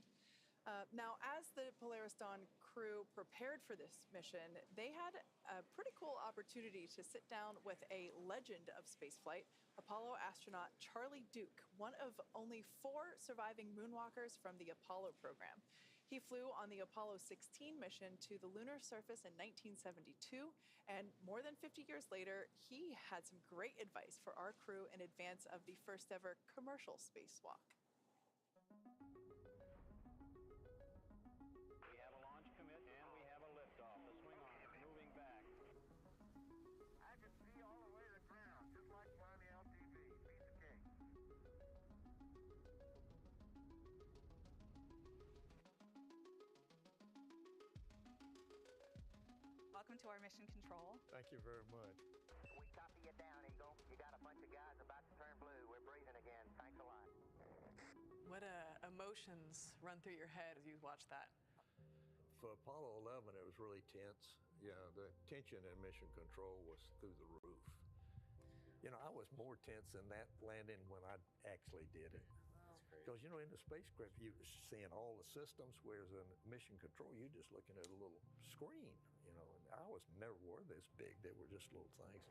Now, as the Polaris Dawn crew prepared for this mission, they had a pretty cool opportunity to sit down with a legend of spaceflight, Apollo astronaut Charlie Duke, one of only 4 surviving moonwalkers from the Apollo program. He flew on the Apollo 16 mission to the lunar surface in 1972, and more than 50 years later, he had some great advice for our crew in advance of the first ever commercial spacewalk. We have a launch commit and we have a liftoff. The swing arm moving back. I can see all the way to the ground, just like on the LTV. Piece of cake. Welcome to our mission control. Thank you very much. We copy you down, Eagle. You got a bunch of guys about to turn blue. We're breathing again. Thanks a lot. What emotions run through your head as you watch that? For Apollo 11, it was really tense. Yeah, the tension in mission control was through the roof. You know, I was more tense in that landing when I actually did it. Because, you know, in the spacecraft, you're seeing all the systems, whereas in mission control, you're just looking at a little screen, you know. And I was never were this big. They were just little things.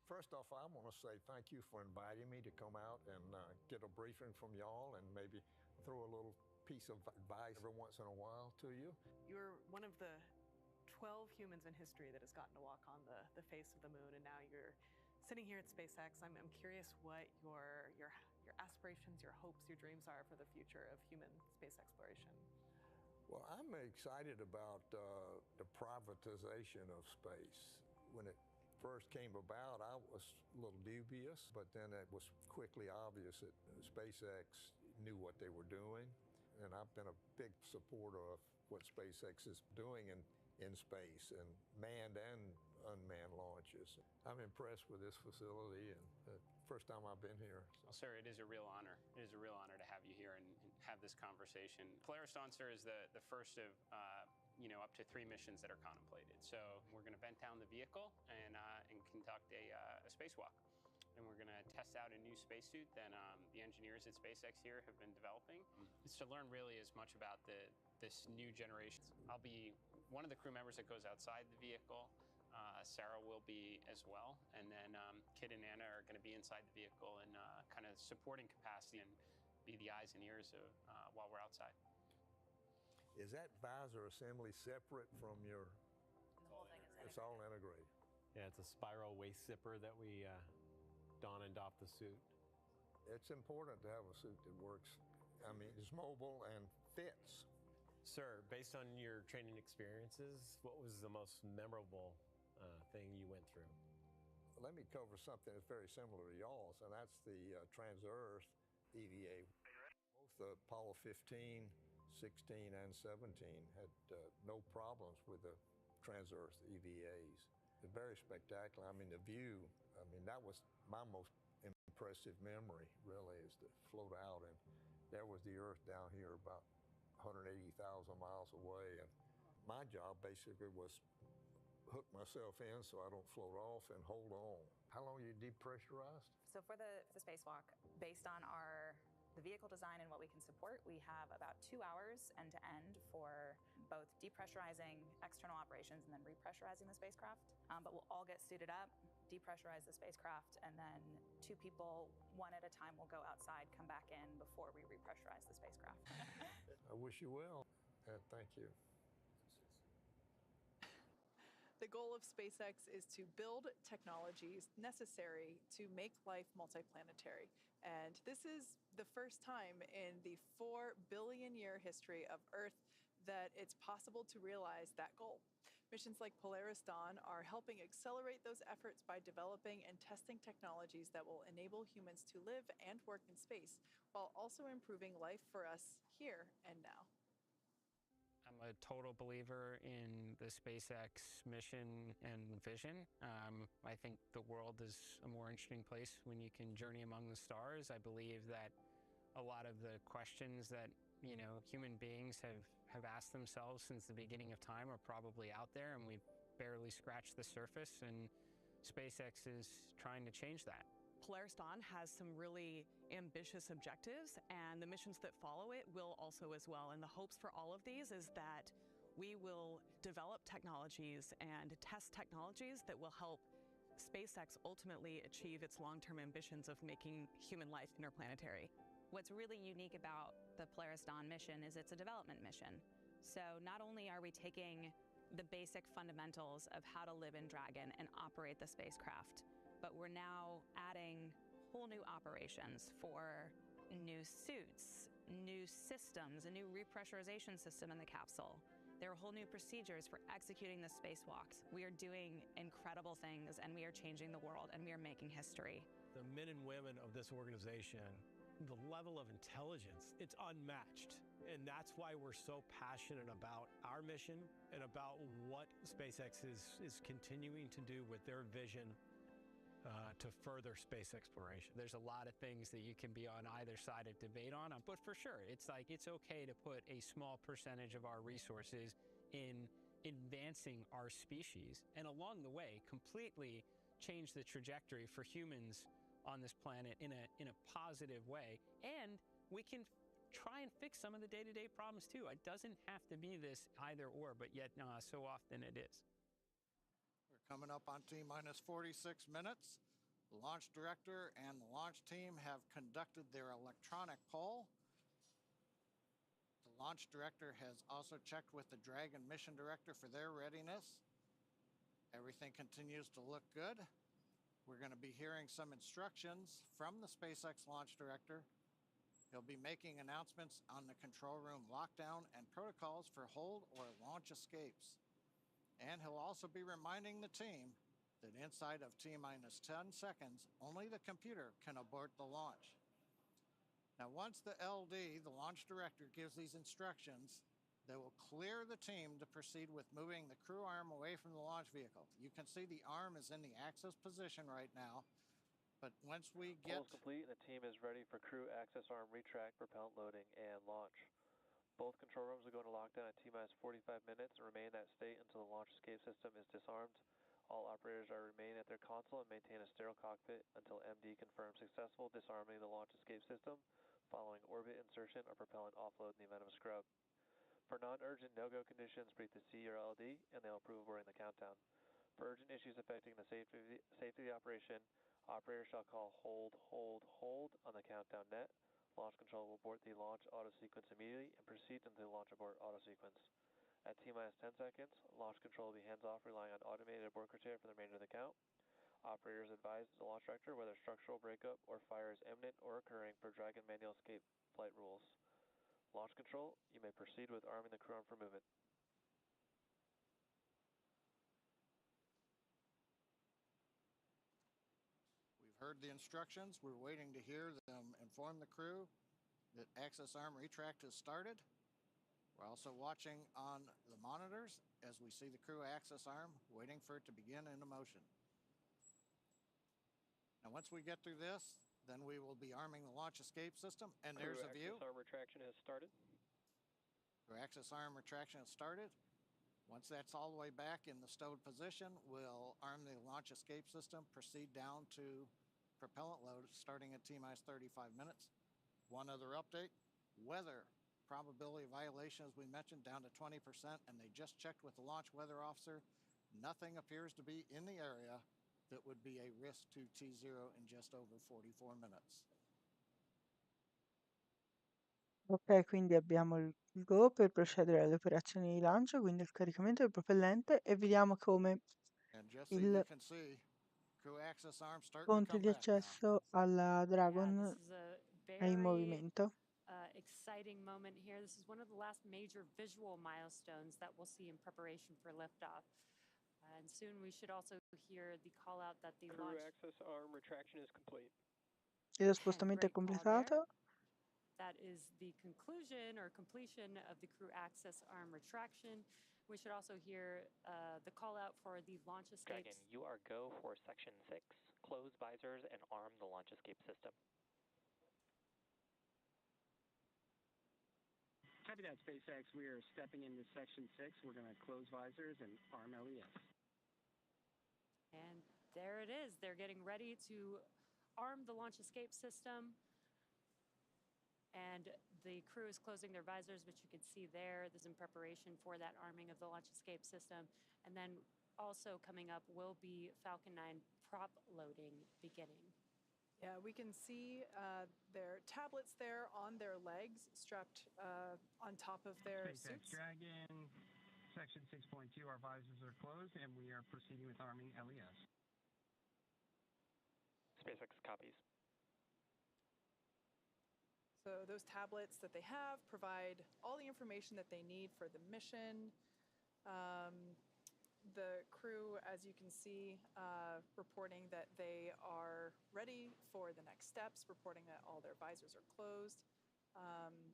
First off, I want to say thank you for inviting me to come out and get a briefing from y'all and maybe throw a little piece of advice every once in a while to you. You're one of the 12 humans in history that has gotten to walk on the face of the moon, and now you're sitting here at SpaceX. I'm curious what your aspirations, your hopes, your dreams are for the future of human space exploration. Well, I'm excited about the privatization of space. When it first came about, I was a little dubious, but then it was quickly obvious that SpaceX knew what they were doing. And I've been a big supporter of what SpaceX is doing in space and manned and unmanned launches. campus. I'm impressed with this facility, and first time I've been here. Well, sir, it is a real honor. It is a real honor to have you here and have this conversation. Polaris Dawn, sir, is the first of up to 3 missions that are contemplated. So we're going to vent down the vehicle and conduct a spacewalk. And we're going to test out a new spacesuit that the engineers at SpaceX here have been developing. It's to learn really as much about this new generation. I'll be one of the crew members that goes outside the vehicle. Sarah will be as well. And then Kit and Anna are going to be inside the vehicle in kind of supporting capacity and be the eyes and ears of, while we're outside. Is that visor assembly separate from your... The whole thing is integrated. It's all integrated. Yeah, it's a spiral waist zipper that we don and doff the suit. It's important to have a suit that works. I mean, it's mobile and fits. Sir, based on your training experiences, what was the most memorable thing you went through? Let me cover something that's very similar to y'all's, and that's the Trans-Earth EVA. Both the Apollo 15, 16, and 17 had no problems with the Trans-Earth EVAs. It's very spectacular. I mean, the view, that was my most impressive memory, really, is to float out, and there was the Earth down here about 180,000 miles away, and my job basically was hook myself in so I don't float off and hold on. How long are you depressurized? So for the spacewalk, based on the vehicle design and what we can support, we have about 2 hours end to end for both depressurizing external operations and then repressurizing the spacecraft. But we'll all get suited up, depressurize the spacecraft, and then 2 people, one at a time, will go outside, come back in before we repressurize the spacecraft. I wish you well, and thank you. The goal of SpaceX is to build technologies necessary to make life multiplanetary. And this is the first time in the 4 billion year history of Earth that it's possible to realize that goal. Missions like Polaris Dawn are helping accelerate those efforts by developing and testing technologies that will enable humans to live and work in space, while also improving life for us here and now. I'm a total believer in the SpaceX mission and vision. I think the world is a more interesting place when you can journey among the stars. I believe that a lot of the questions that human beings have asked themselves since the beginning of time are probably out there, and we've barely scratched the surface, and SpaceX is trying to change that. Polaris Dawn has some really ambitious objectives, and the missions that follow it will also as well. And the hopes for all of these is that we will develop technologies and test technologies that will help SpaceX ultimately achieve its long-term ambitions of making human life interplanetary. What's really unique about the Polaris Dawn mission is it's a development mission. So not only are we taking the basic fundamentals of how to live in Dragon and operate the spacecraft, but we're now adding whole new operations for new suits, new systems, a new repressurization system in the capsule. There are whole new procedures for executing the spacewalks. We are doing incredible things, and we are changing the world, and we are making history. The men and women of this organization, the level of intelligence, it's unmatched. And that's why we're so passionate about our mission and about what SpaceX is continuing to do with their vision to further space exploration. There's a lot of things that you can be on either side of debate on, but for sure, it's okay to put a small percentage of our resources in advancing our species, and along the way, completely change the trajectory for humans on this planet in a positive way. And we can try and fix some of the day-to-day problems too. It doesn't have to be this either or, but yet so often it is. We're coming up on T-minus 46 minutes. The launch director and the launch team have conducted their electronic poll. The launch director has also checked with the Dragon mission director for their readiness. Everything continues to look good. We're going to be hearing some instructions from the SpaceX launch director. He'll be making announcements on the control room lockdown and protocols for hold or launch escapes. And he'll also be reminding the team that inside of T-minus 10 seconds, only the computer can abort the launch. Now, once the LD, the launch director, gives these instructions, They will clear the team to proceed with moving the crew arm away from the launch vehicle. You can see the arm is in the access position right now, but once we get... Pull is complete and the team is ready for crew access arm retract, propellant loading, and launch. Both control rooms will go into lockdown at T-minus 45 minutes and remain in that state until the launch escape system is disarmed. All operators are remain at their console and maintain a sterile cockpit until MD confirms successful disarming of the launch escape system following orbit insertion or propellant offload in the event of a scrub. For non-urgent no-go conditions, breathe the C or LD and they'll approve during the countdown. For urgent issues affecting the safety of the operation, operators shall call hold on the countdown net. Launch control will abort the launch auto sequence immediately and proceed into the launch abort auto sequence. At T-minus 10 seconds, launch control will be hands-off, relying on automated abort criteria for the remainder of the count. Operators advise the launch director whether structural breakup or fire is imminent or occurring per Dragon manual escape flight rules. Launch control, you may proceed with arming the crew arm for movement. We've heard the instructions. We're waiting to hear them inform the crew that access arm retract has started. We're also watching on the monitors as we see the crew access arm, waiting for it to begin into motion. Now, once we get through this, then we will be arming the launch escape system, and there's a view. Access arm retraction has started. Crew access arm retraction has started. Once that's all the way back in the stowed position, we'll arm the launch escape system, proceed down to propellant load starting at T-minus 35 minutes. One other update, weather probability of violation, as we mentioned, down to 20%, and they just checked with the launch weather officer. Nothing appears to be in the area that would be a risk to T0 in just over 44 minutes. Ok, quindi abbiamo il go per procedere alle operazioni di lancio, quindi il caricamento del propellente, e vediamo come il ponte di accesso alla Dragon è in movimento. Exciting moment here. This is one of the last major visual milestones that we'll see in preparation for liftoff. And soon we should also hear the call out that the Crew launch access arm retraction is complete. E lo spostamento è completato. That is the conclusion or completion of the crew access arm retraction. We should also hear the call out for the launch escapes. Dragon, you are go for section 6. Close visors and arm the launch escape system. Copy that, SpaceX. We are stepping into section 6. We're going to close visors and arm LES. And there it is. They're getting ready to arm the launch escape system. And the crew is closing their visors, which you can see there. This is in preparation for that arming of the launch escape system. And then also coming up will be Falcon 9 prop loading beginning. Yeah, we can see their tablets there on their legs, strapped on top of their SpaceX suits. Dragon, section 6.2, our visors are closed, and we are proceeding with arming LES. SpaceX copies. So those tablets that they have provide all the information that they need for the mission. The crew, as you can see, reporting that they are ready for the next steps, reporting that all their visors are closed.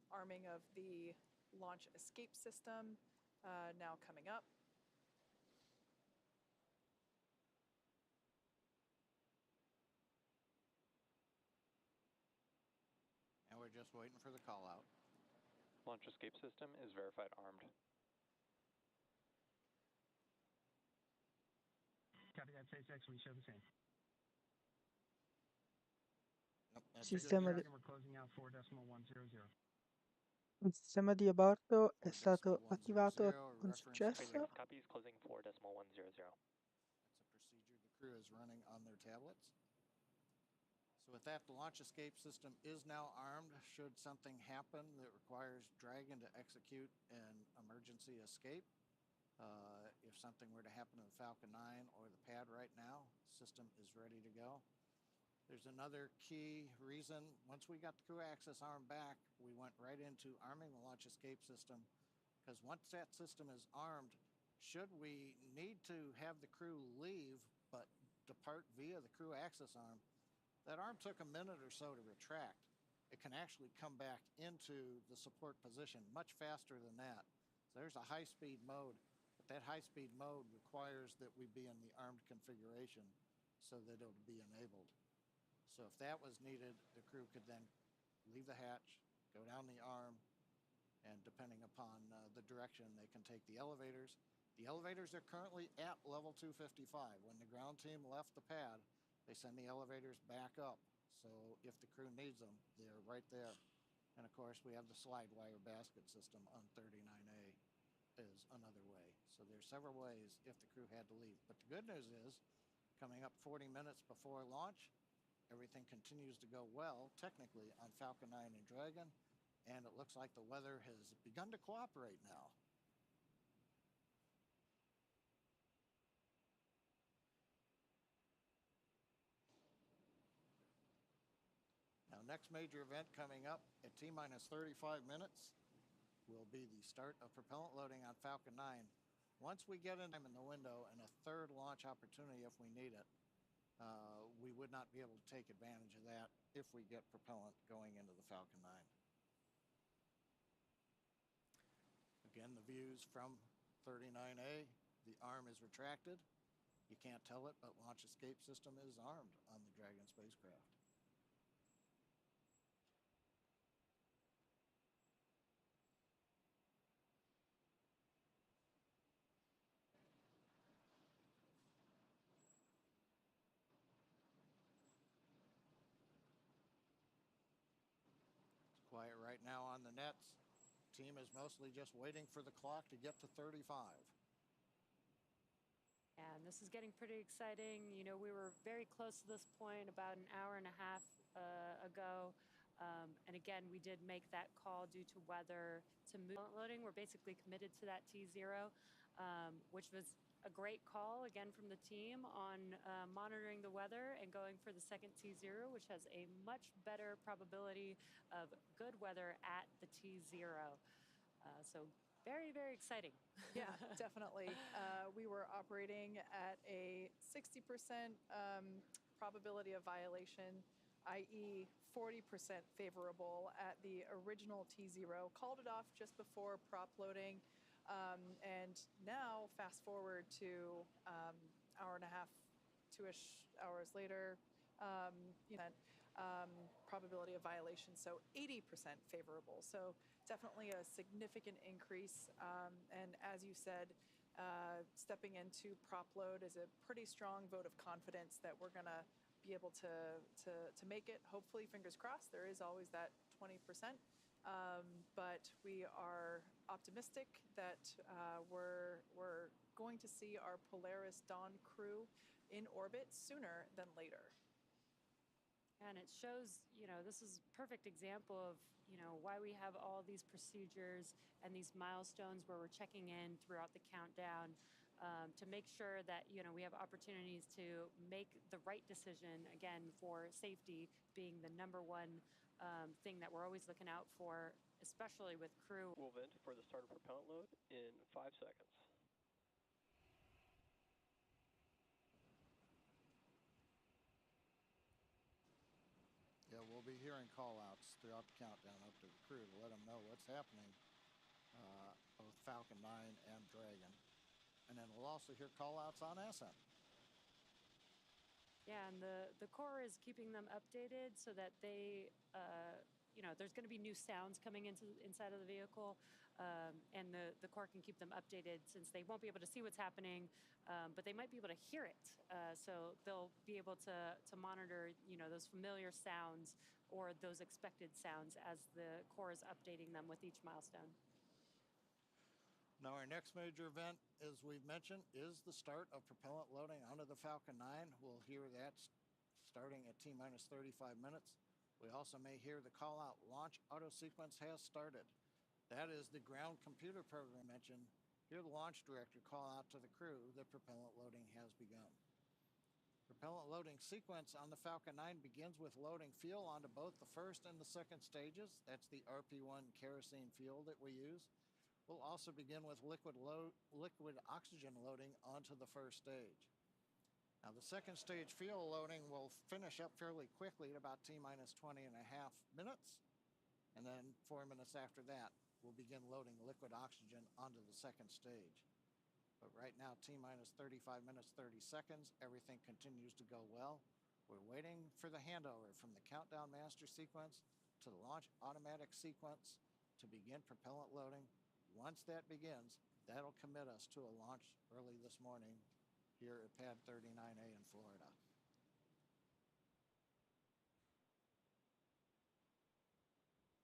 Arming of the launch escape system now coming up. And we're just waiting for the call out. Launch escape system is verified armed. Copy that, SpaceX. We show the same. We're closing out 4.100. Il sistema di aborto è stato attivato con successo. SpaceX copies closing 4.100. That's a procedure the crew is running on their tablets. So with that, the launch escape system is now armed. Should something happen that requires Dragon to execute an emergency escape, if something were to happen to the Falcon 9 or the pad right now, system is ready to go. There's another key reason. Once we got the crew access arm back, we went right into arming the launch escape system, because once that system is armed, should we need to have the crew leave but depart via the crew access arm, that arm took a minute or so to retract. It can actually come back into the support position much faster than that. So there's a high-speed mode, but that high-speed mode requires that we be in the armed configuration so that it'll be enabled. So if that was needed, the crew could then leave the hatch, go down the arm, and depending upon the direction, they can take the elevators. The elevators are currently at level 255. When the ground team left the pad, they send the elevators back up. So if the crew needs them, they're right there. And of course, we have the slide wire basket system on 39A is another way. So there's several ways if the crew had to leave. But the good news is, coming up 40 minutes before launch, everything continues to go well, technically, on Falcon 9 and Dragon, and it looks like the weather has begun to cooperate now. Now, next major event coming up at T-minus 35 minutes will be the start of propellant loading on Falcon 9. Once we get in the window and a third launch opportunity if we need it, we would not be able to take advantage of that if we get propellant going into the Falcon 9. Again, the views from 39A, the arm is retracted. You can't tell it, but launch escape system is armed on the Dragon spacecraft. Quiet right now on the nets. Team is mostly just waiting for the clock to get to 35. And this is getting pretty exciting. You know, we were very close to this point about an hour and a half ago. And again, we did make that call due to weather to move loading. We're basically committed to that T0, which was a great call again from the team on monitoring the weather and going for the second T0, which has a much better probability of good weather at the T0. So very, very exciting. Yeah, definitely. We were operating at a 60% probability of violation, i.e. 40% favorable at the original T0. Called it off just before prop loading. And now, fast forward to hour and a half, 2-ish hours later, probability of violation, so 80% favorable. So definitely a significant increase. And as you said, stepping into prop load is a pretty strong vote of confidence that we're going to be able to make it. Hopefully, fingers crossed, there is always that 20%. But we are optimistic that we're going to see our Polaris Dawn crew in orbit sooner than later. And it shows, you know, this is a perfect example of, you know, why we have all these procedures and these milestones where we're checking in throughout the countdown to make sure that, you know, we have opportunities to make the right decision, again, for safety being the number one thing that we're always looking out for, especially with crew. We'll vent for the start of propellant load in 5 seconds. Yeah, we'll be hearing call-outs throughout the countdown up to the crew to let them know what's happening, both Falcon 9 and Dragon. And then we'll also hear call-outs on ascent. Yeah, and the core is keeping them updated so that they, you know, there's going to be new sounds coming inside of the vehicle, and the core can keep them updated since they won't be able to see what's happening, but they might be able to hear it. So they'll be able to monitor, you know, those familiar sounds or those expected sounds as the core is updating them with each milestone. Now, our next major event, as we've mentioned, is the start of propellant loading onto the Falcon 9. We'll hear that starting at T-minus 35 minutes. We also may hear the call-out launch auto sequence has started. That is the ground computer program mentioned. Hear the launch director call out to the crew that propellant loading has begun. Propellant loading sequence on the Falcon 9 begins with loading fuel onto both the first and the second stages. That's the RP1 kerosene fuel that we use. We'll also begin with liquid oxygen loading onto the first stage. Now, the second stage fuel loading will finish up fairly quickly at about T-minus 20 and a half minutes. And then 4 minutes after that, we'll begin loading liquid oxygen onto the second stage. But right now, T-minus 35 minutes, 30 seconds. Everything continues to go well. We're waiting for the handover from the countdown master sequence to the launch automatic sequence to begin propellant loading. Once that begins, that'll commit us to a launch early this morning here at Pad 39A in Florida.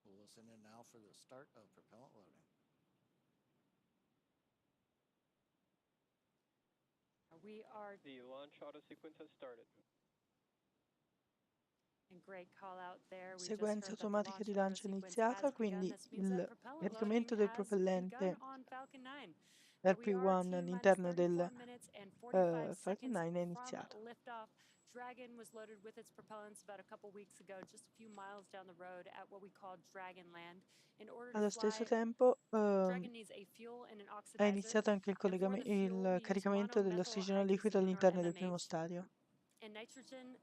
We'll listen in now for the start of propellant loading. We are. The launch auto sequence has started. And great call out there. We just Sequenza heard that the automatica di launch lancio auto iniziata, sequence has begun. quindi This means that il propellant caricamento loading del has begun propellente on Falcon 9. dal We are P1 T-minus all'interno del 34 minutes and 45 Falcon seconds 9 è from iniziato. liftoff. Dragon was loaded with its propellants about a couple weeks ago, just a few miles down the road at what we call Dragon Land. In order to Allo stesso fly, tempo Dragon needs a fuel and an è oxidizer. iniziato anche il caricamento dell'ossigeno liquido all'interno del primo stadio. And nitrogen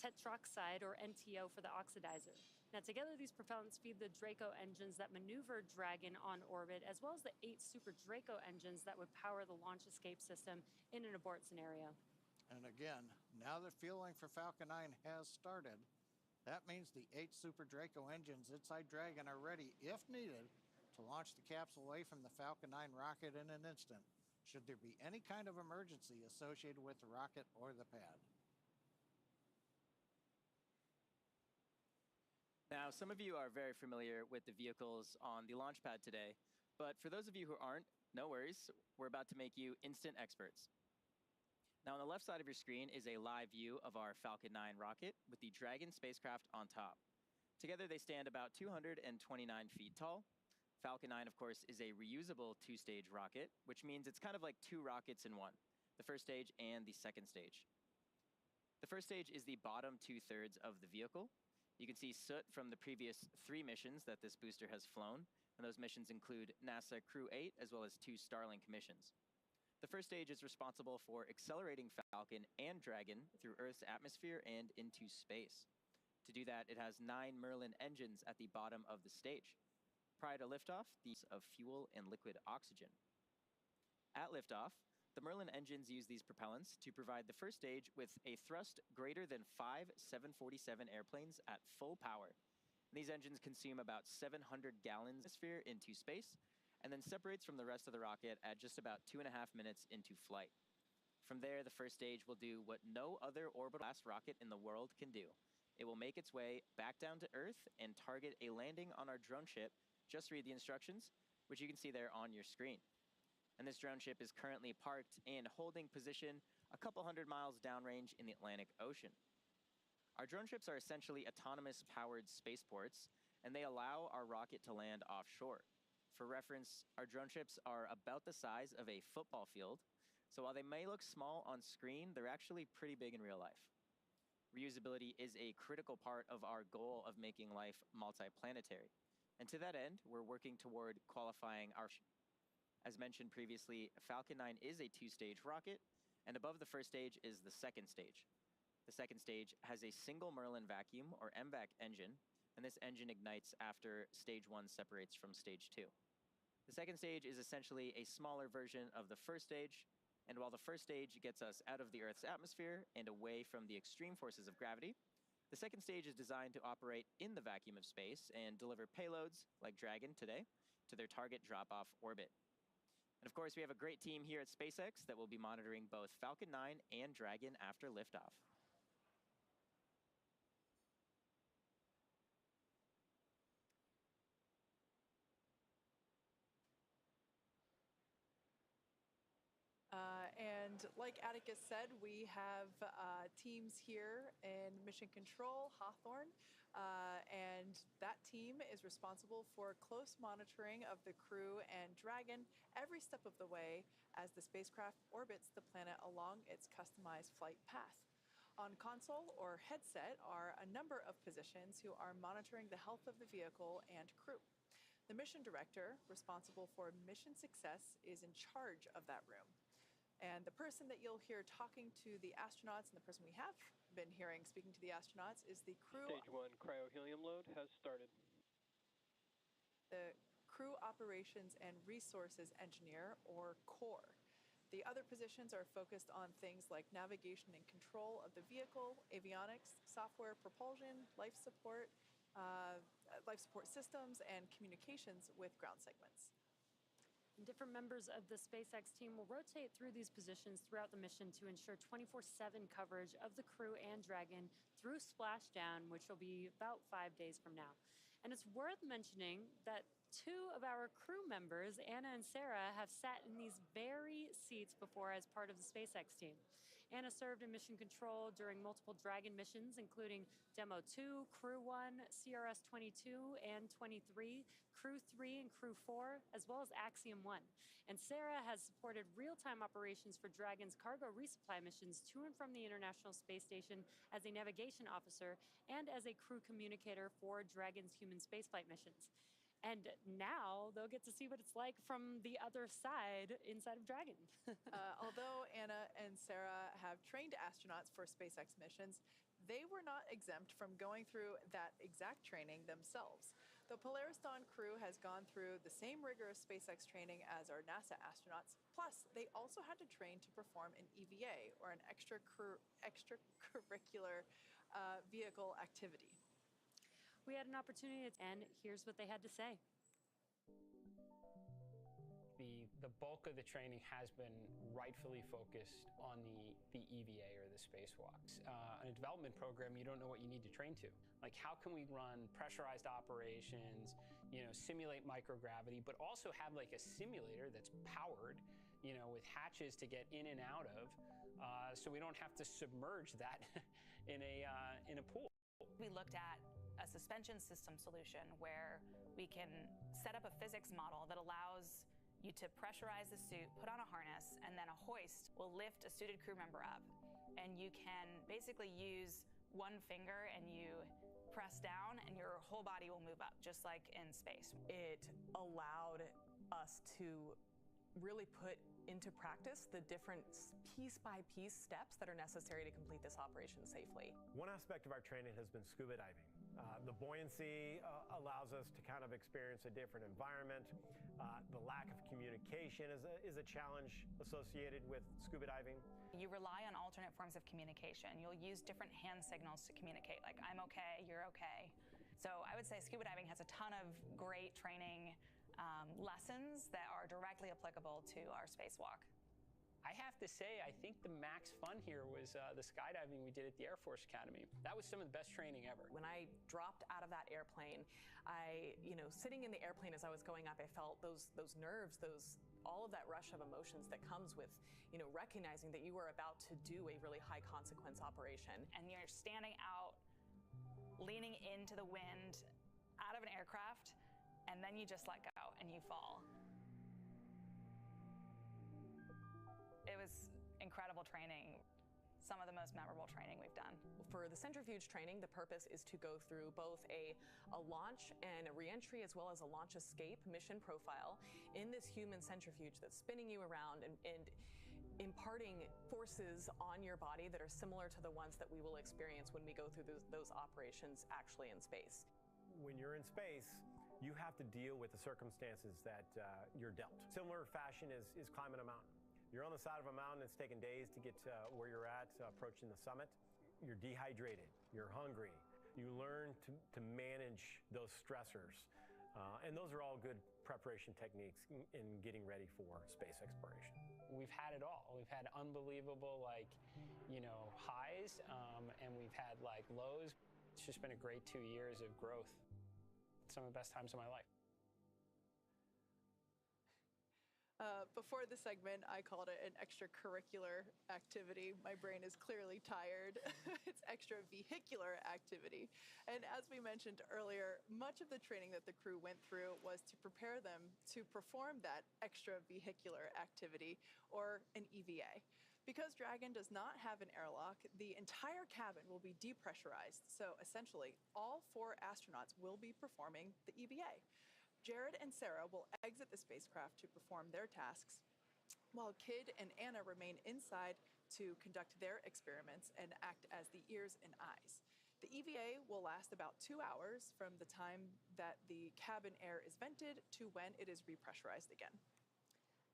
tetroxide, or NTO, for the oxidizer. Now, together, these propellants feed the Draco engines that maneuver Dragon on orbit, as well as the 8 Super Draco engines that would power the launch escape system in an abort scenario. And again, now that fueling for Falcon 9 has started, that means the 8 Super Draco engines inside Dragon are ready, if needed, to launch the capsule away from the Falcon 9 rocket in an instant, should there be any kind of emergency associated with the rocket or the pad. Now, some of you are very familiar with the vehicles on the launch pad today, but for those of you who aren't, no worries, we're about to make you instant experts. Now, on the left side of your screen is a live view of our Falcon 9 rocket with the Dragon spacecraft on top. Together, they stand about 229 feet tall. Falcon 9, of course, is a reusable 2-stage rocket, which means it's kind of like 2 rockets in one, the first stage and the second stage. The first stage is the bottom 2/3 of the vehicle. You can see soot from the previous 3 missions that this booster has flown, and those missions include NASA Crew 8 as well as 2 Starlink missions. The first stage is responsible for accelerating Falcon and Dragon through Earth's atmosphere and into space. To do that, it has 9 Merlin engines at the bottom of the stage. Prior to liftoff, these of fuel and liquid oxygen. At liftoff, the Merlin engines use these propellants to provide the first stage with a thrust greater than 5 747 airplanes at full power. These engines consume about 700 gallons of atmosphere into space, and then separates from the rest of the rocket at just about 2.5 minutes into flight. From there, the first stage will do what no other orbital class rocket in the world can do. It will make its way back down to Earth and target a landing on our drone ship. Just read the instructions, which you can see there on your screen. And this drone ship is currently parked and holding position a couple hundred miles downrange in the Atlantic Ocean. Our drone ships are essentially autonomous powered spaceports, and they allow our rocket to land offshore. For reference, our drone ships are about the size of a football field, so while they may look small on screen, they're actually pretty big in real life. Reusability is a critical part of our goal of making life multiplanetary, and to that end, we're working toward qualifying our. As mentioned previously, Falcon 9 is a 2-stage rocket, and above the first stage is the second stage. The second stage has a single Merlin vacuum, or MVAC engine, and this engine ignites after stage 1 separates from stage 2. The second stage is essentially a smaller version of the first stage, and while the first stage gets us out of the Earth's atmosphere and away from the extreme forces of gravity, the second stage is designed to operate in the vacuum of space and deliver payloads, like Dragon today, to their target drop-off orbit. And of course, we have a great team here at SpaceX that will be monitoring both Falcon 9 and Dragon after liftoff. And like Atticus said, we have teams here in Mission Control, Hawthorne, and that team is responsible for close monitoring of the crew and Dragon every step of the way as the spacecraft orbits the planet along its customized flight path. On console or headset are a number of positions who are monitoring the health of the vehicle and crew. The mission director, responsible for mission success, is in charge of that room. And the person that you'll hear talking to the astronauts, and the person we have been hearing speaking to the astronauts, is the crew. Stage 1 cryo-helium load has started. The Crew Operations and Resources Engineer, or CORE. The other positions are focused on things like navigation and control of the vehicle, avionics, software propulsion, life support systems, and communications with ground segments. Different members of the SpaceX team will rotate through these positions throughout the mission to ensure 24/7 coverage of the crew and Dragon through splashdown, which will be about 5 days from now. And it's worth mentioning that 2 of our crew members, Anna and Sarah, have sat in these very seats before as part of the SpaceX team. Anna served in mission control during multiple Dragon missions, including Demo 2, Crew 1, CRS 22 and 23, Crew 3 and Crew 4, as well as Axiom 1. And Sarah has supported real-time operations for Dragon's cargo resupply missions to and from the International Space Station as a navigation officer and as a crew communicator for Dragon's human spaceflight missions. And now they'll get to see what it's like from the other side inside of Dragon. Although Anna and Sarah have trained astronauts for SpaceX missions, they were not exempt from going through that exact training themselves. The Polaris Dawn crew has gone through the same rigorous SpaceX training as our NASA astronauts. Plus, they also had to train to perform an EVA, or an extracurricular vehicle activity. We had an opportunity, and here's what they had to say. The bulk of the training has been rightfully focused on the EVA, or the spacewalks. In a development program, you don't know what you need to train to. Like, how can we run pressurized operations, simulate microgravity, but also have like a simulator that's powered, with hatches to get in and out of, so we don't have to submerge that in a pool. We looked at a suspension system solution where we can set up a physics model that allows you to pressurize the suit, put on a harness, and then a hoist will lift a suited crew member up. And you can basically use one finger and you press down and your whole body will move up, just like in space. It allowed us to really put into practice the different piece-by-piece steps that are necessary to complete this operation safely. One aspect of our training has been scuba diving. The buoyancy allows us to kind of experience a different environment. The lack of communication is a challenge associated with scuba diving. You rely on alternate forms of communication. You'll use different hand signals to communicate, like I'm okay, you're okay. So I would say scuba diving has a ton of great training lessons that are directly applicable to our spacewalk. I have to say, I think the max fun here was the skydiving we did at the Air Force Academy. That was some of the best training ever. When I dropped out of that airplane, sitting in the airplane as I was going up, I felt those nerves, all of that rush of emotions that comes with, recognizing that you are about to do a really high consequence operation. And you're standing out, leaning into the wind, out of an aircraft, and then you just let go and you fall. It was incredible training, some of the most memorable training we've done. For the centrifuge training, the purpose is to go through both a launch and a reentry, as well as a launch escape mission profile in this human centrifuge that's spinning you around and imparting forces on your body that are similar to the ones that we will experience when we go through those operations actually in space. When you're in space, you have to deal with the circumstances that you're dealt. Similar fashion is climbing a mountain. You're on the side of a mountain, it's taken days to get to where you're at, approaching the summit. You're dehydrated, you're hungry. You learn to manage those stressors. And those are all good preparation techniques in getting ready for space exploration. We've had it all. We've had unbelievable, highs, and we've had lows. It's just been a great 2 years of growth. Some of the best times of my life. Before the segment, I called it an extracurricular activity. My brain is clearly tired. It's extravehicular activity. And as we mentioned earlier, much of the training that the crew went through was to prepare them to perform that extravehicular activity, or an EVA. Because Dragon does not have an airlock, the entire cabin will be depressurized. So essentially, all 4 astronauts will be performing the EVA. Jared and Sarah will exit the spacecraft to perform their tasks, while Kid and Anna remain inside to conduct their experiments and act as the ears and eyes. The EVA will last about 2 hours from the time that the cabin air is vented to when it is repressurized again.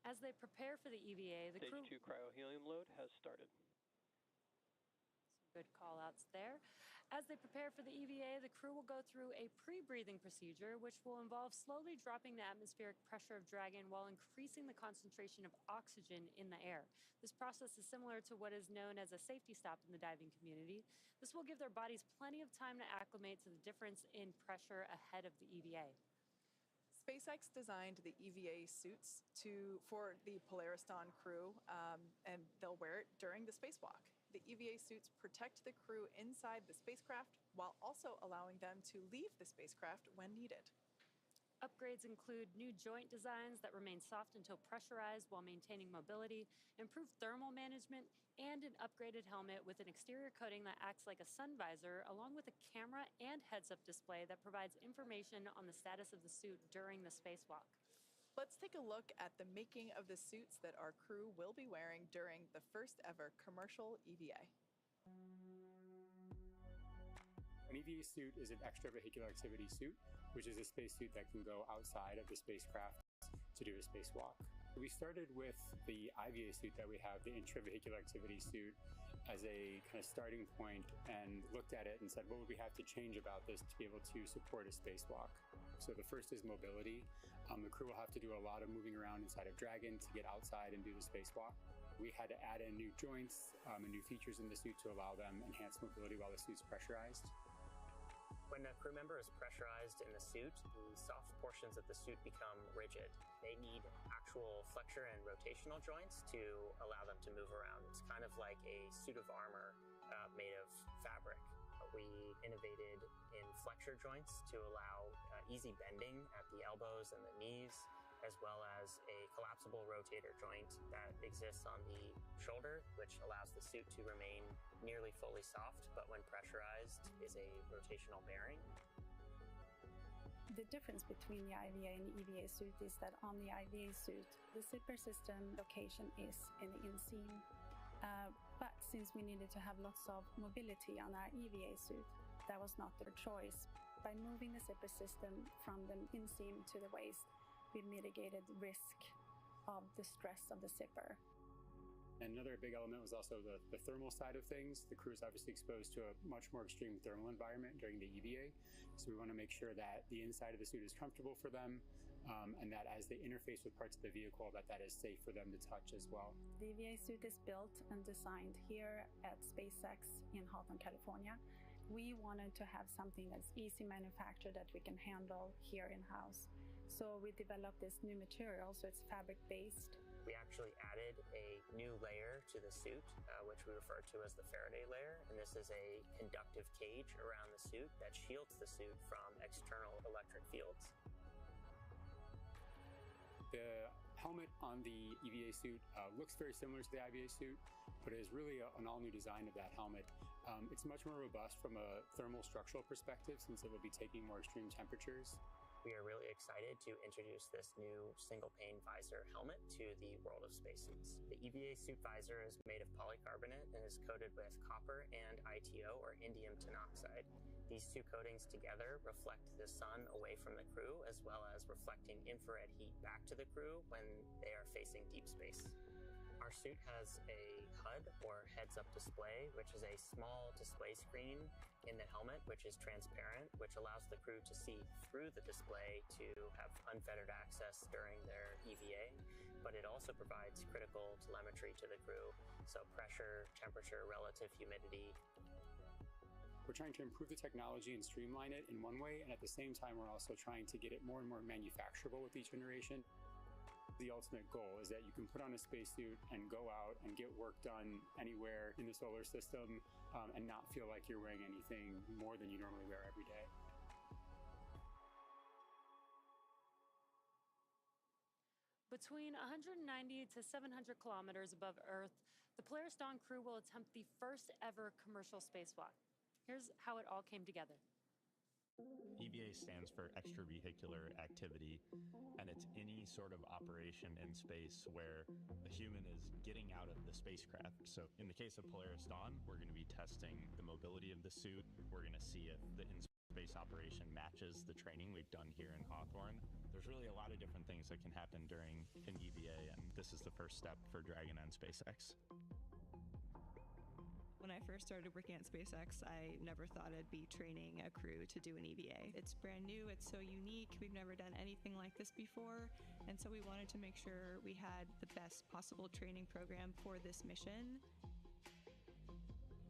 As they prepare for the EVA, the crew... Stage 2 cryohelium load has started. Some good call-outs there. As they prepare for the EVA, the crew will go through a pre-breathing procedure, which will involve slowly dropping the atmospheric pressure of Dragon while increasing the concentration of oxygen in the air. This process is similar to what is known as a safety stop in the diving community. This will give their bodies plenty of time to acclimate to the difference in pressure ahead of the EVA. SpaceX designed the EVA suits for the Polaris Dawn crew, and they'll wear it during the spacewalk. The EVA suits protect the crew inside the spacecraft while also allowing them to leave the spacecraft when needed. Upgrades include new joint designs that remain soft until pressurized while maintaining mobility, improved thermal management, and an upgraded helmet with an exterior coating that acts like a sun visor, along with a camera and heads-up display that provides information on the status of the suit during the spacewalk. Let's take a look at the making of the suits that our crew will be wearing during the first ever commercial EVA. An EVA suit is an extravehicular activity suit, which is a spacesuit that can go outside of the spacecraft to do a spacewalk. We started with the IVA suit that we have, the intravehicular activity suit, as a kind of starting point and looked at it and said, what would we have to change about this to be able to support a spacewalk? So the first is mobility. The crew will have to do a lot of moving around inside of Dragon to get outside and do the spacewalk. We had to add in new joints and new features in the suit to allow them enhanced mobility while the suit's pressurized. When a crew member is pressurized in the suit, the soft portions of the suit become rigid. They need actual flexure and rotational joints to allow them to move around. It's kind of like a suit of armor made of fabric. We innovated in flexure joints to allow easy bending at the elbows and the knees, as well as a collapsible rotator joint that exists on the shoulder, which allows the suit to remain nearly fully soft, but when pressurized is a rotational bearing. The difference between the IVA and the EVA suit is that on the IVA suit, the zipper system location is in the inseam. But since we needed to have lots of mobility on our EVA suit, that was not their choice. By moving the zipper system from the inseam to the waist, we mitigated risk of the stress of the zipper. Another big element was also the thermal side of things. The crew is obviously exposed to a much more extreme thermal environment during the EVA, so we want to make sure that the inside of the suit is comfortable for them, and that as they interface with parts of the vehicle, that is safe for them to touch as well. The EVA suit is built and designed here at SpaceX in Houghton, California. We wanted to have something that's easy manufactured that we can handle here in-house. So we developed this new material, so it's fabric-based. We actually added a new layer to the suit, which we refer to as the Faraday layer. And this is a conductive cage around the suit that shields the suit from external electric fields. The helmet on the EVA suit looks very similar to the IVA suit, but it is really an all-new design of that helmet. It's much more robust from a thermal structural perspective since it will be taking more extreme temperatures. We are really excited to introduce this new single-pane visor helmet to the world of spacesuits. The EVA suit visor is made of polycarbonate and is coated with copper and ITO, or indium tenoxide. These two coatings together reflect the sun away from the crew, as well as reflecting infrared heat back to the crew when they are facing deep space. Our suit has a HUD, or heads-up display, which is a small display screen in the helmet, which is transparent, which allows the crew to see through the display to have unfettered access during their EVA, but it also provides critical telemetry to the crew, so pressure, temperature, relative humidity. We're trying to improve the technology and streamline it in one way, and at the same time, we're also trying to get it more and more manufacturable with each generation. The ultimate goal is that you can put on a spacesuit and go out and get work done anywhere in the solar system and not feel like you're wearing anything more than you normally wear every day. Between 190 to 700 kilometers above Earth, the Polaris Dawn crew will attempt the first ever commercial spacewalk. Here's how it all came together. EVA stands for extravehicular activity, and it's any sort of operation in space where a human is getting out of the spacecraft. So in the case of Polaris Dawn, we're going to be testing the mobility of the suit. We're going to see if the in-space operation matches the training we've done here in Hawthorne. There's really a lot of different things that can happen during an EVA, and this is the first step for Dragon and SpaceX. When I first started working at SpaceX, I never thought I'd be training a crew to do an EVA. It's brand new, it's so unique, we've never done anything like this before, and so we wanted to make sure we had the best possible training program for this mission.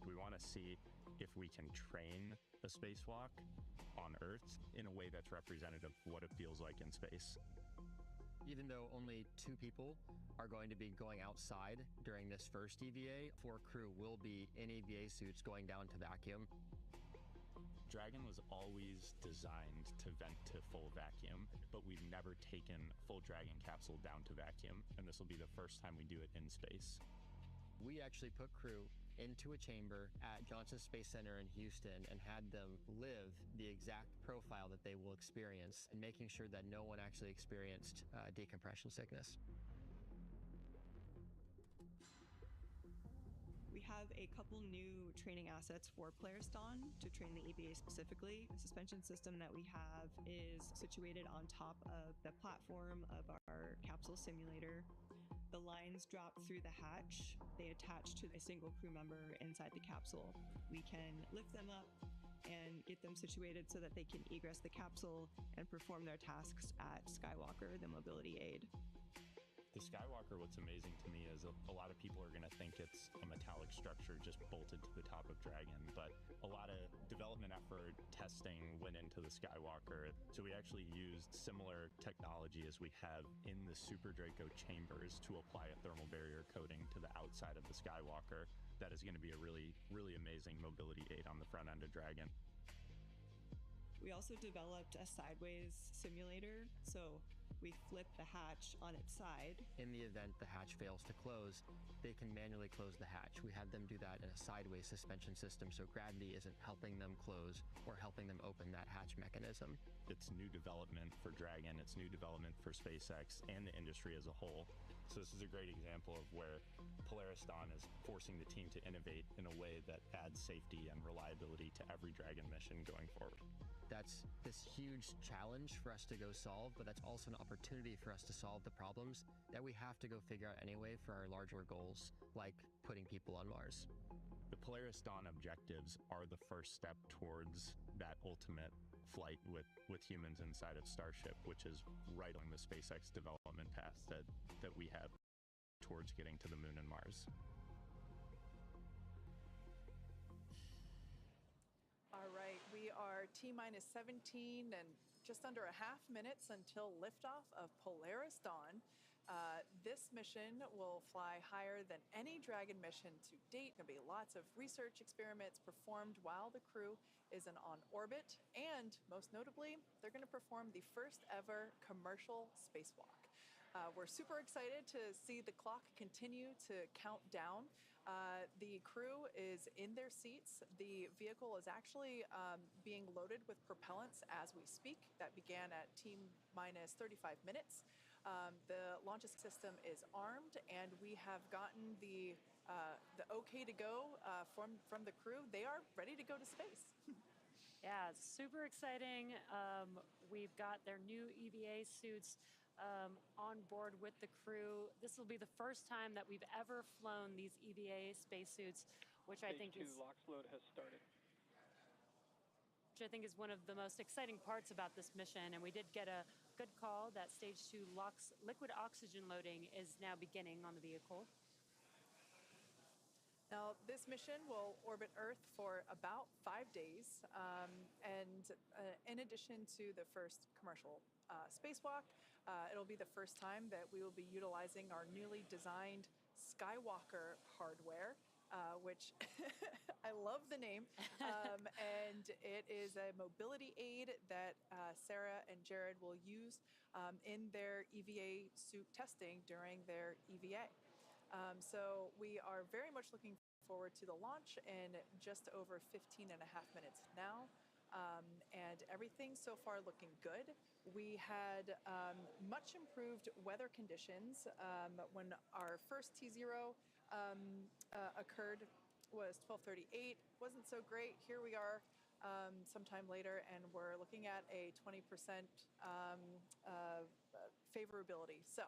We want to see if we can train a spacewalk on Earth in a way that's representative of what it feels like in space. Even though only 2 people are going to be going outside during this first EVA, 4 crew will be in EVA suits going down to vacuum. Dragon was always designed to vent to full vacuum, but we've never taken a full Dragon capsule down to vacuum, and this will be the first time we do it in space. We actually put crew into a chamber at Johnson Space Center in Houston and had them live the exact profile that they will experience, and making sure that no one actually experienced decompression sickness. We have a couple new training assets for Polaris Dawn to train the EVA specifically. The suspension system that we have is situated on top of the platform of our capsule simulator. The lines drop through the hatch. They attach to a single crew member inside the capsule. We can lift them up and get them situated so that they can egress the capsule and perform their tasks at Skywalker, the mobility aid. The Skywalker, what's amazing to me is a lot of people are going to think it's a metallic structure just bolted to the top of Dragon, but a lot of development effort, testing went into the Skywalker. So we actually used similar technology as we have in the Super Draco chambers to apply a thermal barrier coating to the outside of the Skywalker. That is going to be a really, really amazing mobility aid on the front end of Dragon. We also developed a sideways simulator, so we flip the hatch on its side. In the event the hatch fails to close, they can manually close the hatch. We have them do that in a sideways suspension system, so gravity isn't helping them close or helping them open that hatch mechanism. It's new development for Dragon, it's new development for SpaceX and the industry as a whole. So this is a great example of where Polaris Dawn is forcing the team to innovate in a way that adds safety and reliability to every Dragon mission going forward. That's this huge challenge for us to go solve, but that's also an opportunity for us to solve the problems that we have to go figure out anyway for our larger goals, like putting people on Mars. The Polaris Dawn objectives are the first step towards that ultimate flight with humans inside of Starship, which is right on the SpaceX development path that we have towards getting to the Moon and Mars. All right, we are T-minus 17 and just under a half minutes until liftoff of Polaris Dawn. This mission will fly higher than any Dragon mission to date. There'll be lots of research experiments performed while the crew is on orbit, and most notably, they're going to perform the first ever commercial spacewalk. We're super excited to see the clock continue to count down. The crew is in their seats. The vehicle is actually being loaded with propellants as we speak. That began at T-minus 35 minutes. The launch system is armed, and we have gotten the okay to go from the crew. They are ready to go to space. Yeah, it's super exciting. We've got their new EVA suits on board with the crew. This will be the first time that we've ever flown these EVA spacesuits, which I think is LOX load has started. Which I think is one of the most exciting parts about this mission. And we did get a good call that stage 2 LOX liquid oxygen loading is now beginning on the vehicle. Now, this mission will orbit Earth for about 5 days. And in addition to the first commercial spacewalk, it'll be the first time that we will be utilizing our newly designed Skywalker hardware, which I love the name. And it is a mobility aid that Sarah and Jared will use in their EVA suit testing during their EVA. So we are very much looking forward to the launch in just over 15 and a half minutes now. And everything so far looking good. We had much improved weather conditions when our first T0 occurred was 12:38. Wasn't so great. Here we are sometime later, and we're looking at a 20% favorability. So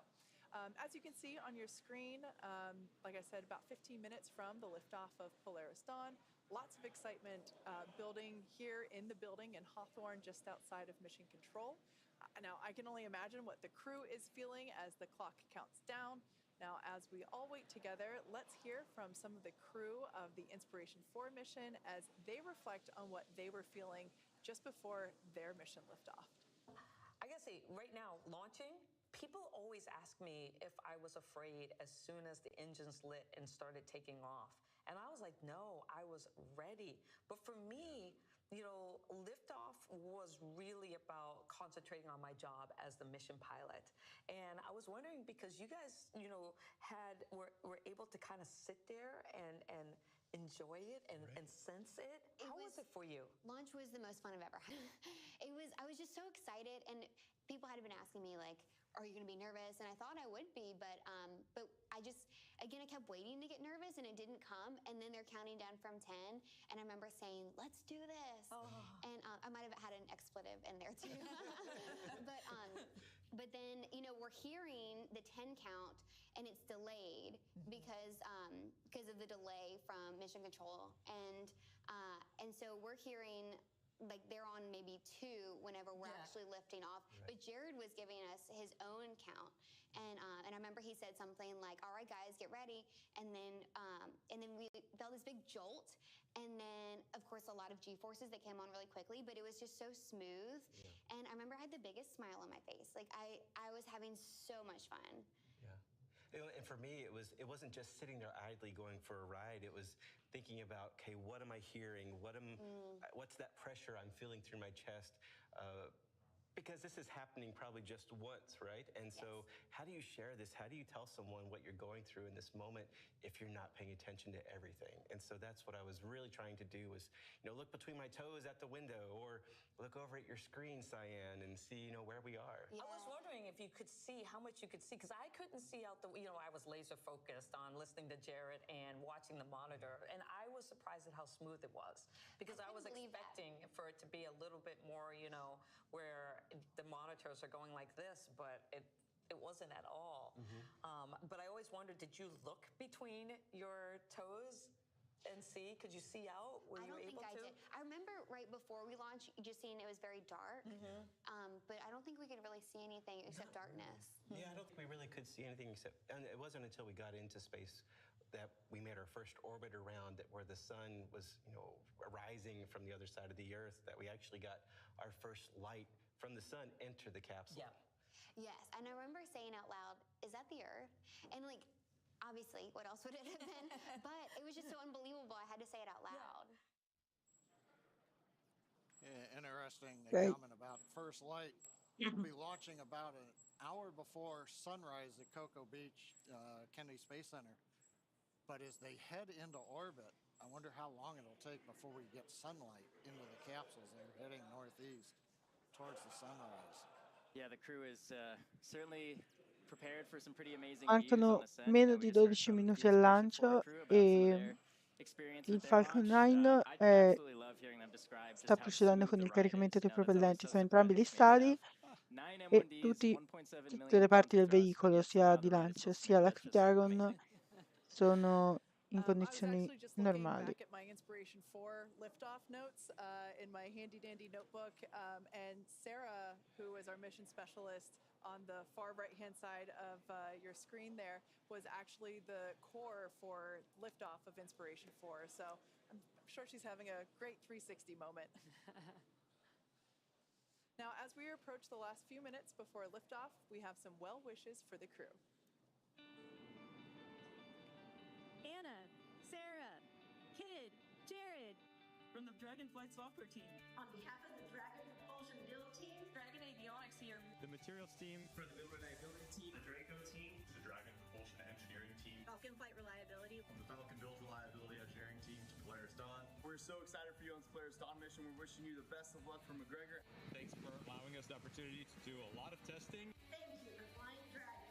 as you can see on your screen, like I said, about 15 minutes from the liftoff of Polaris Dawn, lots of excitement building here in the building in Hawthorne, just outside of Mission Control. Now, I can only imagine what the crew is feeling as the clock counts down. Now, as we all wait together, let's hear from some of the crew of the Inspiration4 mission as they reflect on what they were feeling just before their mission liftoff. I gotta say, right now, launching, people always ask me if I was afraid as soon as the engines lit and started taking off. And I was like, no, I was ready. But for me, you know, liftoff was really about concentrating on my job as the mission pilot. And I was wondering, because you guys, you know, were able to kind of sit there and enjoy it and sense it. How was it for you? Launch was the most fun I've ever had. I was just so excited, and people had been asking me, like, are you gonna be nervous? And I thought I would be, but I just, again, I kept waiting to get nervous and it didn't come. And then they're counting down from 10. And I remember saying, let's do this. Oh. And I might have had an expletive in there too. But then, you know, we're hearing the 10 count and it's delayed because of the delay from Mission Control. And so we're hearing, like, they're on maybe 2 whenever we're actually lifting off. Right. But Jared was giving us his own count. And I remember he said something like, all right, guys, get ready. And then we felt this big jolt. And then, of course, a lot of G-forces that came on really quickly, but it was just so smooth. Yeah. And I remember I had the biggest smile on my face. Like, I was having so much fun. Yeah. And for me, it wasn't just sitting there idly going for a ride. It was thinking about, okay, what am I hearing? What's that pressure I'm feeling through my chest? Because this is happening probably just once, right? And so how do you share this? How do you tell someone what you're going through in this moment if you're not paying attention to everything? And so that's what I was really trying to do was, you know, look between my toes at the window or look over at your screen, Cyan, and see, you know, where we are. Yeah. I was wondering if you could see how much you could see, because I couldn't see out the, you know, I was laser focused on listening to Jared and watching the monitor. And I was surprised at how smooth it was, because I was expecting for it to be a little bit more, you know, where the monitors are going like this, but it wasn't at all. But I always wondered, did you look between your toes and see? Could you see out? Were you able to? I don't think I did. I remember right before we launched, just seeing it was very dark. But I don't think we could really see anything except darkness. Yeah, I don't think we really could see anything except, and it wasn't until we got into space that we made our first orbit around it, where the sun was, you know, rising from the other side of the Earth, that we actually got our first light from the sun enter the capsule. Yeah. Yes, and I remember saying out loud, is that the Earth? And, like, obviously, what else would it have been? But it was just so unbelievable, I had to say it out loud. Yeah, interesting comment about first light. We'll be launching about an hour before sunrise at Cocoa Beach, Kennedy Space Center. But as they head into orbit, I wonder how long it'll take before we get sunlight into the capsules. They're heading northeast towards the sunrise. Yeah, the crew is certainly prepared for some pretty amazing Mancano meno di 12 minuti al lancio e il Falcon 9 sta procedendo con il caricamento dei propellenti su entrambi gli stadi e tutte le parti del veicolo, sia di lancio sia la Crew Dragon, sono in condizioni normali. Back at my Inspiration4 liftoff notes in my handy dandy notebook, and Sarah, who is our mission specialist on the far right-hand side of your screen there, was actually the core for liftoff of Inspiration4. So I'm sure she's having a great 360 moment. Now, as we approach the last few minutes before liftoff, we have some well wishes for the crew. Anna, Sarah, Kid, Jared. From the Dragonflight software team. On behalf of the Dragon Propulsion Build team, Dragon Avionics here. The materials team. For the Build Reliability team. The Draco team. The Dragon Propulsion Engineering team. Falcon Flight Reliability. From the Falcon Build Reliability Engineering team to Polaris Dawn. We're so excited for you on this Polaris Dawn mission. We're wishing you the best of luck from McGregor. Thanks for allowing us the opportunity to do a lot of testing. Thank you for flying Dragon.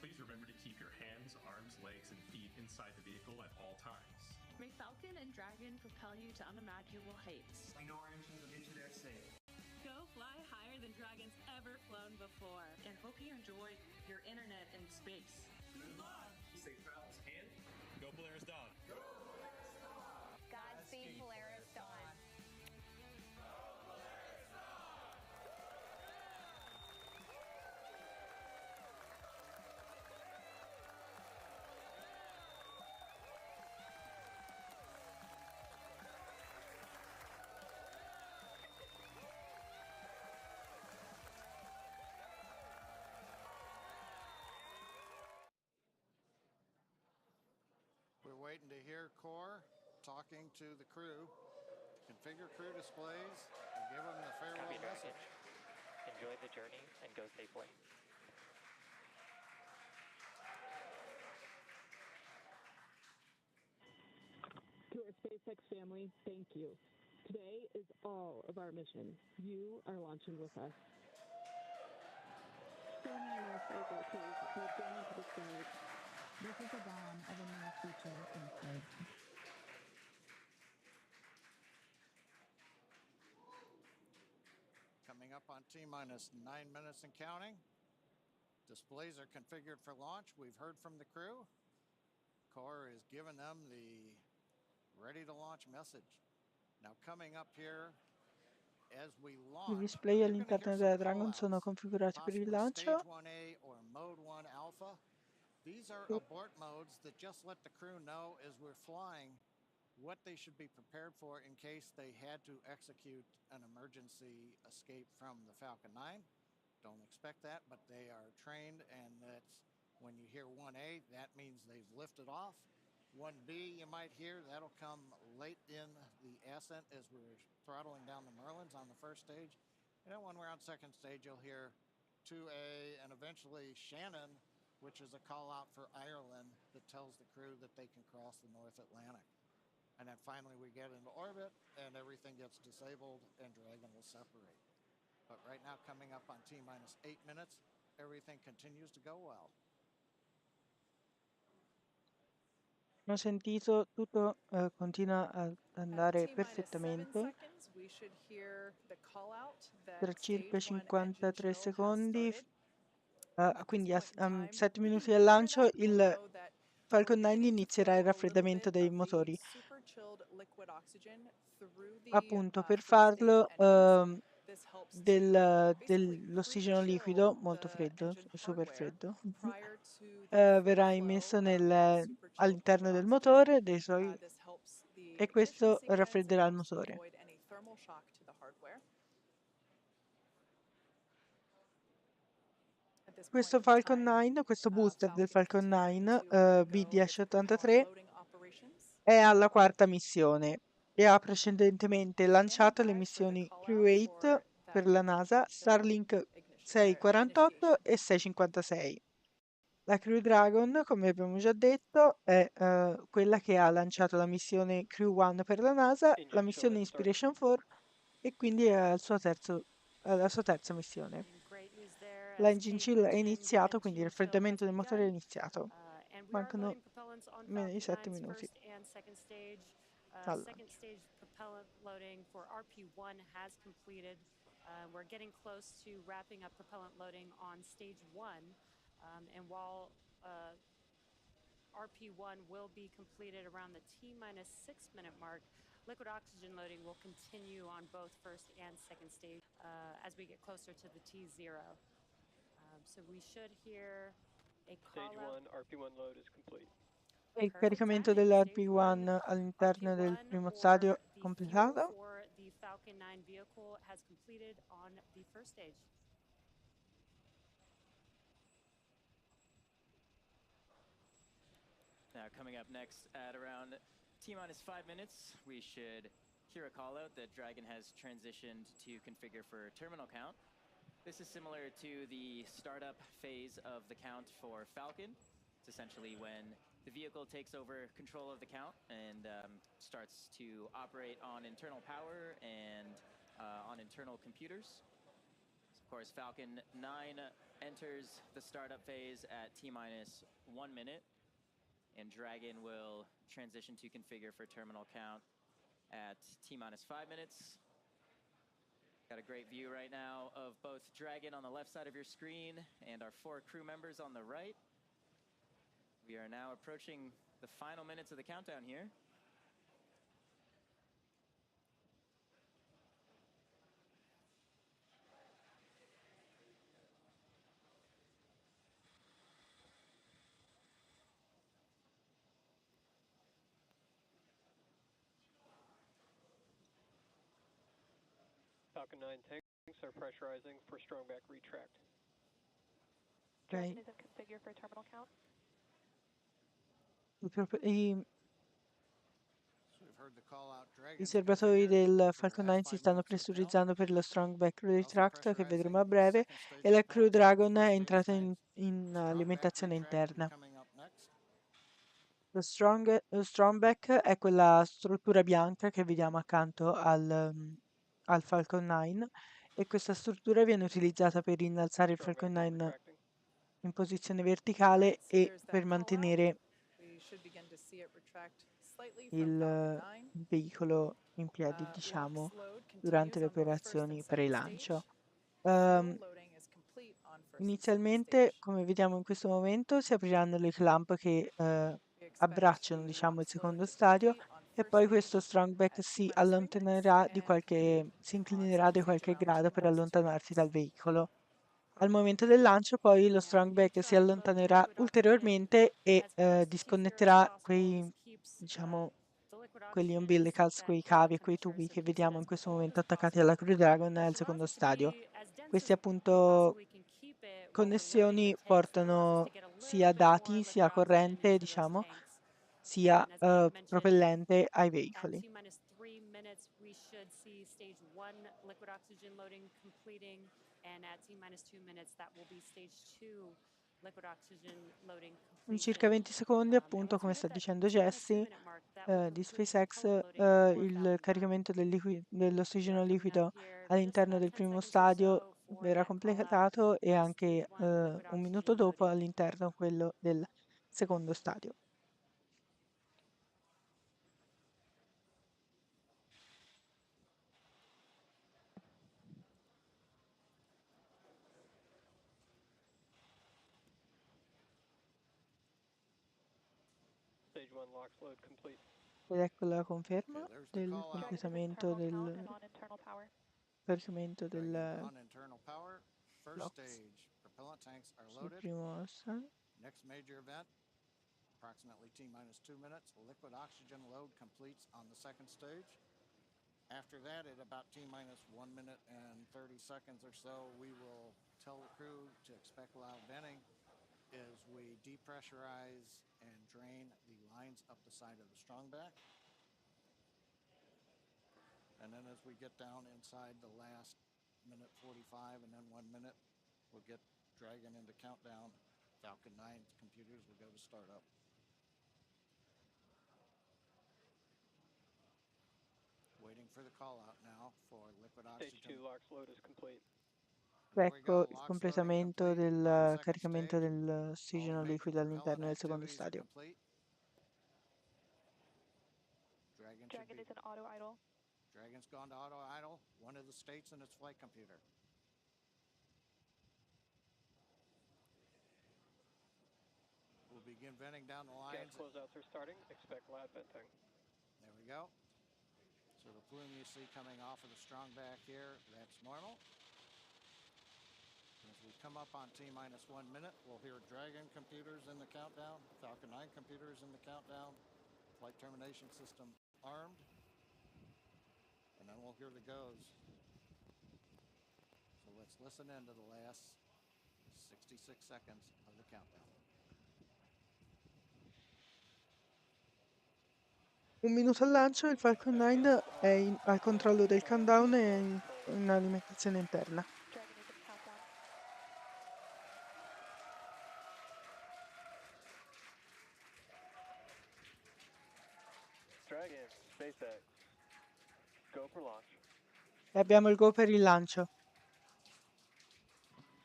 Please remember to keep your hands, arms, legs, and feet inside the vehicle at all times. May Falcon and Dragon propel you to unimaginable heights. I know our engines will get you there safe. Go fly higher than dragons ever flown before. And hope you enjoy your internet in space. Good luck. Safe travels and go Polaris Dawn. Go Polaris Dawn. Godspeed, Polaris Dawn. We're waiting to hear Core talking to the crew, configure crew displays, and give them the farewell message. Enjoy the journey and go safely. To our SpaceX family, thank you. Today is all of our mission. You are launching with us. So many more faculties who have gone into the stage. This is the dawn of a new future in space. Coming up on T-minus 9 minutes and counting. Displays are configured for launch. We've heard from the crew. Core is giving them the ready to launch message. Now coming up here as we I launch, display all'interno della Dragon sono configurati per il lancio. Stage 1A or Mode 1 Alpha. These are abort modes that just let the crew know as we're flying what they should be prepared for in case they had to execute an emergency escape from the Falcon 9. Don't expect that, but they are trained, and that's when you hear 1A, that means they've lifted off. 1B, you might hear, that'll come late in the ascent as we're throttling down the Merlins on the first stage. And then when we're on second stage, you'll hear 2A and eventually Shannon, which is a call out for Ireland that tells the crew that they can cross the North Atlantic. And then finally we get into orbit and everything gets disabled and Dragon will separate. But right now, coming up on T-minus 8 minutes, everything continues to go well. Ho sentito, tutto continua ad andare perfettamente. We should hear the call out Per that circa stage 1 engine 53 chill secondi, has started. quindi a 7 minuti dal lancio, il Falcon 9 inizierà il raffreddamento dei motori. Super chilled liquid oxygen through the Appunto, per first farlo stage engines. This helps to dell'ossigeno liquido molto freddo, super freddo, prior to the verrà immesso all'interno del motore e questo raffredderà il motore. avoid any thermal shock to the hardware. Questo Falcon 9, questo booster del Falcon 9 B1083 è alla quarta missione e ha precedentemente lanciato le missioni Crew 8 per la NASA, Starlink 648 e 656. La Crew Dragon, come abbiamo già detto, è quella che ha lanciato la missione Crew 1 per la NASA, la missione Inspiration 4 e quindi è la sua terza missione. L'engine chill è iniziato, quindi il raffreddamento del motore è iniziato. Mancano meno di 7 minuti. Second stage propellant loading for RP1 has completed. We're getting close to wrapping up propellant loading on stage 1. And while RP1 will be completed around the T-minus 6 minute mark, liquid oxygen loading will continue on both first and second stage as we get closer to the T0. So we should hear a call Stage 1, RP1 load is complete. Il caricamento dell'RP1 all'interno del primo stadio completato. For the Falcon 9 vehicle has completed on the first stage. Now coming up next at around T-minus 5 minutes, we should hear a call out that Dragon has transitioned to configure for terminal count. This is similar to the startup phase of the count for Falcon. It's essentially when the vehicle takes over control of the count and starts to operate on internal power and on internal computers. Of course, Falcon 9 enters the startup phase at T-minus 1 minute. and Dragon will transition to configure for terminal count at T-minus 5 minutes. Got a great view right now of both Dragon on the left side of your screen and our 4 crew members on the right. We are now approaching the final minutes of the countdown here. Falcon 9 tanks are pressurizing for strong back retract. Ok. Is in configure for terminal count. I serbatoi del Falcon 9 si stanno pressurizzando per lo strong back retract che vedremo a breve e la Crew Dragon è entrata in alimentazione interna. Lo strong back è quella struttura bianca che vediamo accanto al Falcon 9 e questa struttura viene utilizzata per innalzare il Falcon 9 in posizione verticale e per mantenere il veicolo in piedi, diciamo, durante le operazioni pre-lancio. Inizialmente, come vediamo in questo momento, si apriranno le clamp che abbracciano, diciamo, il secondo stadio e poi questo strong back si allontanerà si inclinerà di qualche grado per allontanarsi dal veicolo. Al momento del lancio poi lo strong back si allontanerà ulteriormente e disconnetterà diciamo, quegli umbilicals, quei cavi e quei tubi che vediamo in questo momento attaccati alla Crew Dragon al secondo stadio. Questi appunto connessioni portano sia dati, sia corrente, diciamo, sia propellente ai veicoli. In circa 20 secondi, appunto, come sta dicendo Jessie, di SpaceX, il caricamento dell'ossigeno liquido all'interno del primo stadio verrà completato e anche un minuto dopo all'interno quello del secondo stadio. Ed ecco la conferma del completamento del caricamento del sul primo stadio. Next major event, approximately T-minus 2 minutes, liquid oxygen load completes on the second stage. After that, at about T-minus 1 minute and 30 seconds or so, we will tell the crew to expect loud venting as we depressurize and drain the lines up the side of the strong back. And then as we get down inside the last minute 45 and then 1 minute, we'll get Dragon into countdown. Falcon 9 computers will go to startup. Waiting for the call out now for liquid oxygen. Stage 2 LOX load is complete. Ecco il completamento del caricamento dell'ossigeno liquido all'interno del secondo stadio. Dragon is in auto idle. Dragon's gone to auto idle, one of the states in its flight computer. We'll begin venting down the lines. Gas closeouts are starting. Expect loud venting. There we go. So the plume you see coming off of the strong back here, that's normal. As we come up on T-minus 1 minute, we'll hear Dragon computers in the countdown, Falcon 9 computers in the countdown, flight termination system armed, and then we'll hear the goes. So let's listen in to the last 66 seconds of the countdown. Un minuto al lancio, il Falcon 9 è al controllo del countdown e in alimentazione interna. Dragon, SpaceX, go for launch. E abbiamo il go per il lancio.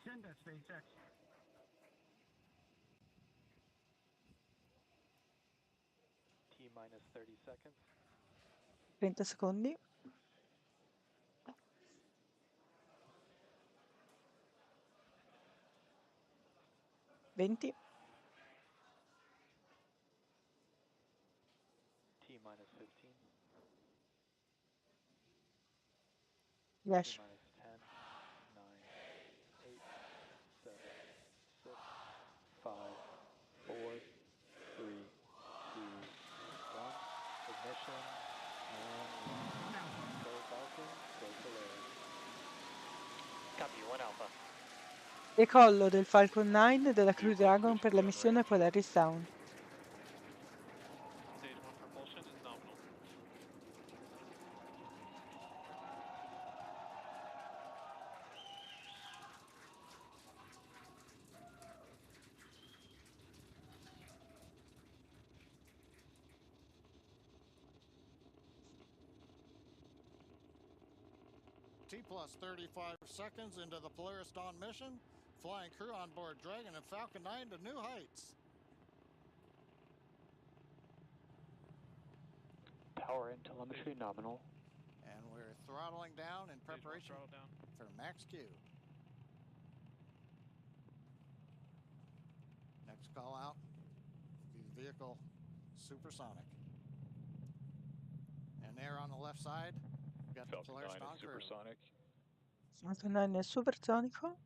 Send us, SpaceX. 30 secondi. 20. T minus 15. 10. T minus 10. 9, 8, 7, 6, 5, 4, 3, 2, 1. Ignition and go Falcon, go Polaris. Copy, 1 Alpha. Decollo del Falcon 9 della Crew Dragon per la missione Polaris Dawn. Stage 1 propulsion is nominal. T plus 35 seconds into the Polaris Dawn mission, flying crew on board Dragon and Falcon 9 to new heights. Power and telemetry nominal. And we're throttling down in preparation for max Q. Next call out, the vehicle supersonic. And there on the left side, we've got the Polaris Dawn crew. Supersonic. Falcon 9 è supersonico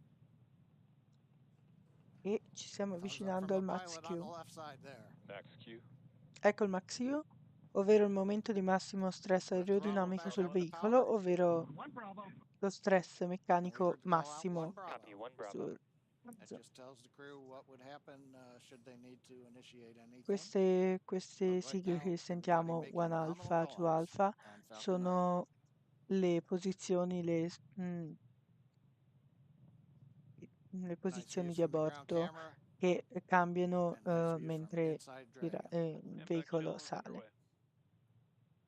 e ci stiamo avvicinando al Max Q. Max Q. Ecco il Max Q, ovvero il momento di massimo stress aerodinamico sul veicolo, ovvero lo stress meccanico massimo Copy, 1 Bravo. sul That just tells the crew what would happen should they need to initiate anything. Queste sigle che sentiamo, 1 Alpha, 2 Alpha, sono le posizioni, le posizioni di aborto che cambiano mentre il veicolo sale.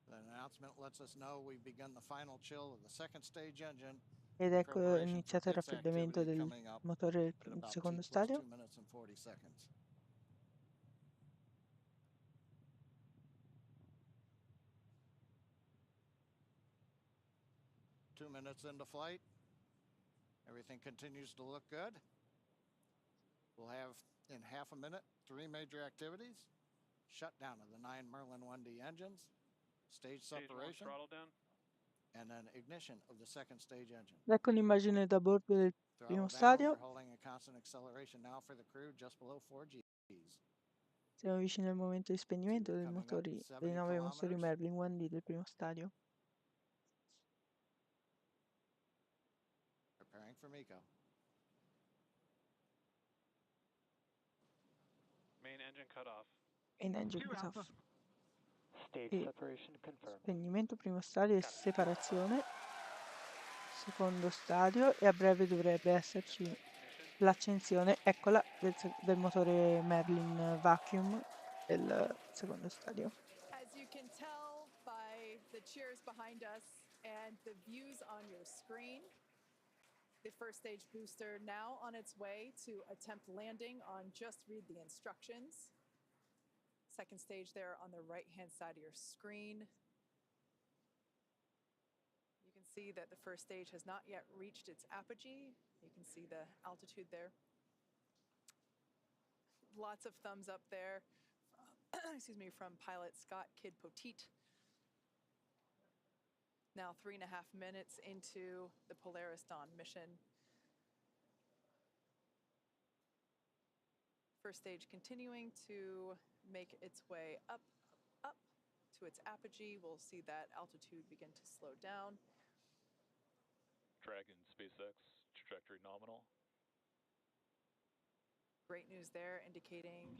The announcement lets us know we've begun the final chill of the second stage engine. Ed ecco è iniziato il raffreddamento del motore del secondo stadio. 2 minutes and 40 seconds. Two minutes into flight. Everything continues to look good. We'll have in half a minute 3 major activities. Shutdown of the 9 Merlin 1D engines, stage separation, and then ignition of the second stage engine. Ecco un'immagine da bordo del primo stadio. Holding a constant acceleration now for the crew just below 4 Gs. Siamo vicini al momento di spegnimento dei 9 motori Merlin 1D del primo stadio. Preparing for MECO. Main engine cut off. Main engine cut off. Stage separation confirmed. Spegnimento primo stadio e separazione secondo stadio, e a breve dovrebbe esserci l'accensione, eccola, del motore Merlin Vacuum del secondo stadio. As you can tell by the cheers behind us and the views on your screen, the first stage booster now on its way to attempt landing on just read the instructions. Second stage there on the right-hand side of your screen. You can see that the first stage has not yet reached its apogee. You can see the altitude there. Lots of thumbs up there, excuse me, from pilot Scott Kid Poteet. Now 3.5 minutes into the Polaris Dawn mission. First stage continuing to make its way up to its apogee. We'll see that altitude begin to slow down. Dragon SpaceX trajectory nominal. Great news there, indicating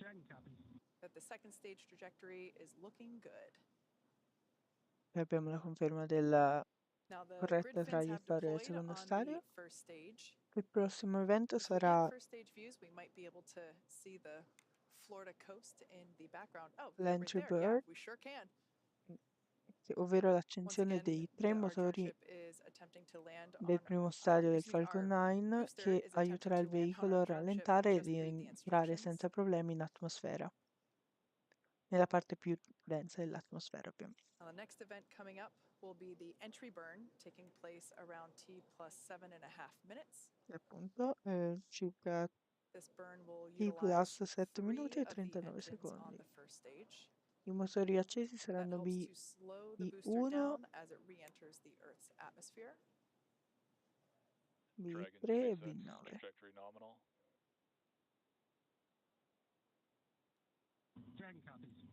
that the second stage trajectory is looking good. E abbiamo la conferma della Now the corretta grid fins have traiettoria del deployed secondo on stadio. the first stage. Il prossimo evento As we get sarà first stage views, we might be able to see the Florida coast in the background. Oh, right Lancio there. Yeah, Bird, we sure can. ovvero Once l'accensione again, dei 3 the motori Archer ship is attempting to land del on, primo stadio del excuse me, Falcon our 9 booster che is attempting aiuterà il to land on veicolo our a dropship. rallentare e Just read the rientrare instructions. senza problemi in atmosfera, nella parte più densa dell'atmosfera ovviamente. Now, the next event coming up will be the entry burn, taking place around T plus 7.5 minutes. E appunto circa This burn will T plus utilize 7 minuti e three of the 39 engines secondi. on the first stage. I motori accesi That saranno helps to slow the booster B1, down as it re-enters the Earth's atmosphere. Dragon B3 e SpaceX, B9. trajectory nominal. Dragon copies.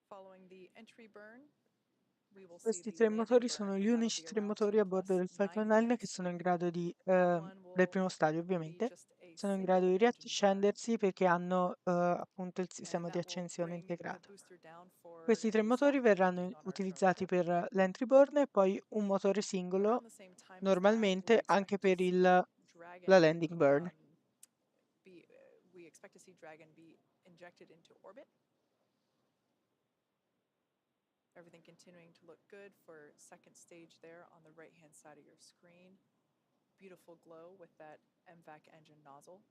Following the entry burn, we will see Questi the tre landing motori burn, sono and gli that'll unici be tre around motori T a bordo del plus 9 Falcon 9 che minutes. sono in grado di, That one del will primo stadio be ovviamente, just a sono in grado single di engine burn, riaccendersi perché hanno appunto il sistema and di that will accensione bring the integrato. booster down for Questi tre a motori soft verranno landing on Earth from utilizzati orbit. per l'entry burn e poi un motore singolo Around the same time as that, normalmente we anche expect to per see la Dragon landing burn. we expect to see Dragon be injected into orbit. Everything continuing to look good for second stage there on the right-hand side of your screen. Beautiful glow with that MVAC engine nozzle.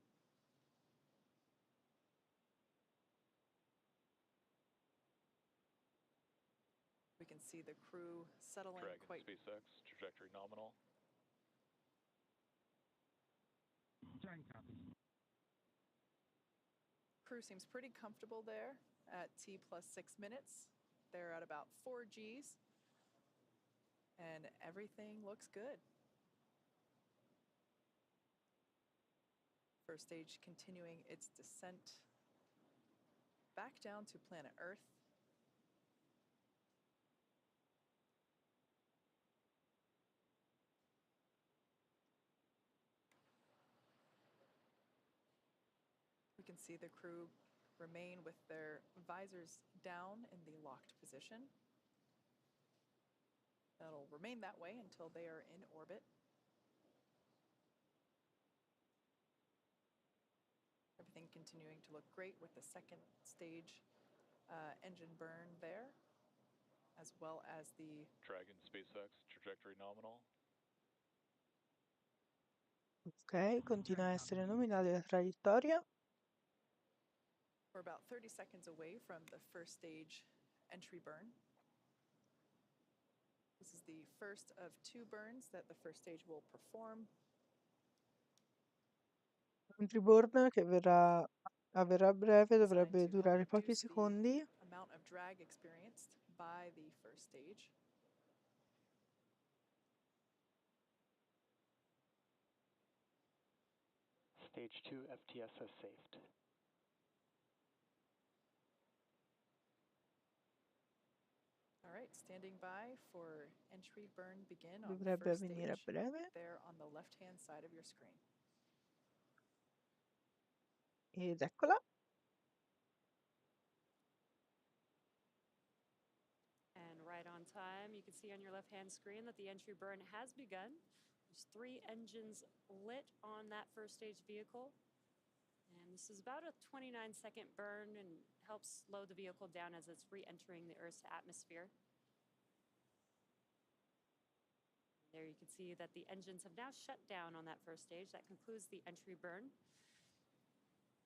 We can see the crew settling Dragon quite SpaceX, trajectory nominal. Dragon copies. Crew seems pretty comfortable there at T plus 6 minutes. They're at about 4 Gs, and everything looks good. First stage continuing its descent back down to planet Earth. We can see the crew remain with their visors down in the locked position. That'll remain that way until they are in orbit. Everything continuing to look great with the second stage engine burn there, as well as the Dragon SpaceX, trajectory nominal. Ok, continua a essere nominale la traiettoria. We're about 30 seconds away from the first stage entry burn. This is the first of 2 burns that the first stage will perform. Entry burn che avverrà a breve, dovrebbe durare pochi secondi. Amount of drag experienced by the first stage. Stage 2 FTS has saved. All right, standing by for entry burn begin on Dovrebbe first avvenire a stage. breve. There on the left-hand side of your screen. Ed eccola. And right on time, you can see on your left-hand screen that the entry burn has begun. There's 3 engines lit on that first stage vehicle. And this is about a 29-second burn and helps slow the vehicle down as it's re-entering the Earth's atmosphere. There you can see that the engines have now shut down on that first stage. That concludes the entry burn.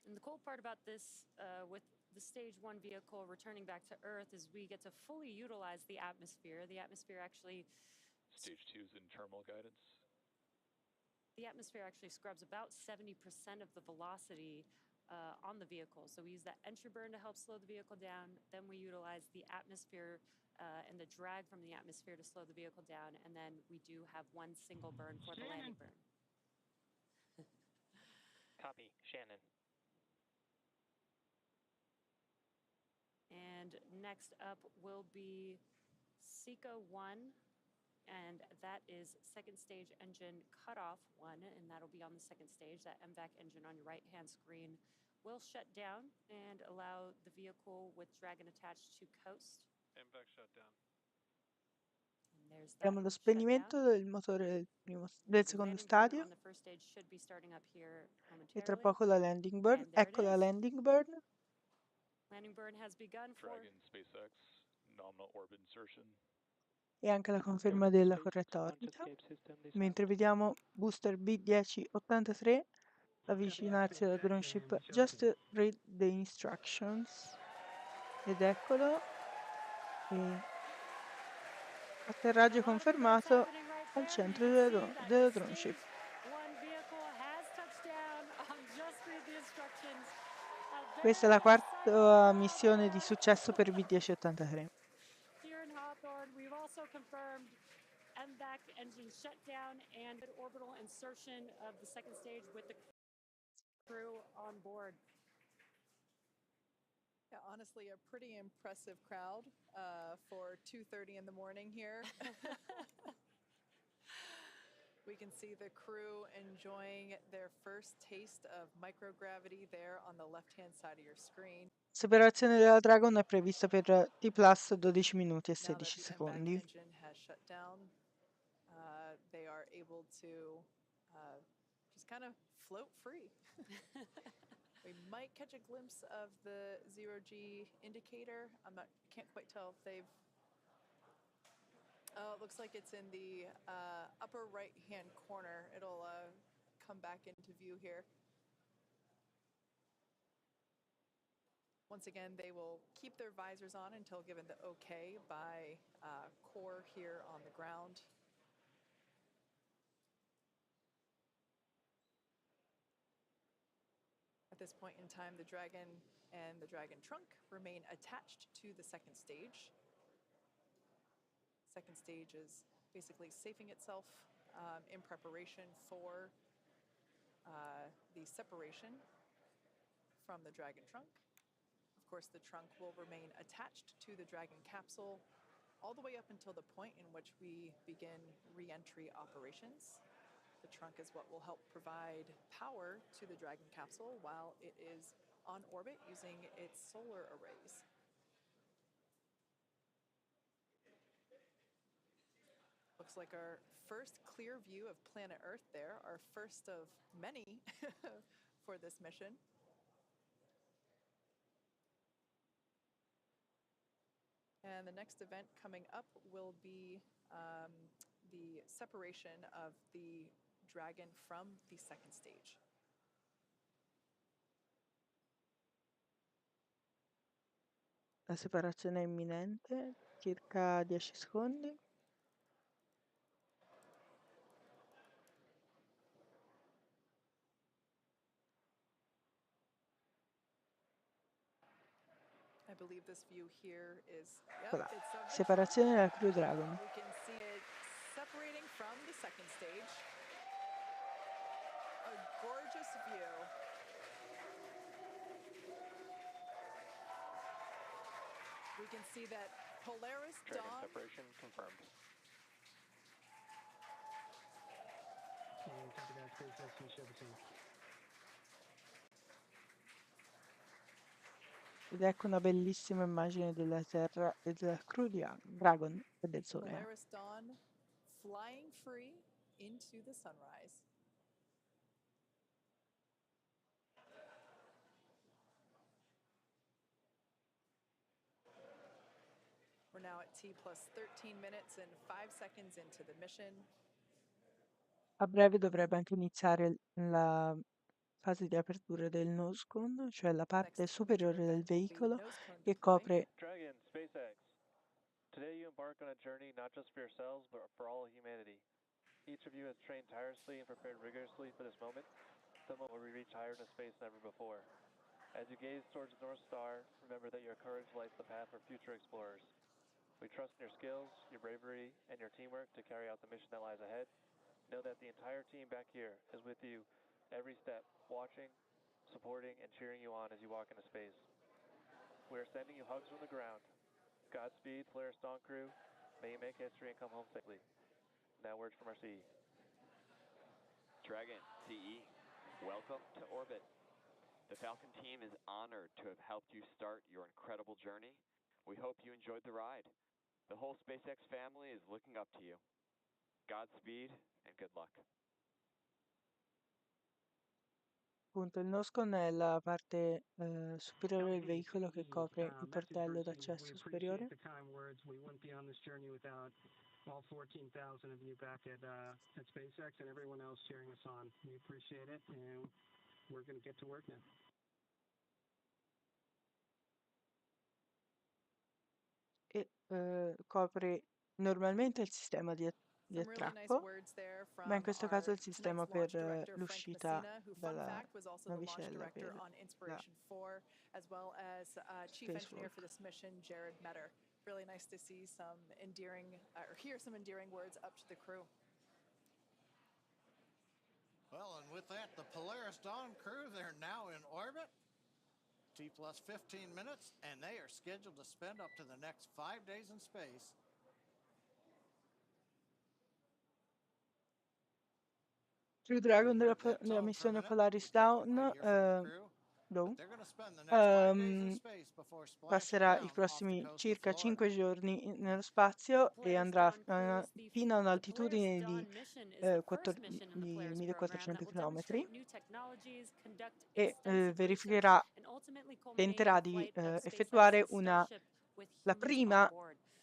And the cool part about this, with the stage 1 vehicle returning back to Earth, is we get to fully utilize the atmosphere. The atmosphere actually... Stage 2 is in terminal guidance. The atmosphere actually scrubs about 70% of the velocity on the vehicle. So we use that entry burn to help slow the vehicle down. Then we utilize the atmosphere and the drag from the atmosphere to slow the vehicle down. And then we do have 1 single burn for the landing burn. Copy, Shannon. And next up will be SECA 1, and that is second stage engine cutoff 1, and that'll be on the second stage. That MVAC engine on your right-hand screen will shut down and allow the vehicle with Dragon attached to coast. MVAC shutdown. Abbiamo lo spegnimento del motore del secondo stadio. On the first stage should be starting up here E tra momentarily. poco la landing burn. Ecco la landing burn. Landing burn has begun for Dragon SpaceX, nominal orbit insertion. E anche la conferma della corretta orbita. Mentre vediamo booster B1083 avvicinarsi alla drone ship. Just read the instructions. Ed eccolo. E atterraggio confermato al centro della drone ship. Questa è la quarta missione di successo per B1083. Here in Hawthorne, we've also confirmed MVAC engine shutdown and orbital insertion of the second stage with the crew on board. Yeah, honestly, a pretty impressive crowd for 2:30 in the morning here. We can see the crew enjoying their first taste of microgravity there on the left-hand side of your screen. Separazione della Dragon è prevista per T plus 12 minuti e 16 secondi. Engine has shut down. They are able to just kind of float free. We might catch a glimpse of the 0G indicator. Can't quite tell if they've. Oh, it looks like it's in the upper right-hand corner. It'll come back into view here. Once again, they will keep their visors on until given the okay by core here on the ground. At this point in time, the Dragon and the Dragon trunk remain attached to the second stage. Second stage is basically safing itself in preparation for the separation from the Dragon trunk. Of course, the trunk will remain attached to the Dragon capsule all the way up until the point in which we begin re-entry operations. The trunk is what will help provide power to the Dragon capsule while it is on orbit using its solar arrays. Looks like our first clear view of planet Earth there, our first of many for this mission. And the next event coming up will be the separation of the Dragon from the second stage. La separazione è imminente, circa 10 secondi. I believe this view here is Voilà. Separazione della Crew Dragon. We can see it separating from the second stage. A gorgeous view. We can see that Polaris Dragon Dawn. separation confirmed. And copy that, SpaceX, you show the team. Ed ecco una bellissima immagine della Terra e della Crew Dragon e del Sole. Polaris Dawn flying free into the sunrise. We're now at T plus 13 minutes and 5 seconds into the mission. A breve dovrebbe anche iniziare la fase di apertura del nose cone, cioè la parte superiore del veicolo che copre. Dragon, SpaceX. Today you embark on a journey not just for yourselves, but for all of humanity. Each of you has trained tirelessly and prepared rigorously for this moment, the moment where we reach higher into space than ever before. As you gaze towards the North Star, remember that your courage lights the path for future explorers. We trust in your skills, your bravery, and your teamwork to carry out the mission that lies ahead. Know that the entire team back here is with you every step, watching, supporting, and cheering you on as you walk into space. We are sending you hugs from the ground. Godspeed, Polaris Dawn crew. May you make history and come home safely. Now words from our CE. Dragon, CE, welcome to orbit. The Falcon team is honored to have helped you start your incredible journey. We hope you enjoyed the ride. The whole SpaceX family is looking up to you. Godspeed and good luck. Appunto, il nose cone è la parte superiore del veicolo che copre il portello d'accesso superiore. The kind words. We wouldn't be on this journey without all 14,000 of you back at SpaceX and everyone else cheering us on. We appreciate it, and we're going to get to work now. e copre normalmente il sistema di Some really nice attracco, words there ma in from questo caso our il sistema tonight's launch per director, Frank l'uscita Messina, who, fun dalla fact, was also the launch navicella director per on la Inspiration 4, as well as chief engineer spacewalk. for this mission, Jared Metter. Really nice to see some endearing, or hear some endearing words up to the crew. Well, and with that, the Polaris Dawn crew, they're now in orbit. T plus 15 minutes, and they are scheduled to spend up to the next 5 days in space. Crew Dragon della missione Polaris Dawn, passerà i prossimi circa 5 giorni nello spazio e andrà fino a un'altitudine di 1400 km e verificherà, tenterà di effettuare la prima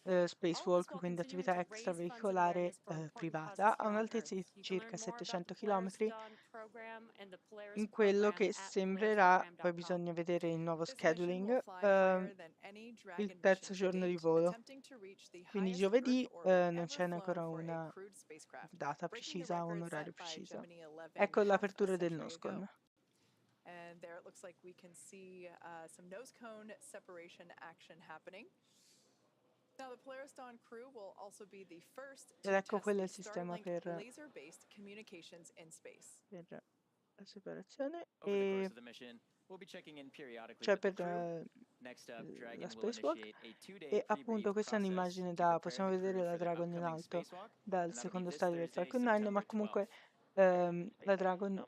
spacewalk, quindi attività extraveicolare privata, a un'altezza di circa 700 km, in quello che sembrerà, poi bisogna vedere il nuovo scheduling, il terzo giorno di volo. Quindi giovedì non c'è ancora una data precisa, un orario preciso. Ecco l'apertura del noscon. And there it looks like we can see some nose cone separation action happening. Now the Polaris Dawn crew will also be the first to Ed ecco test quello è the il sistema Starlink per laser-based communications in space. la separazione Over the course e of the mission, we'll be checking in periodically cioè with the per crew. Next up, la Dragon will spacewalk. initiate a 2-day E appunto questa è pre-brief un'immagine process to possiamo prepare the vedere crew la for the Dragon in upcoming alto spacewalk, dal and that'll be secondo this stadio del Thursday, Falcon 9, ma September comunque 12th. la Dragon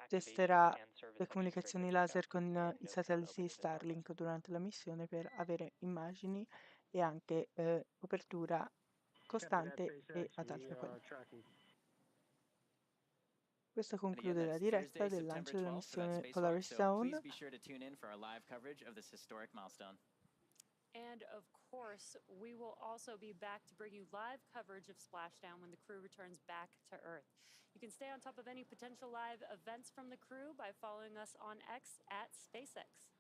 testerà le comunicazioni laser con i satelliti Starlink durante la missione per avere immagini e anche copertura costante e ad alta qualità. Questo And again, conclude la that's diretta Thursday, del September lancio della 12th for that missione spacewalk, Polaris so Dawn. please be sure to tune in for our live coverage of this historic milestone. And of course, we will also be back to bring you live coverage of Splashdown when the crew returns back to Earth. You can stay on top of any potential live events from the crew by following us on X at SpaceX.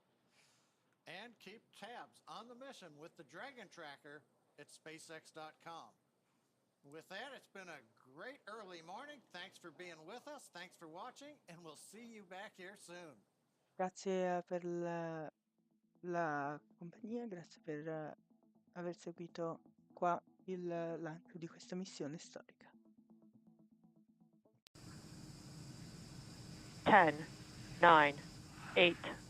And keep tabs on the mission with the Dragon Tracker at SpaceX.com. With that, it's been a great early morning. Thanks for being with us. Thanks for watching, and we'll see you back here soon. Grazie per la compagnia, grazie per aver seguito qua il lancio di questa missione storica. 10, 9, 8,